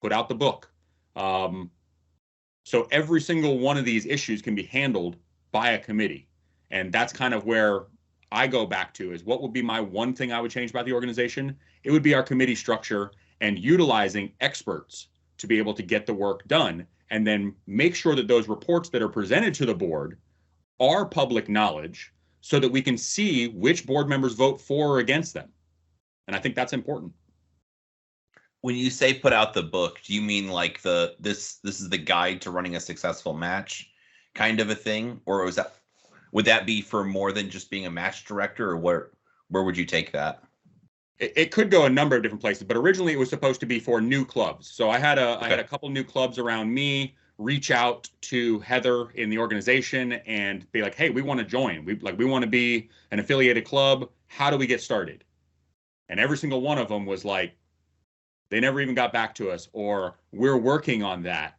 the book. So every single one of these issues can be handled by a committee. And that's kind of where I go back to, is what would be my one thing I would change about the organization? It would be our committee structure and utilizing experts to be able to get the work done, and then make sure that those reports that are presented to the board are public knowledge so that we can see which board members vote for or against them. And I think that's important. When you say put out the book, do you mean like this is the guide to running a successful match kind of a thing? Or would that be for more than just being a match director, or where would you take that? It could go a number of different places, but originally it was supposed to be for new clubs. So I had a couple new clubs around me reach out to Heather in the organization and be like, hey, we want to join. We want to be an affiliated club. How do we get started? And every single one of them was like, they never even got back to us, or we're working on that.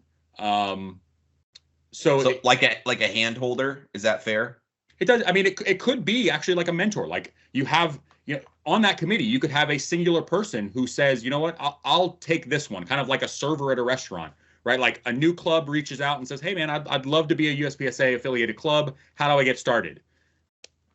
So like a hand holder, is that fair? It does. I mean, it could be actually like a mentor. Like on that committee, you could have a singular person who says, you know what, I'll take this one, kind of like a server at a restaurant, right? Like a new club reaches out and says, hey man, I'd love to be a USPSA affiliated club. How do I get started?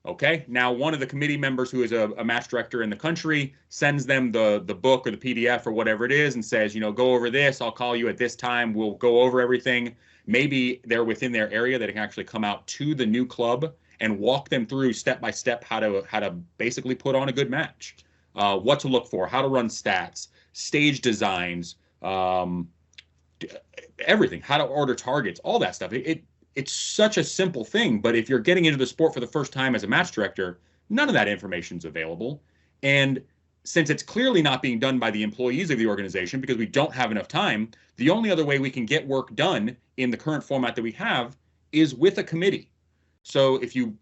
Okay, now one of the committee members, who is a match director in the country, sends them the book or the PDF or whatever it is and says, go over this. I'll call you at this time. We'll go over everything. Maybe they're within their area that can actually come out to the new club and walk them through step by step how to basically put on a good match, what to look for, how to run stats, stage designs, everything, how to order targets, all that stuff. It's such a simple thing, but if you're getting into the sport for the first time as a match director, none of that information is available. And since it's clearly not being done by the employees of the organization because we don't have enough time, the only other way we can get work done in the current format that we have is with a committee. So if you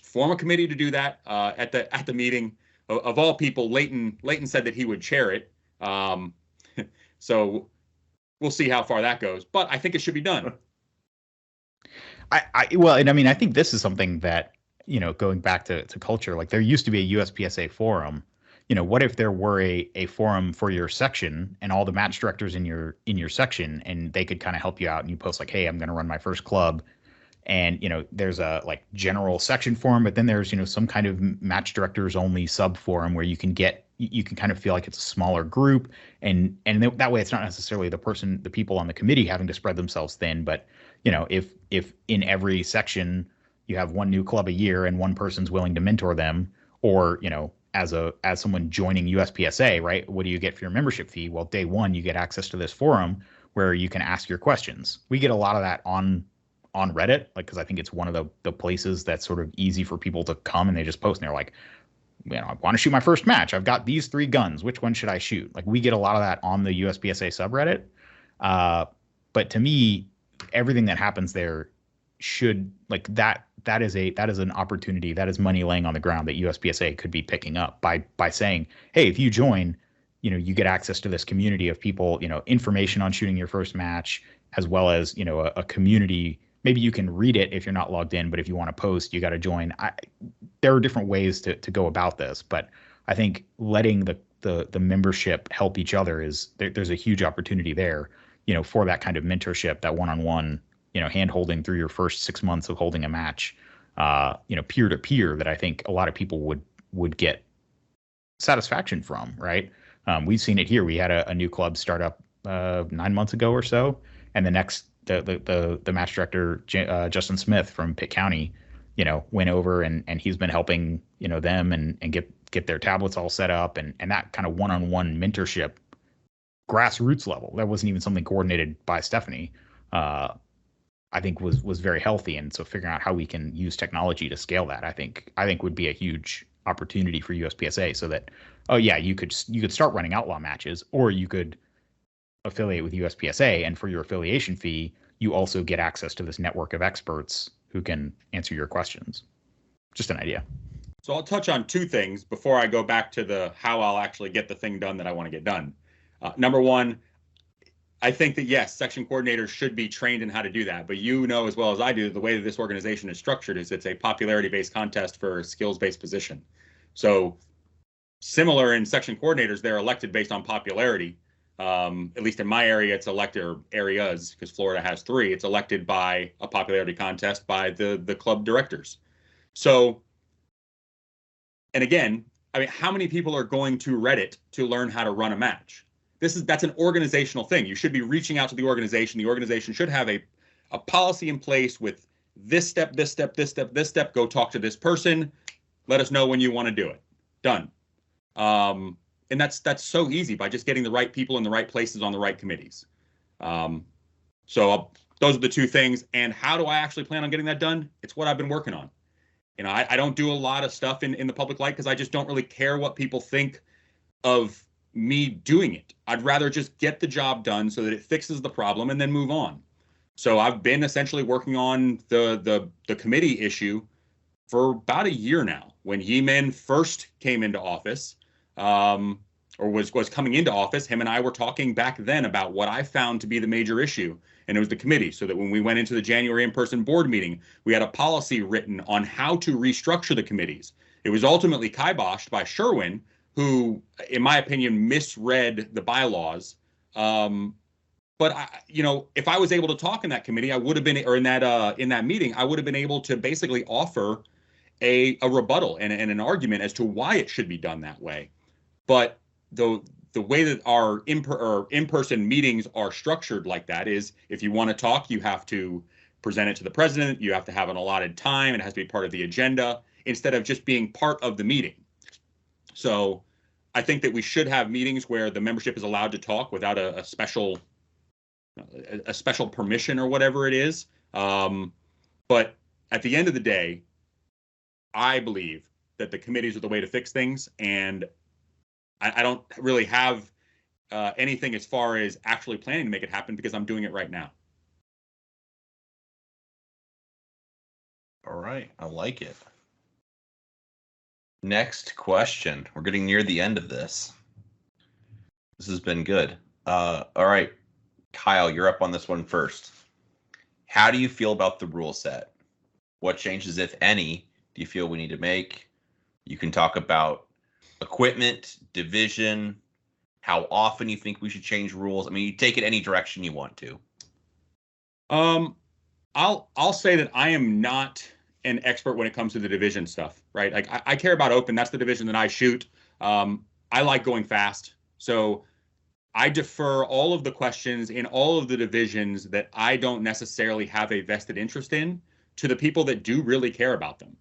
form a committee to do that, at the meeting, of all people, Leighton said that he would chair it. So we'll see how far that goes, but I think it should be done. I think this is something that, going back to culture, like there used to be a USPSA forum. What if there were a forum for your section and all the match directors in your section, and they could kind of help you out, and you post like, hey, I'm going to run my first club. And, there's a like general section forum, but then there's, some kind of match directors only sub forum where you can kind of feel like it's a smaller group. And that way it's not necessarily the people on the committee having to spread themselves thin, but, if in every section you have one new club a year and one person's willing to mentor them, or, as someone joining USPSA, right? What do you get for your membership fee? Well, day one, you get access to this forum where you can ask your questions. We get a lot of that on Reddit, like, because I think it's one of the places that's sort of easy for people to come and they just post and they're like, I want to shoot my first match. I've got these 3 guns. Which one should I shoot? Like, we get a lot of that on the USPSA subreddit. But to me, everything that happens there should like that is an opportunity, that is money laying on the ground that USPSA could be picking up by saying, hey, if you join, you get access to this community of people, information on shooting your first match, as well as, a community. Maybe you can read it if you're not logged in, but if you want to post, you got to join. There are different ways to go about this, but I think letting the membership help each other there's a huge opportunity there, for that kind of mentorship, that one-on-one, hand holding through your first 6 months of holding a match, peer to peer, that I think a lot of people would get satisfaction from, right? We've seen it here. We had a new club start up 9 months ago or so, and the match director, Justin Smith from Pitt County, went over and he's been helping, them and get their tablets all set up, and that kind of one-on-one mentorship, grassroots level, that wasn't even something coordinated by Stephanie, I think was very healthy. And so figuring out how we can use technology to scale that, I think would be a huge opportunity for USPSA, so that, oh yeah, you could start running outlaw matches, or you could affiliate with USPSA, and for your affiliation fee, you also get access to this network of experts who can answer your questions. Just an idea. So I'll touch on two things before I go back to the how I'll actually get the thing done that I want to get done. Number one, I think that yes, section coordinators should be trained in how to do that. But as well as I do, the way that this organization is structured is it's a popularity-based contest for a skills-based position. So similar in section coordinators, they're elected based on popularity. At least in my area, it's elected, or areas, because Florida has 3. It's elected by a popularity contest by the club directors. So, and again, I mean, how many people are going to Reddit to learn how to run a match? That's an organizational thing. You should be reaching out to the organization. The organization should have a policy in place with this step, this step, this step, this step. Go talk to this person. Let us know when you want to do it. Done. And that's so easy by just getting the right people in the right places on the right committees. So those are the two things. And how do I actually plan on getting that done? It's what I've been working on. I don't do a lot of stuff in the public light because I just don't really care what people think of me doing it. I'd rather just get the job done so that it fixes the problem and then move on. So I've been essentially working on the committee issue for about a year now. When Yeeman first came into office, or was coming into office, him and I were talking back then about what I found to be the major issue, and it was the committee. So that when we went into the January in-person board meeting, we had a policy written on how to restructure the committees. It was ultimately kiboshed by Sherwin, who, in my opinion, misread the bylaws. But if I was able to talk in that committee, I would have been, or in that meeting, I would have been able to basically offer a rebuttal and an argument as to why it should be done that way. But the way that our in-person meetings are structured like that is, if you want to talk, you have to present it to the president. You have to have an allotted time. It has to be part of the agenda instead of just being part of the meeting. So I think that we should have meetings where the membership is allowed to talk without a special permission or whatever it is. But at the end of the day, I believe that the committees are the way to fix things, and I don't really have anything as far as actually planning to make it happen because I'm doing it right now. All right, I like it. Next question. We're getting near the end of this. This has been good. All right, Kyle, you're up on this one first. How do you feel about the rule set? What changes, if any, do you feel we need to make? You can talk about equipment, division, how often you think we should change rules. I mean, you take it any direction you want to. I'll say that I am not an expert when it comes to the division stuff, right? Like I care about open. That's the division that I shoot. I like going fast. So I defer all of the questions in all of the divisions that I don't necessarily have a vested interest in to the people that do really care about them.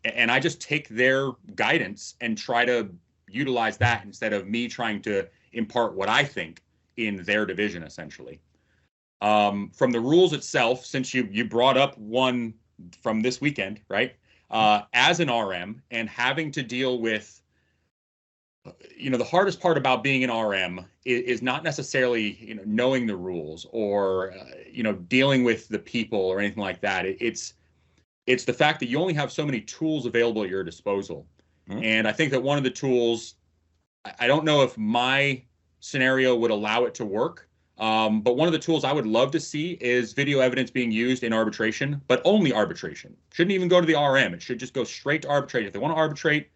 And I just take their guidance and try to utilize that instead of me trying to impart what I think in their division, essentially. From the rules itself, since you brought up one from this weekend, right? As an RM and having to deal with the hardest part about being an RM is not necessarily, knowing the rules or, dealing with the people or anything like that. It's the fact that you only have so many tools available at your disposal. Mm-hmm. And I think that one of the tools, I don't know if my scenario would allow it to work, but one of the tools I would love to see is video evidence being used in arbitration, but only arbitration. Shouldn't even go to the RM. It should just go straight to arbitration. If they want to arbitrate,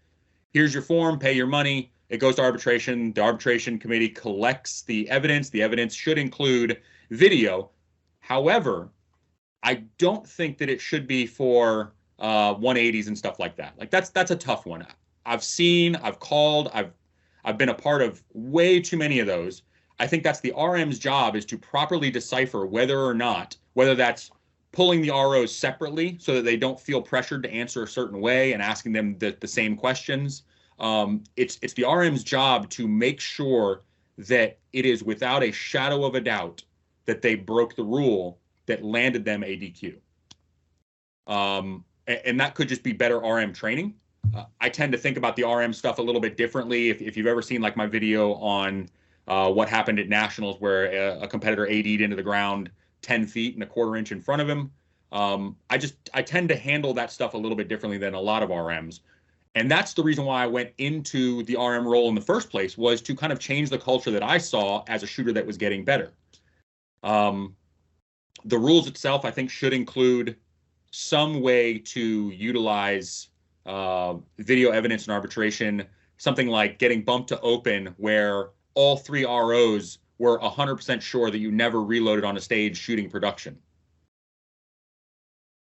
here's your form, pay your money. It goes to arbitration. The arbitration committee collects the evidence. The evidence should include video. However, I don't think that it should be for 180s and stuff like that. Like that's a tough one. I've seen, I've called, I've been a part of way too many of those. I think that's the RM's job, is to properly decipher whether that's pulling the ROs separately so that they don't feel pressured to answer a certain way and asking them the same questions. It's the RM's job to make sure that it is without a shadow of a doubt that they broke the rule that landed them a DQ. And that could just be better RM training. I tend to think about the RM stuff a little bit differently. If you've ever seen like my video on what happened at Nationals where a competitor AD'd into the ground 10 feet and a quarter inch in front of him, I tend to handle that stuff a little bit differently than a lot of RMs. And that's the reason why I went into the RM role in the first place, was to kind of change the culture that I saw as a shooter that was getting better. The rules itself, I think, should include some way to utilize video evidence in arbitration, something like getting bumped to open where all 3 ROs were 100% sure that you never reloaded on a stage shooting production.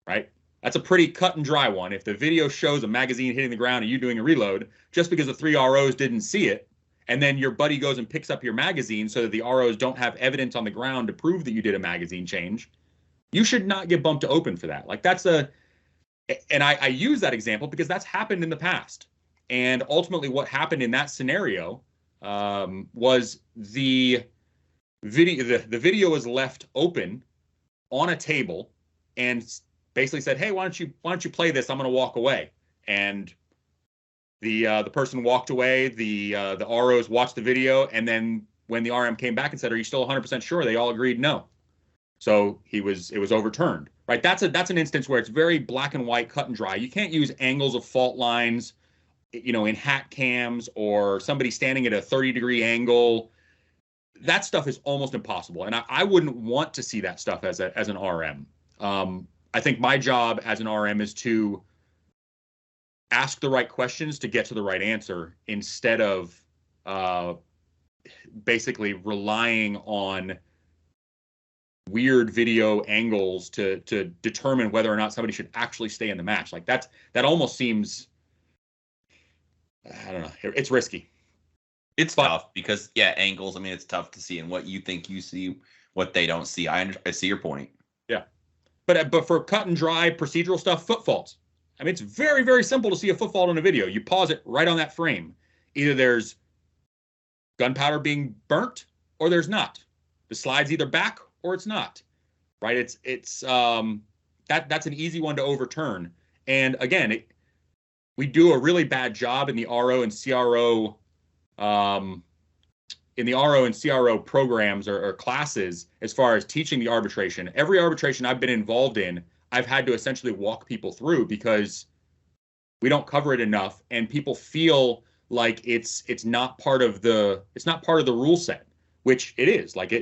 Right? That's a pretty cut and dry one. If the video shows a magazine hitting the ground and you doing a reload, just because the 3 ROs didn't see it, and then your buddy goes and picks up your magazine so that the ROs don't have evidence on the ground to prove that you did a magazine change, you should not get bumped to open for that. Like and I use that example because that's happened in the past. And ultimately what happened in that scenario was the video was left open on a table and basically said, hey, why don't you play this? I'm going to walk away. And the person walked away. The ROs watched the video, and then when the RM came back and said, are you still 100% sure? They all agreed no. So it was overturned. Right? That's an instance where it's very black and white, cut and dry. You can't use angles of fault lines, in hat cams or somebody standing at a 30-degree angle. That stuff is almost impossible, and I wouldn't want to see that stuff as an RM. I think my job as an RM is to ask the right questions to get to the right answer, instead of basically relying on weird video angles to determine whether or not somebody should actually stay in the match. Like that almost seems, I don't know, it's risky. It's tough because angles. I mean, it's tough to see, and what you think you see, what they don't see. I see your point. Yeah, but for cut and dry procedural stuff, foot faults. I mean, it's very, very simple to see a foot fault in a video. You pause it right on that frame. Either there's gunpowder being burnt or there's not. The slide's either back or it's not. Right? That's an easy one to overturn. And again, we do a really bad job in the RO and CRO programs or classes as far as teaching the arbitration. Every arbitration I've been involved in, I've had to essentially walk people through because we don't cover it enough, and people feel like it's not part of the rule set, which it is. Like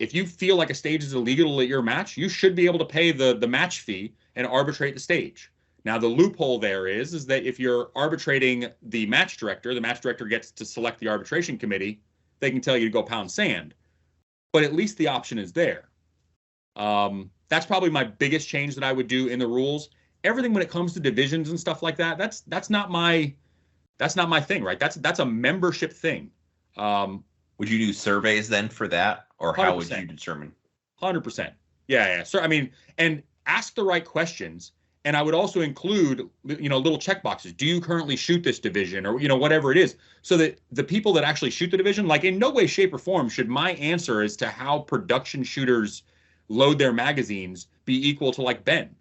if you feel like a stage is illegal at your match, you should be able to pay the match fee and arbitrate the stage. Now, the loophole there is that if you're arbitrating the match director gets to select the arbitration committee. They can tell you to go pound sand, but at least the option is there. That's probably my biggest change that I would do in the rules. Everything when it comes to divisions and stuff like that, that's not my thing, right? That's a membership thing. Would you do surveys then for that, or 100%. How would you determine? 100%. Yeah. So I mean, and ask the right questions. And I would also include, little check boxes. Do you currently shoot this division, or, whatever it is, so that the people that actually shoot the division, like in no way, shape, or form should my answer as to how production shooters load their magazines be equal to like Ben,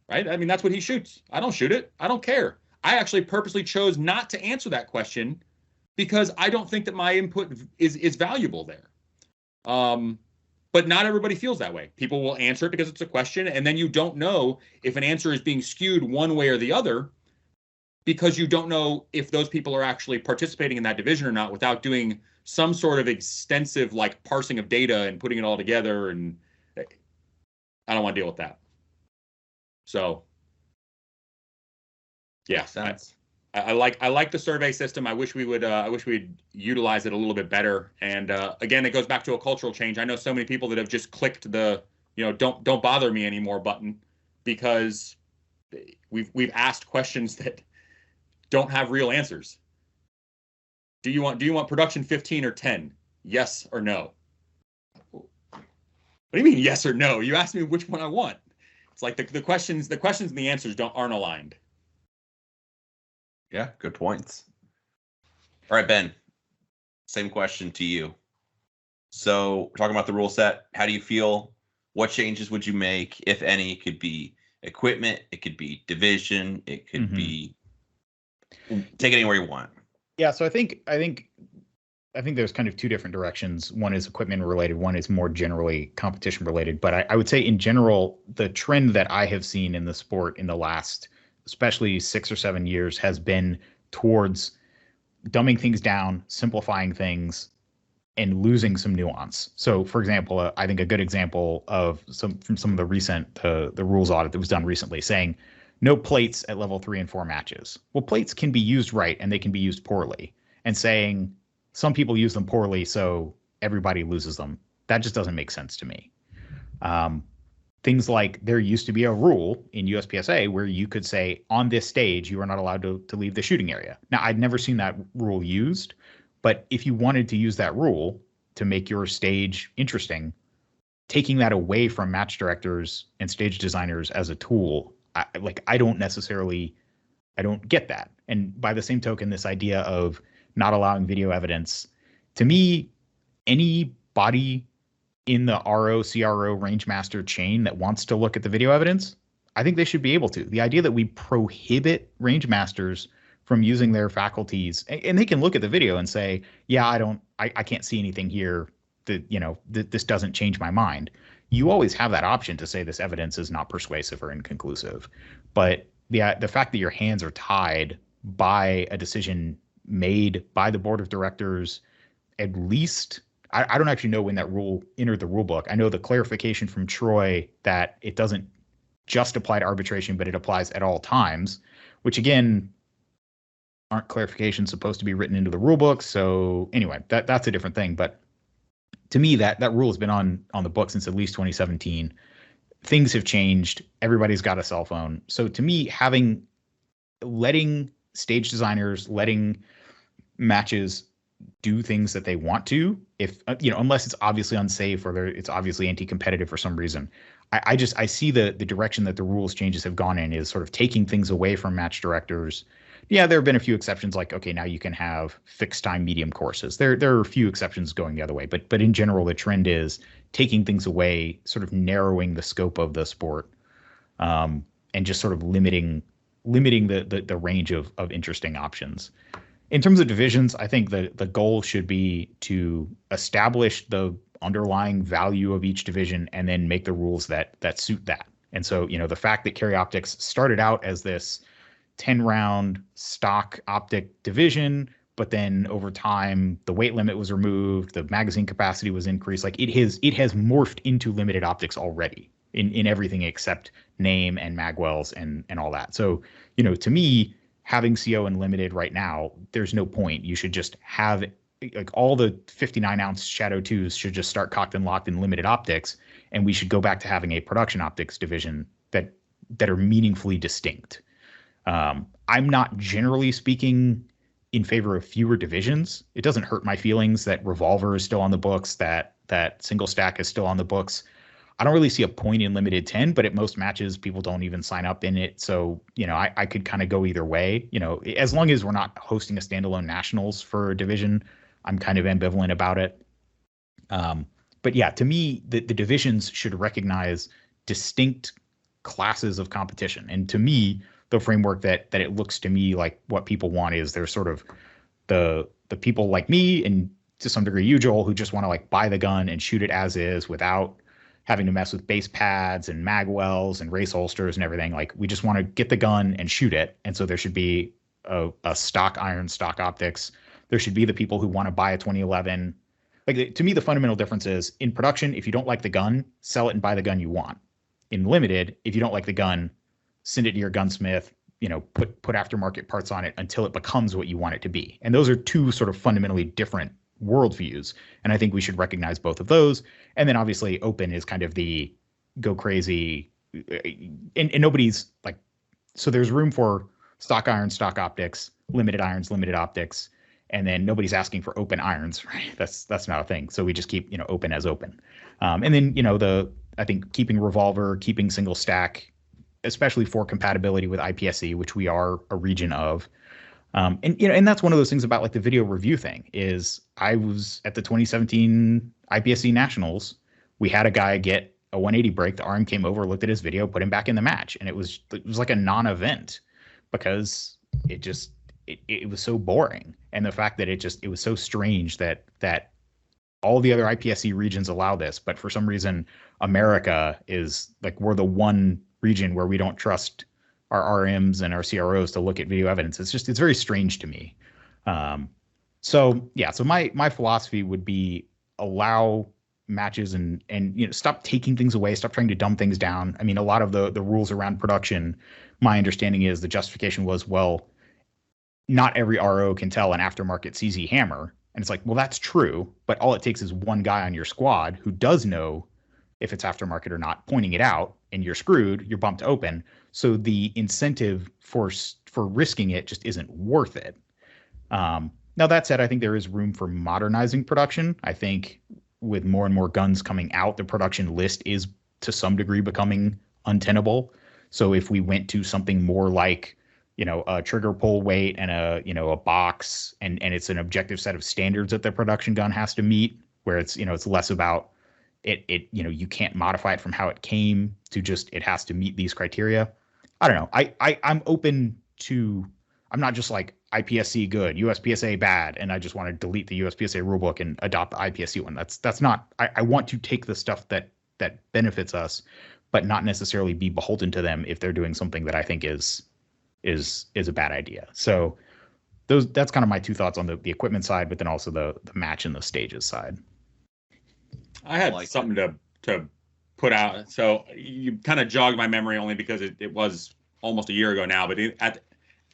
right? I mean, that's what he shoots. I don't shoot it. I don't care. I actually purposely chose not to answer that question because I don't think that my input is valuable there. But not everybody feels that way. People will answer it because it's a question, and then you don't know if an answer is being skewed one way or the other because you don't know if those people are actually participating in that division or not without doing some sort of extensive like parsing of data and putting it all together. And I don't want to deal with that. So yeah, I like the survey system. I wish we'd utilize it a little bit better. And again, it goes back to a cultural change. I know so many people that have just clicked the, don't bother me anymore button because we've asked questions that don't have real answers. Do you want production 15 or 10? Yes or no? What do you mean yes or no? You asked me which one I want. It's like the questions and the answers aren't aligned. Yeah, good points. All right, Ben, same question to you. So we're talking about the rule set. How do you feel? What changes would you make, if any? It could be equipment, it could be division, it could be, take it anywhere you want. Yeah, so I think there's kind of two different directions. One is equipment related, one is more generally competition related. But I would say in general, the trend that I have seen in the sport in the last, especially 6 or 7 years, has been towards dumbing things down, simplifying things, and losing some nuance. So, for example, I think a good example of some of the recent the rules audit that was done recently, saying no plates at level 3 and 4 matches. Well, plates can be used right and they can be used poorly, and saying some people use them poorly, so everybody loses them. That just doesn't make sense to me. Things like there used to be a rule in USPSA where you could say on this stage, you are not allowed to leave the shooting area. Now, I'd never seen that rule used, but if you wanted to use that rule to make your stage interesting, taking that away from match directors and stage designers as a tool, I don't get that. And by the same token, this idea of not allowing video evidence, to me, anybody in the RO, CRO, Rangemaster chain that wants to look at the video evidence, I think they should be able to. The idea that we prohibit Rangemasters from using their faculties, and they can look at the video and say, yeah, I can't see anything here that, this doesn't change my mind. You always have that option to say this evidence is not persuasive or inconclusive. But the fact that your hands are tied by a decision made by the board of directors, at least, I don't actually know when that rule entered the rule book. I know the clarification from Troy that it doesn't just apply to arbitration, but it applies at all times, which again, aren't clarifications supposed to be written into the rule book? So anyway, that's a different thing. But to me, that rule has been on the book since at least 2017. Things have changed. Everybody's got a cell phone. So to me, letting stage designers, letting matches do things that they want to, if unless it's obviously unsafe or it's obviously anti-competitive for some reason. I see the direction that the rules changes have gone in is sort of taking things away from match directors. Yeah, there have been a few exceptions, like, okay, now you can have fixed time medium courses. There are a few exceptions going the other way, but in general, the trend is taking things away, sort of narrowing the scope of the sport, and just sort of limiting the range of interesting options. In terms of divisions, I think the goal should be to establish the underlying value of each division and then make the rules that suit that. And so, the fact that Carry Optics started out as this 10-round stock optic division, but then over time the weight limit was removed, the magazine capacity was increased. Like it has morphed into limited optics already in everything except name and magwells and all that. So, to me, having CO and limited right now, there's no point. You should just have like all the 59-ounce Shadow 2s should just start cocked and locked in limited optics, and we should go back to having a production optics division that are meaningfully distinct. I'm not generally speaking in favor of fewer divisions. It doesn't hurt my feelings that Revolver is still on the books, that Single Stack is still on the books. I don't really see a point in limited 10, but at most matches, people don't even sign up in it. So, I could kind of go either way. As long as we're not hosting a standalone nationals for a division, I'm kind of ambivalent about it. But yeah, to me, the divisions should recognize distinct classes of competition. And to me, the framework that it looks to me like what people want is there's sort of the the people like me and to some degree you, Joel, who just want to like buy the gun and shoot it as is without having to mess with base pads and mag wells and race holsters and everything. Like we just want to get the gun and shoot it. And so there should be a stock iron, stock optics. There should be the people who want to buy a 2011. Like to me, the fundamental difference is in production, if you don't like the gun, sell it and buy the gun you want. In limited, if you don't like the gun, send it to your gunsmith, put aftermarket parts on it until it becomes what you want it to be. And those are two sort of fundamentally different worldviews. And I think we should recognize both of those. And then obviously open is kind of the go crazy and nobody's like, so there's room for stock irons, stock optics, limited irons, limited optics. And then nobody's asking for open irons, right? That's not a thing. So we just keep, open as open. And then, I think keeping revolver, keeping single stack, especially for compatibility with IPSC, which we are a region of. And that's one of those things about like the video review thing is I was at the 2017 IPSC Nationals. We had a guy get a 180 break. The RM came over, looked at his video, put him back in the match. And it was like a non-event because it was so boring. And the fact that it was so strange that all the other IPSC regions allow this, but for some reason, America is like, we're the one region where we don't trust our RMs and our CROs to look at video evidence. It's very strange to me. So my philosophy would be allow matches and stop taking things away, stop trying to dumb things down. I mean, a lot of the rules around production, my understanding is the justification was, well, not every RO can tell an aftermarket CZ hammer. And it's like, well, that's true, but all it takes is one guy on your squad who does know if it's aftermarket or not, pointing it out, and you're screwed, you're bumped open. So the incentive for risking it just isn't worth it. Now, that said, I think there is room for modernizing production. I think with more and more guns coming out, the production list is to some degree becoming untenable. So if we went to something more like, a trigger pull weight and a box, and it's an objective set of standards that the production gun has to meet, where it's less about you can't modify it from how it came to just it has to meet these criteria. I don't know. I'm open to. I'm not just like IPSC good, USPSA bad, and I just want to delete the USPSA rulebook and adopt the IPSC one. That's not. I want to take the stuff that benefits us, but not necessarily be beholden to them if they're doing something that I think is a bad idea. So that's kind of my two thoughts on the equipment side, but then also the match and the stages side. I had something to put out. So you kind of jogged my memory only because it was almost a year ago now, but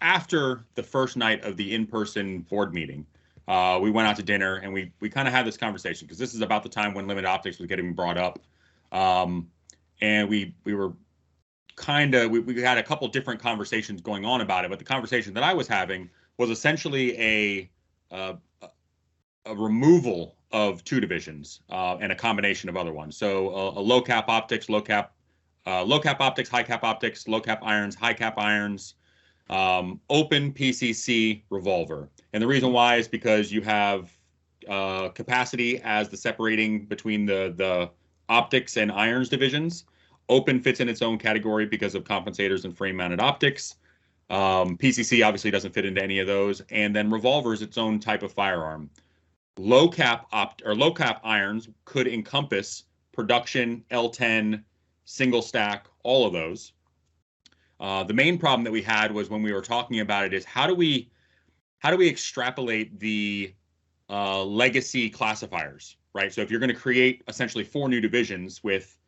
after the first night of the in-person board meeting, we went out to dinner and we kind of had this conversation because this is about the time when limited optics was getting brought up. And we were we had a couple different conversations going on about it, but the conversation that I was having was essentially a removal of two divisions and a combination of other ones. So a low cap optics, high cap optics, low cap irons, high cap irons, open PCC revolver. And the reason why is because you have capacity as the separating between the optics and irons divisions. Open fits in its own category because of compensators and frame mounted optics. PCC obviously doesn't fit into any of those. And then revolver is its own type of firearm. Low cap irons could encompass production, L10, single stack, all of those. The main problem that we had was when we were talking about it is how do we extrapolate the legacy classifiers, right? So if you're going to create essentially 4 new divisions with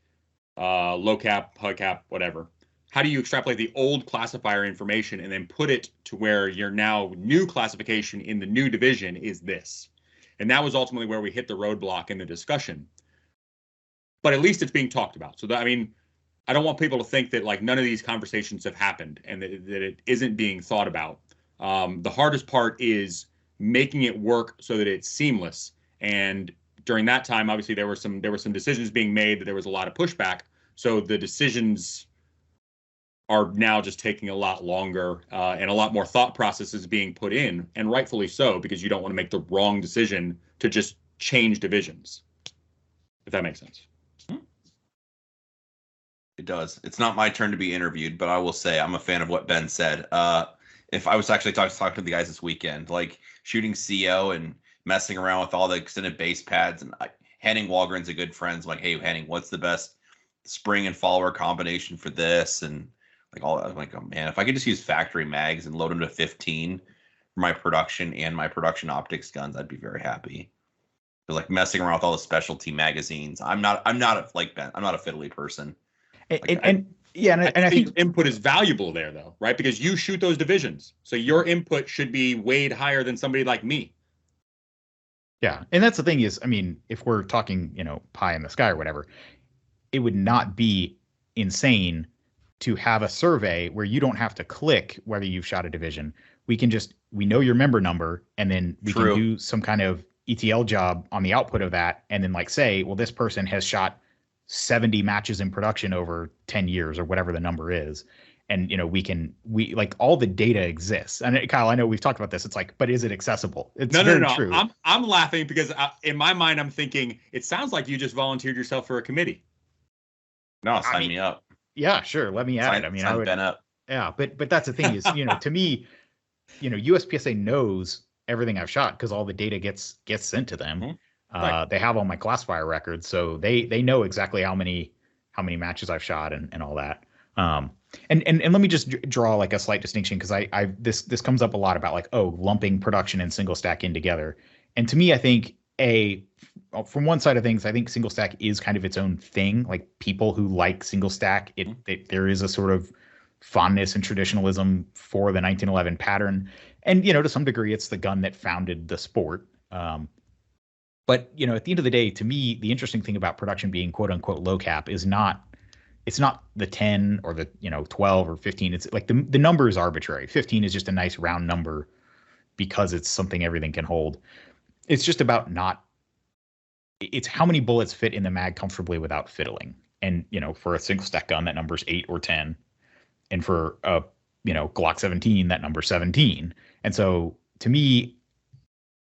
low cap, high cap, whatever, how do you extrapolate the old classifier information and then put it to where your now new classification in the new division is this? And that was ultimately where we hit the roadblock in the discussion. But at least it's being talked about. So that, I mean, I don't want people to think that like none of these conversations have happened and that it isn't being thought about. The hardest part is making it work so that it's seamless. And during that time, obviously there were some decisions being made that there was a lot of pushback. So the decisions are now just taking a lot longer and a lot more thought processes being put in, and rightfully so, because you don't want to make the wrong decision to just change divisions, if that makes sense. It does. It's not my turn to be interviewed, but I will say I'm a fan of what Ben said. if I was actually talking to the guys this weekend, like shooting CO and messing around with all the extended base pads, and Henning Walgren's a good friend. I'm like, hey, Henning, what's the best spring and follower combination for this? And like all, I'm like, oh man, if I could just use factory mags and load them to 15 for my production and my production optics guns, I'd be very happy. But like messing around with all the specialty magazines, I'm not a fiddly person. I think your input is valuable there, though, right? Because you shoot those divisions, so your input should be weighed higher than somebody like me. Yeah, and that's the thing is, I mean, if we're talking, pie in the sky or whatever, it would not be insane to have a survey where you don't have to click whether you've shot a division. We know your member number, and then we can do some kind of ETL job on the output of that, and then like say, well, this person has shot 70 matches in production over 10 years or whatever the number is. And, we like all the data exists. And Kyle, I know we've talked about this. It's like, but is it accessible? It's no. True. I'm laughing because in my mind, I'm thinking it sounds like you just volunteered yourself for a committee. No, sign me up. Yeah, sure. Let me add it. I mean, I would Ben up. Yeah. But that's the thing is, to me, USPSA knows everything I've shot because all the data gets sent to them. Mm-hmm. Right. They have all my classifier records, so they know exactly how many matches I've shot and all that. And let me just draw like a slight distinction because this comes up a lot about like lumping production and single stack in together. And to me, I think from one side of things, I think single stack is kind of its own thing. Like people who like single stack, there is a sort of fondness and traditionalism for the 1911 pattern, and to some degree, it's the gun that founded the sport. But, at the end of the day, to me, the interesting thing about production being quote unquote low cap is it's not the 10 or the, 12 or 15. It's like the number is arbitrary. 15 is just a nice round number because it's something everything can hold. It's just about it's how many bullets fit in the mag comfortably without fiddling. And, for a single stack gun, that number's 8 or 10. And for a, Glock 17, that number's 17. And so to me,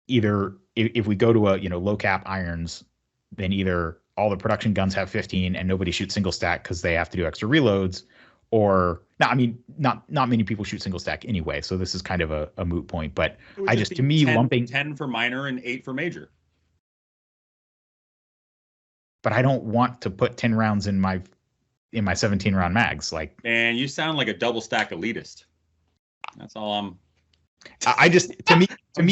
either if we go to a low cap irons, then either all the production guns have 15 and nobody shoots single stack because they have to do extra reloads, or not many people shoot single stack anyway, so this is kind of a moot point. But to me 10 for minor and 8 for major. But I don't want to put 10 rounds in my 17 round mags. Like, man, you sound like a double stack elitist. That's all I'm. I just to me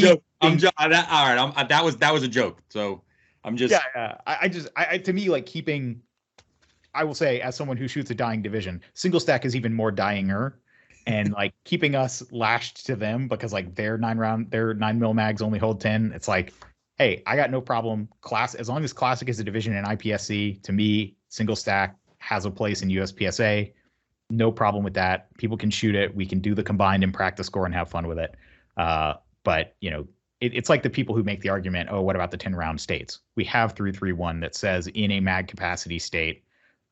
all right. That was a joke. So I'm just I to me like keeping. I will say, as someone who shoots a dying division, single stack is even more dyinger, and like keeping us lashed to them because like their 9mm mags only hold 10. It's like, hey, I got no problem. As long as classic is a division in IPSC, to me, single stack has a place in USPSA. No problem with that. People can shoot it. We can do the combined and practice score and have fun with it. But it's like the people who make the argument, oh, what about the 10 round states? We have 331 that says in a mag capacity state,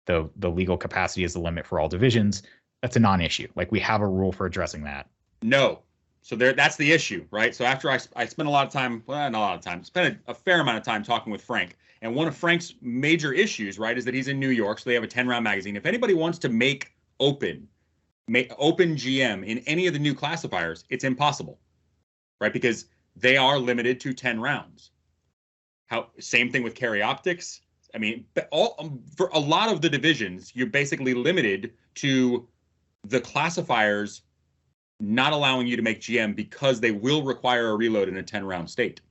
the legal capacity is the limit for all divisions. That's a non-issue. Like we have a rule for addressing that. No. So that's the issue, right? So after I spent a lot of time, well, not a lot of time, spent a fair amount of time talking with Frank. And one of Frank's major issues, right, is that he's in New York. So they have a 10 round magazine. If anybody wants to make open GM in any of the new classifiers, it's impossible, right? Because they are limited to 10 rounds. Same thing with carry optics. I mean, for a lot of the divisions, you're basically limited to the classifiers not allowing you to make GM because they will require a reload in a 10 round state.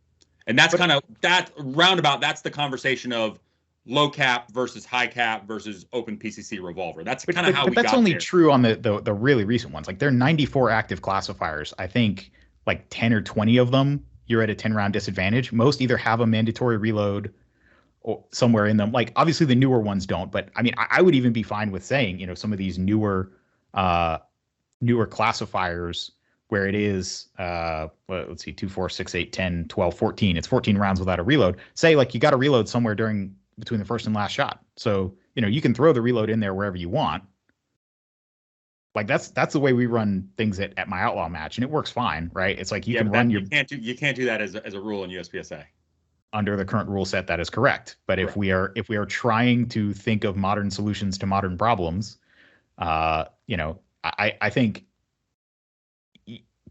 And that's that's the conversation of low cap versus high cap versus open PCC revolver. That's kind of how we got there. But that's only true on the really recent ones. Like there are 94 active classifiers. I think like 10 or 20 of them, you're at a 10 round disadvantage. Most either have a mandatory reload or somewhere in them. Like obviously the newer ones don't, but I mean, I would even be fine with saying, some of these newer classifiers where it is, let's see, 2, 4, 6, 8, 10, 12, 14. It's 14 rounds without a reload. Say like you got a reload somewhere between the first and last shot. So, you can throw the reload in there wherever you want. Like that's the way we run things at my outlaw match, and it works fine, right? It's like you can run you can't do that as a rule in USPSA. Under the current rule set, that is correct. But if we are trying to think of modern solutions to modern problems, I think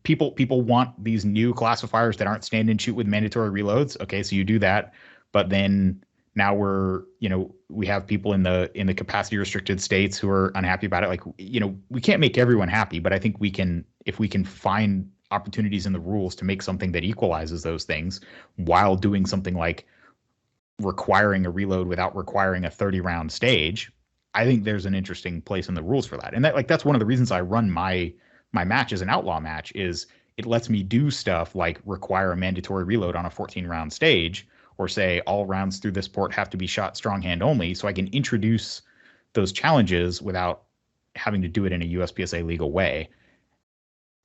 people want these new classifiers that aren't stand and shoot with mandatory reloads. Okay, so you do that, but then now we have people in the capacity restricted states who are unhappy about it. Like, we can't make everyone happy, but I think if we can find opportunities in the rules to make something that equalizes those things while doing something like requiring a reload without requiring a 30 round stage, I think there's an interesting place in the rules for that. And that's one of the reasons I run my match as an outlaw match, is it lets me do stuff like require a mandatory reload on a 14 round stage, or say all rounds through this port have to be shot strong hand only, so I can introduce those challenges without having to do it in a USPSA legal way.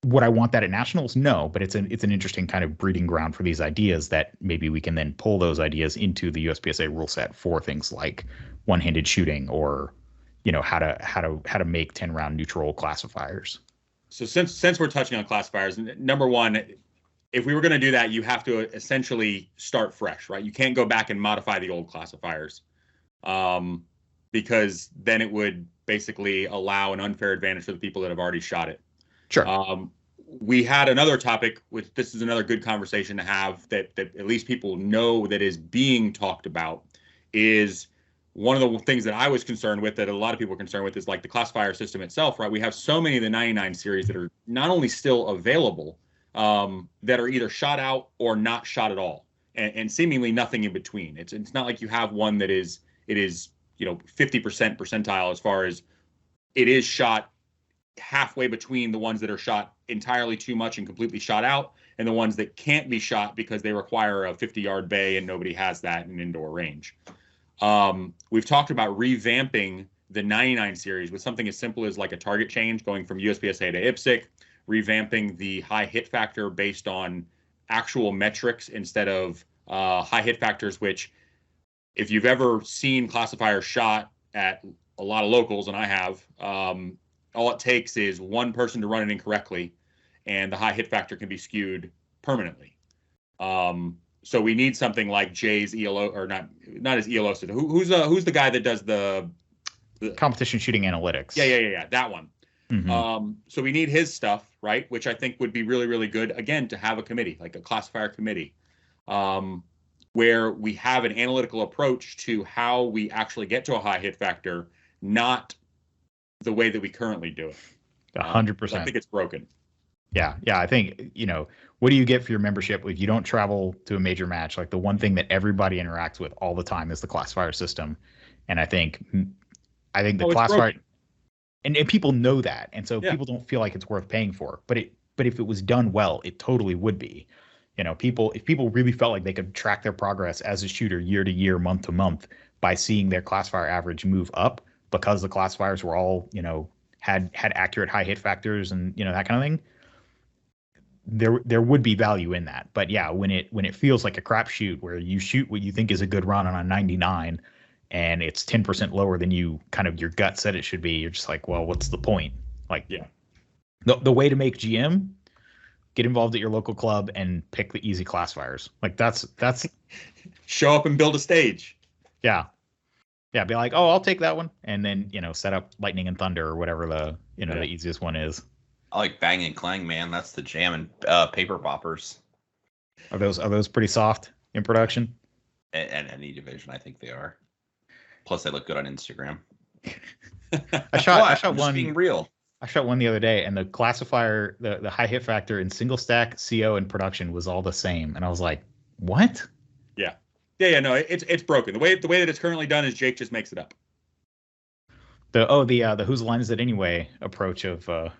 Would I want that at nationals? No, but it's an interesting kind of breeding ground for these ideas that maybe we can then pull those ideas into the USPSA rule set for things like one-handed shooting, or how to make 10-round neutral classifiers. So since we're touching on classifiers, number one, if we were going to do that, you have to essentially start fresh, right? You can't go back and modify the old classifiers, because then it would basically allow an unfair advantage for the people that have already shot it. Sure. We had another topic, which this is another good conversation to have, that at least people know that is being talked about, is one of the things that I was concerned with, that a lot of people are concerned with, is like the classifier system itself, right? We have so many of the 99 series that are not only still available, that are either shot out or not shot at all, and seemingly nothing in between. It's not like you have one that is 50% percentile as far as it is shot halfway between the ones that are shot entirely too much and completely shot out, and the ones that can't be shot because they require a 50-yard bay and nobody has that in indoor range. We've talked about revamping the 99 series with something as simple as like a target change, going from USPSA to IPSC, revamping the high hit factor based on actual metrics instead of high hit factors, which, if you've ever seen classifiers shot at a lot of locals, and I have, all it takes is one person to run it incorrectly, and the high hit factor can be skewed permanently. So we need something like Jay's ELO, or not his ELO system. Who's the guy that does the competition shooting analytics? Yeah, that one. Mm-hmm. So we need his stuff, right? Which I think would be really, really good, again, to have a committee, like a classifier committee, where we have an analytical approach to how we actually get to a high hit factor, not the way that we currently do it. 100%. I think it's broken. Yeah. I think, what do you get for your membership if you don't travel to a major match? Like, the one thing that everybody interacts with all the time is the classifier system. And I think the classifier, and people know that. And so people don't feel like it's worth paying for, but if it was done well, it totally would be. If people really felt like they could track their progress as a shooter year to year, month to month, by seeing their classifier average move up, because the classifiers were all, had accurate high hit factors and, that kind of thing, there would be value in that. But yeah, when it feels like a crapshoot, where you shoot what you think is a good run on a 99 and it's 10% lower than your gut said it should be, you're just like, well, what's the point? Like, yeah, the way to make GM, get involved at your local club and pick the easy classifiers. Like, that's show up and build a stage. Yeah. Be like, oh, I'll take that one. And then, set up Lightning and Thunder or whatever the easiest one is. I like Bang and Clang, man. That's the jam, and paper poppers. Are those pretty soft in production? And any division, I think they are. Plus, they look good on Instagram. I shot one. Being real. I shot one the other day, and the classifier, the high hit factor in single stack, CO, and production was all the same, and I was like, what? Yeah. No, it's broken. The way that it's currently done is Jake just makes it up. The whose line is it anyway approach of the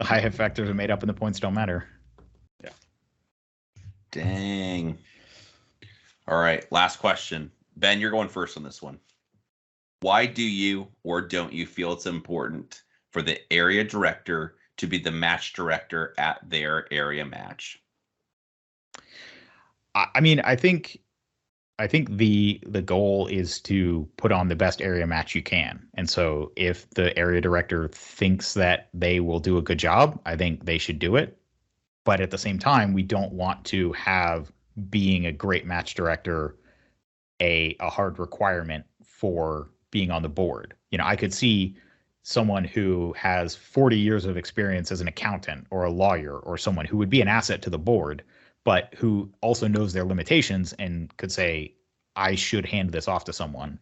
high hit factors are made up and the points don't matter. Yeah. Dang. All right, last question. Ben, you're going first on this one. Why do you or don't you feel it's important for the area director to be the match director at their area match? I mean, I think the goal is to put on the best area match you can. And so if the area director thinks that they will do a good job, I think they should do it. But at the same time, we don't want to have being a great match director a hard requirement for being on the board. I could see someone who has 40 years of experience as an accountant or a lawyer or someone who would be an asset to the board, but who also knows their limitations and could say, I should hand this off to someone.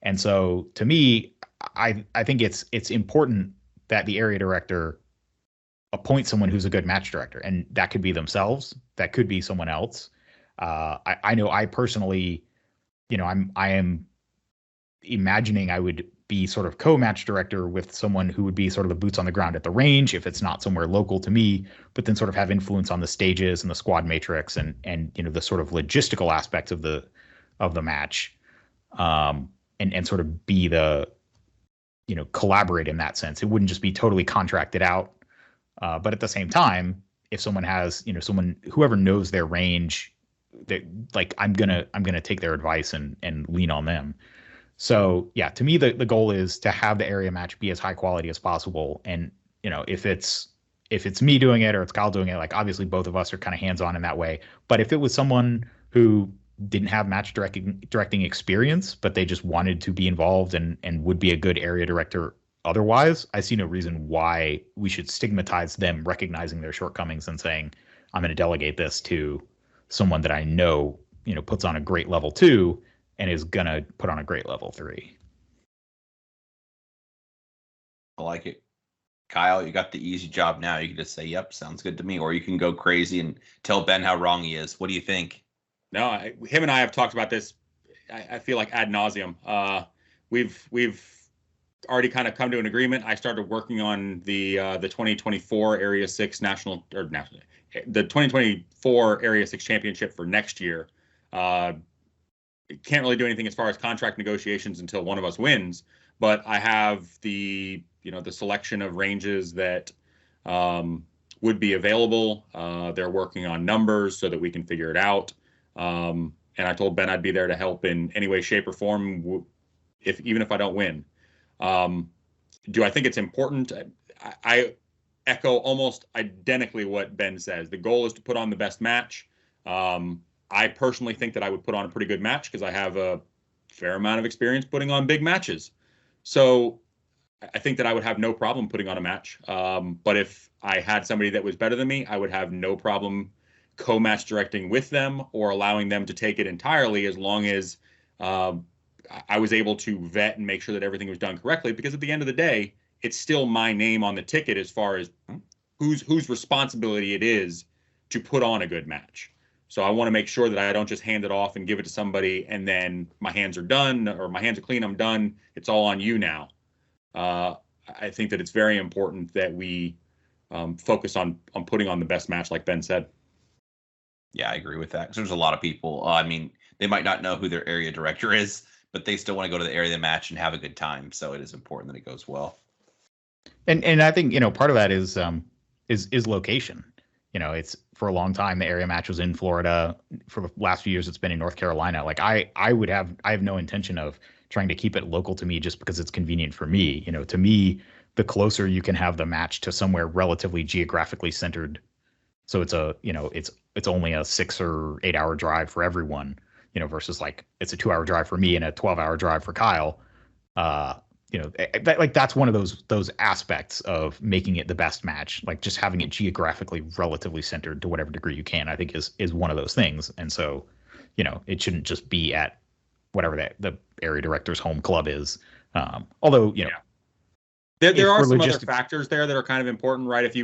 And so to me, I think it's important that the area director appoint someone who's a good match director, and that could be themselves, that could be someone else. I know I personally, I am imagining I would be sort of co-match director with someone who would be sort of the boots on the ground at the range if it's not somewhere local to me, but then sort of have influence on the stages and the squad matrix and the sort of logistical aspects of the match, and sort of be the collaborate in that sense. It wouldn't just be totally contracted out. But at the same time, if someone has, whoever knows their range, that like I'm gonna take their advice and lean on them. So yeah, to me the goal is to have the area match be as high quality as possible. And if it's me doing it or it's Kyle doing it, like obviously both of us are kind of hands on in that way. But if it was someone who didn't have match directing experience, but they just wanted to be involved and would be a good area director otherwise, I see no reason why we should stigmatize them recognizing their shortcomings and saying, I'm going to delegate this to someone that I know, puts on a great level 2 and is going to put on a great level 3. I like it. Kyle, you got the easy job now. You can just say, yep, sounds good to me. Or you can go crazy and tell Ben how wrong he is. What do you think? No, him and I have talked about this, I feel like ad nauseum. We've already kind of come to an agreement. I started working on the 2024 Area 6 the 2024 Area 6 championship for next year. Can't really do anything as far as contract negotiations until one of us wins, but I have the selection of ranges that would be available. They're working on numbers so that we can figure it out. And I told Ben I'd be there to help in any way, shape, or form, even if I don't win. Do I think it's important? I echo almost identically what Ben says. The goal is to put on the best match. I personally think that I would put on a pretty good match because I have a fair amount of experience putting on big matches. So I think that I would have no problem putting on a match. But if I had somebody that was better than me, I would have no problem co-match directing with them or allowing them to take it entirely, as long as I was able to vet and make sure that everything was done correctly. Because at the end of the day, it's still my name on the ticket as far as whose responsibility it is to put on a good match. So I want to make sure that I don't just hand it off and give it to somebody and then my hands are done or my hands are clean, I'm done, it's all on you now. I think that it's very important that we focus on putting on the best match, like Ben said. Yeah, I agree with that. 'Cause there's a lot of people, they might not know who their area director is, but they still want to go to the area of the match and have a good time. So it is important that it goes well. And I think, part of that is location. It's for a long time, the area match was in Florida. For the last few years, it's been in North Carolina. Like I have no intention of trying to keep it local to me just because it's convenient for me. To me, the closer you can have the match to somewhere relatively geographically centered. So it's it's only a 6 or 8 hour drive for everyone, versus like it's a 2 hour drive for me and a 12-hour drive for Kyle. That's one of those aspects of making it the best match, like just having it geographically relatively centered to whatever degree you can, I think is one of those things. And so, it shouldn't just be at whatever the area director's home club is. Although, there are some other factors there that are kind of important, right? If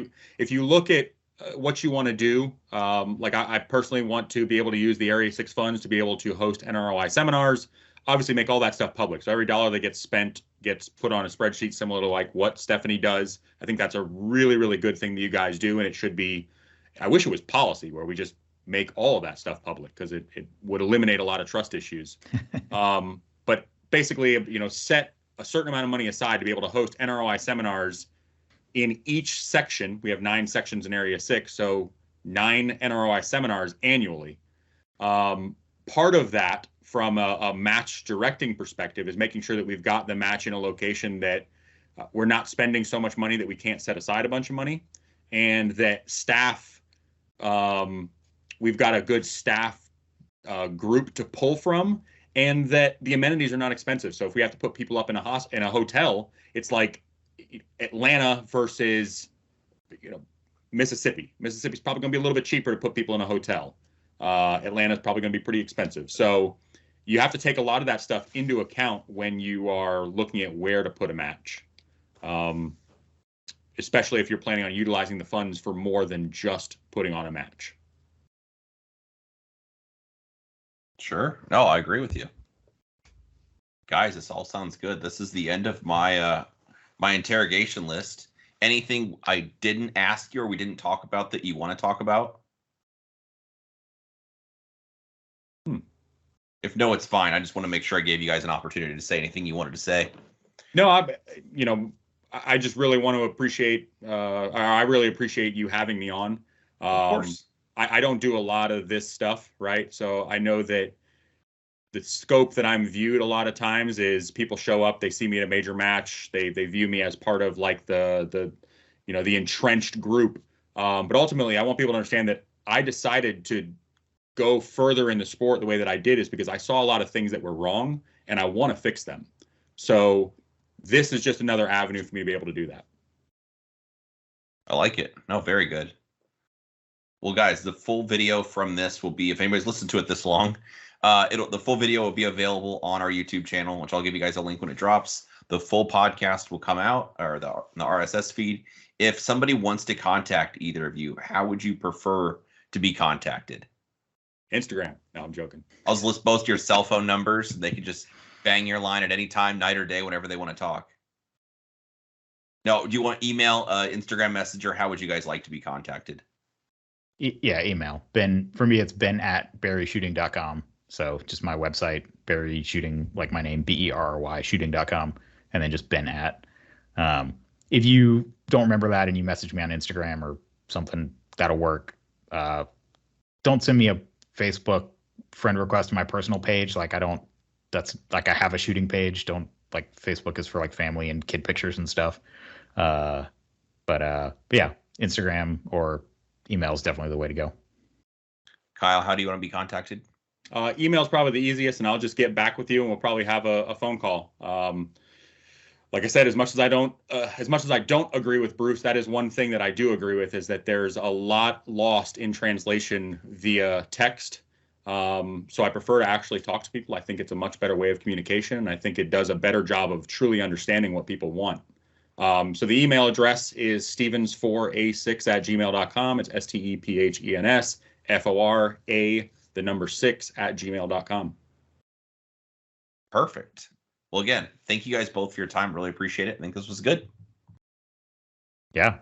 you look at what you want to do, like I personally want to be able to use the Area 6 funds to be able to host NROI seminars, obviously make all that stuff public. So every dollar that gets spent gets put on a spreadsheet similar to like what Stephanie does. I think that's a really, really good thing that you guys do. And it should be, I wish it was policy where we just make all of that stuff public, because it would eliminate a lot of trust issues. But basically, set a certain amount of money aside to be able to host NROI seminars in each section. We have 9 sections in Area 6, so 9 NROI seminars annually. Part of that, from a match directing perspective, is making sure that we've got the match in a location that we're not spending so much money that we can't set aside a bunch of money, and that staff, we've got a good staff group to pull from, and that the amenities are not expensive. So if we have to put people up in a hotel, it's like Atlanta versus, Mississippi. Mississippi's probably going to be a little bit cheaper to put people in a hotel. Atlanta's probably going to be pretty expensive. So you have to take a lot of that stuff into account when you are looking at where to put a match, especially if you're planning on utilizing the funds for more than just putting on a match. Sure. No, I agree with you. Guys, this all sounds good. This is the end of my my interrogation list. Anything I didn't ask you or we didn't talk about that you want to talk about? If no, it's fine. I just want to make sure I gave you guys an opportunity to say anything you wanted to say. No, I just really want to appreciate, I really appreciate you having me on. Of course. I don't do a lot of this stuff, right? So I know that the scope that I'm viewed a lot of times is people show up, they see me at a major match, they view me as part of like the entrenched group. But ultimately, I want people to understand that I decided to go further in the sport the way that I did is because I saw a lot of things that were wrong and I want to fix them. So this is just another avenue for me to be able to do that. I like it. No, very good. Well, guys, the full video from this will be, if anybody's listened to it this long, the full video will be available on our YouTube channel, which I'll give you guys a link when it drops. The full podcast will come out, or the RSS feed. If somebody wants to contact either of you, how would you prefer to be contacted? Instagram. No, I'm joking. I'll just list both your cell phone numbers. They can just bang your line at any time, night or day, whenever they want to talk. No, do you want email, Instagram Messenger? How would you guys like to be contacted? Yeah, email. Ben, for me, it's ben@berryshooting.com. So just my website, Berry Shooting, like my name, BERRY shooting.com, and then just Ben at. If you don't remember that and you message me on Instagram or something, that'll work. Don't send me a Facebook friend request to my personal page. Like I have a shooting page. Don't, like, Facebook is for like family and kid pictures and stuff. But yeah, Instagram or email is definitely the way to go. Kyle, how do you want to be contacted? Email is probably the easiest, and I'll just get back with you, and we'll probably have a phone call. Like I said, as much as I don't agree with Bruce, that is one thing that I do agree with, is that there's a lot lost in translation via text. So I prefer to actually talk to people. I think it's a much better way of communication, and I think it does a better job of truly understanding what people want. So the email address is stevens4a6@gmail.com. It's STEPHENSFORA6@gmail.com. Perfect. Well, again, thank you guys both for your time. Really appreciate it. I think this was good. Yeah.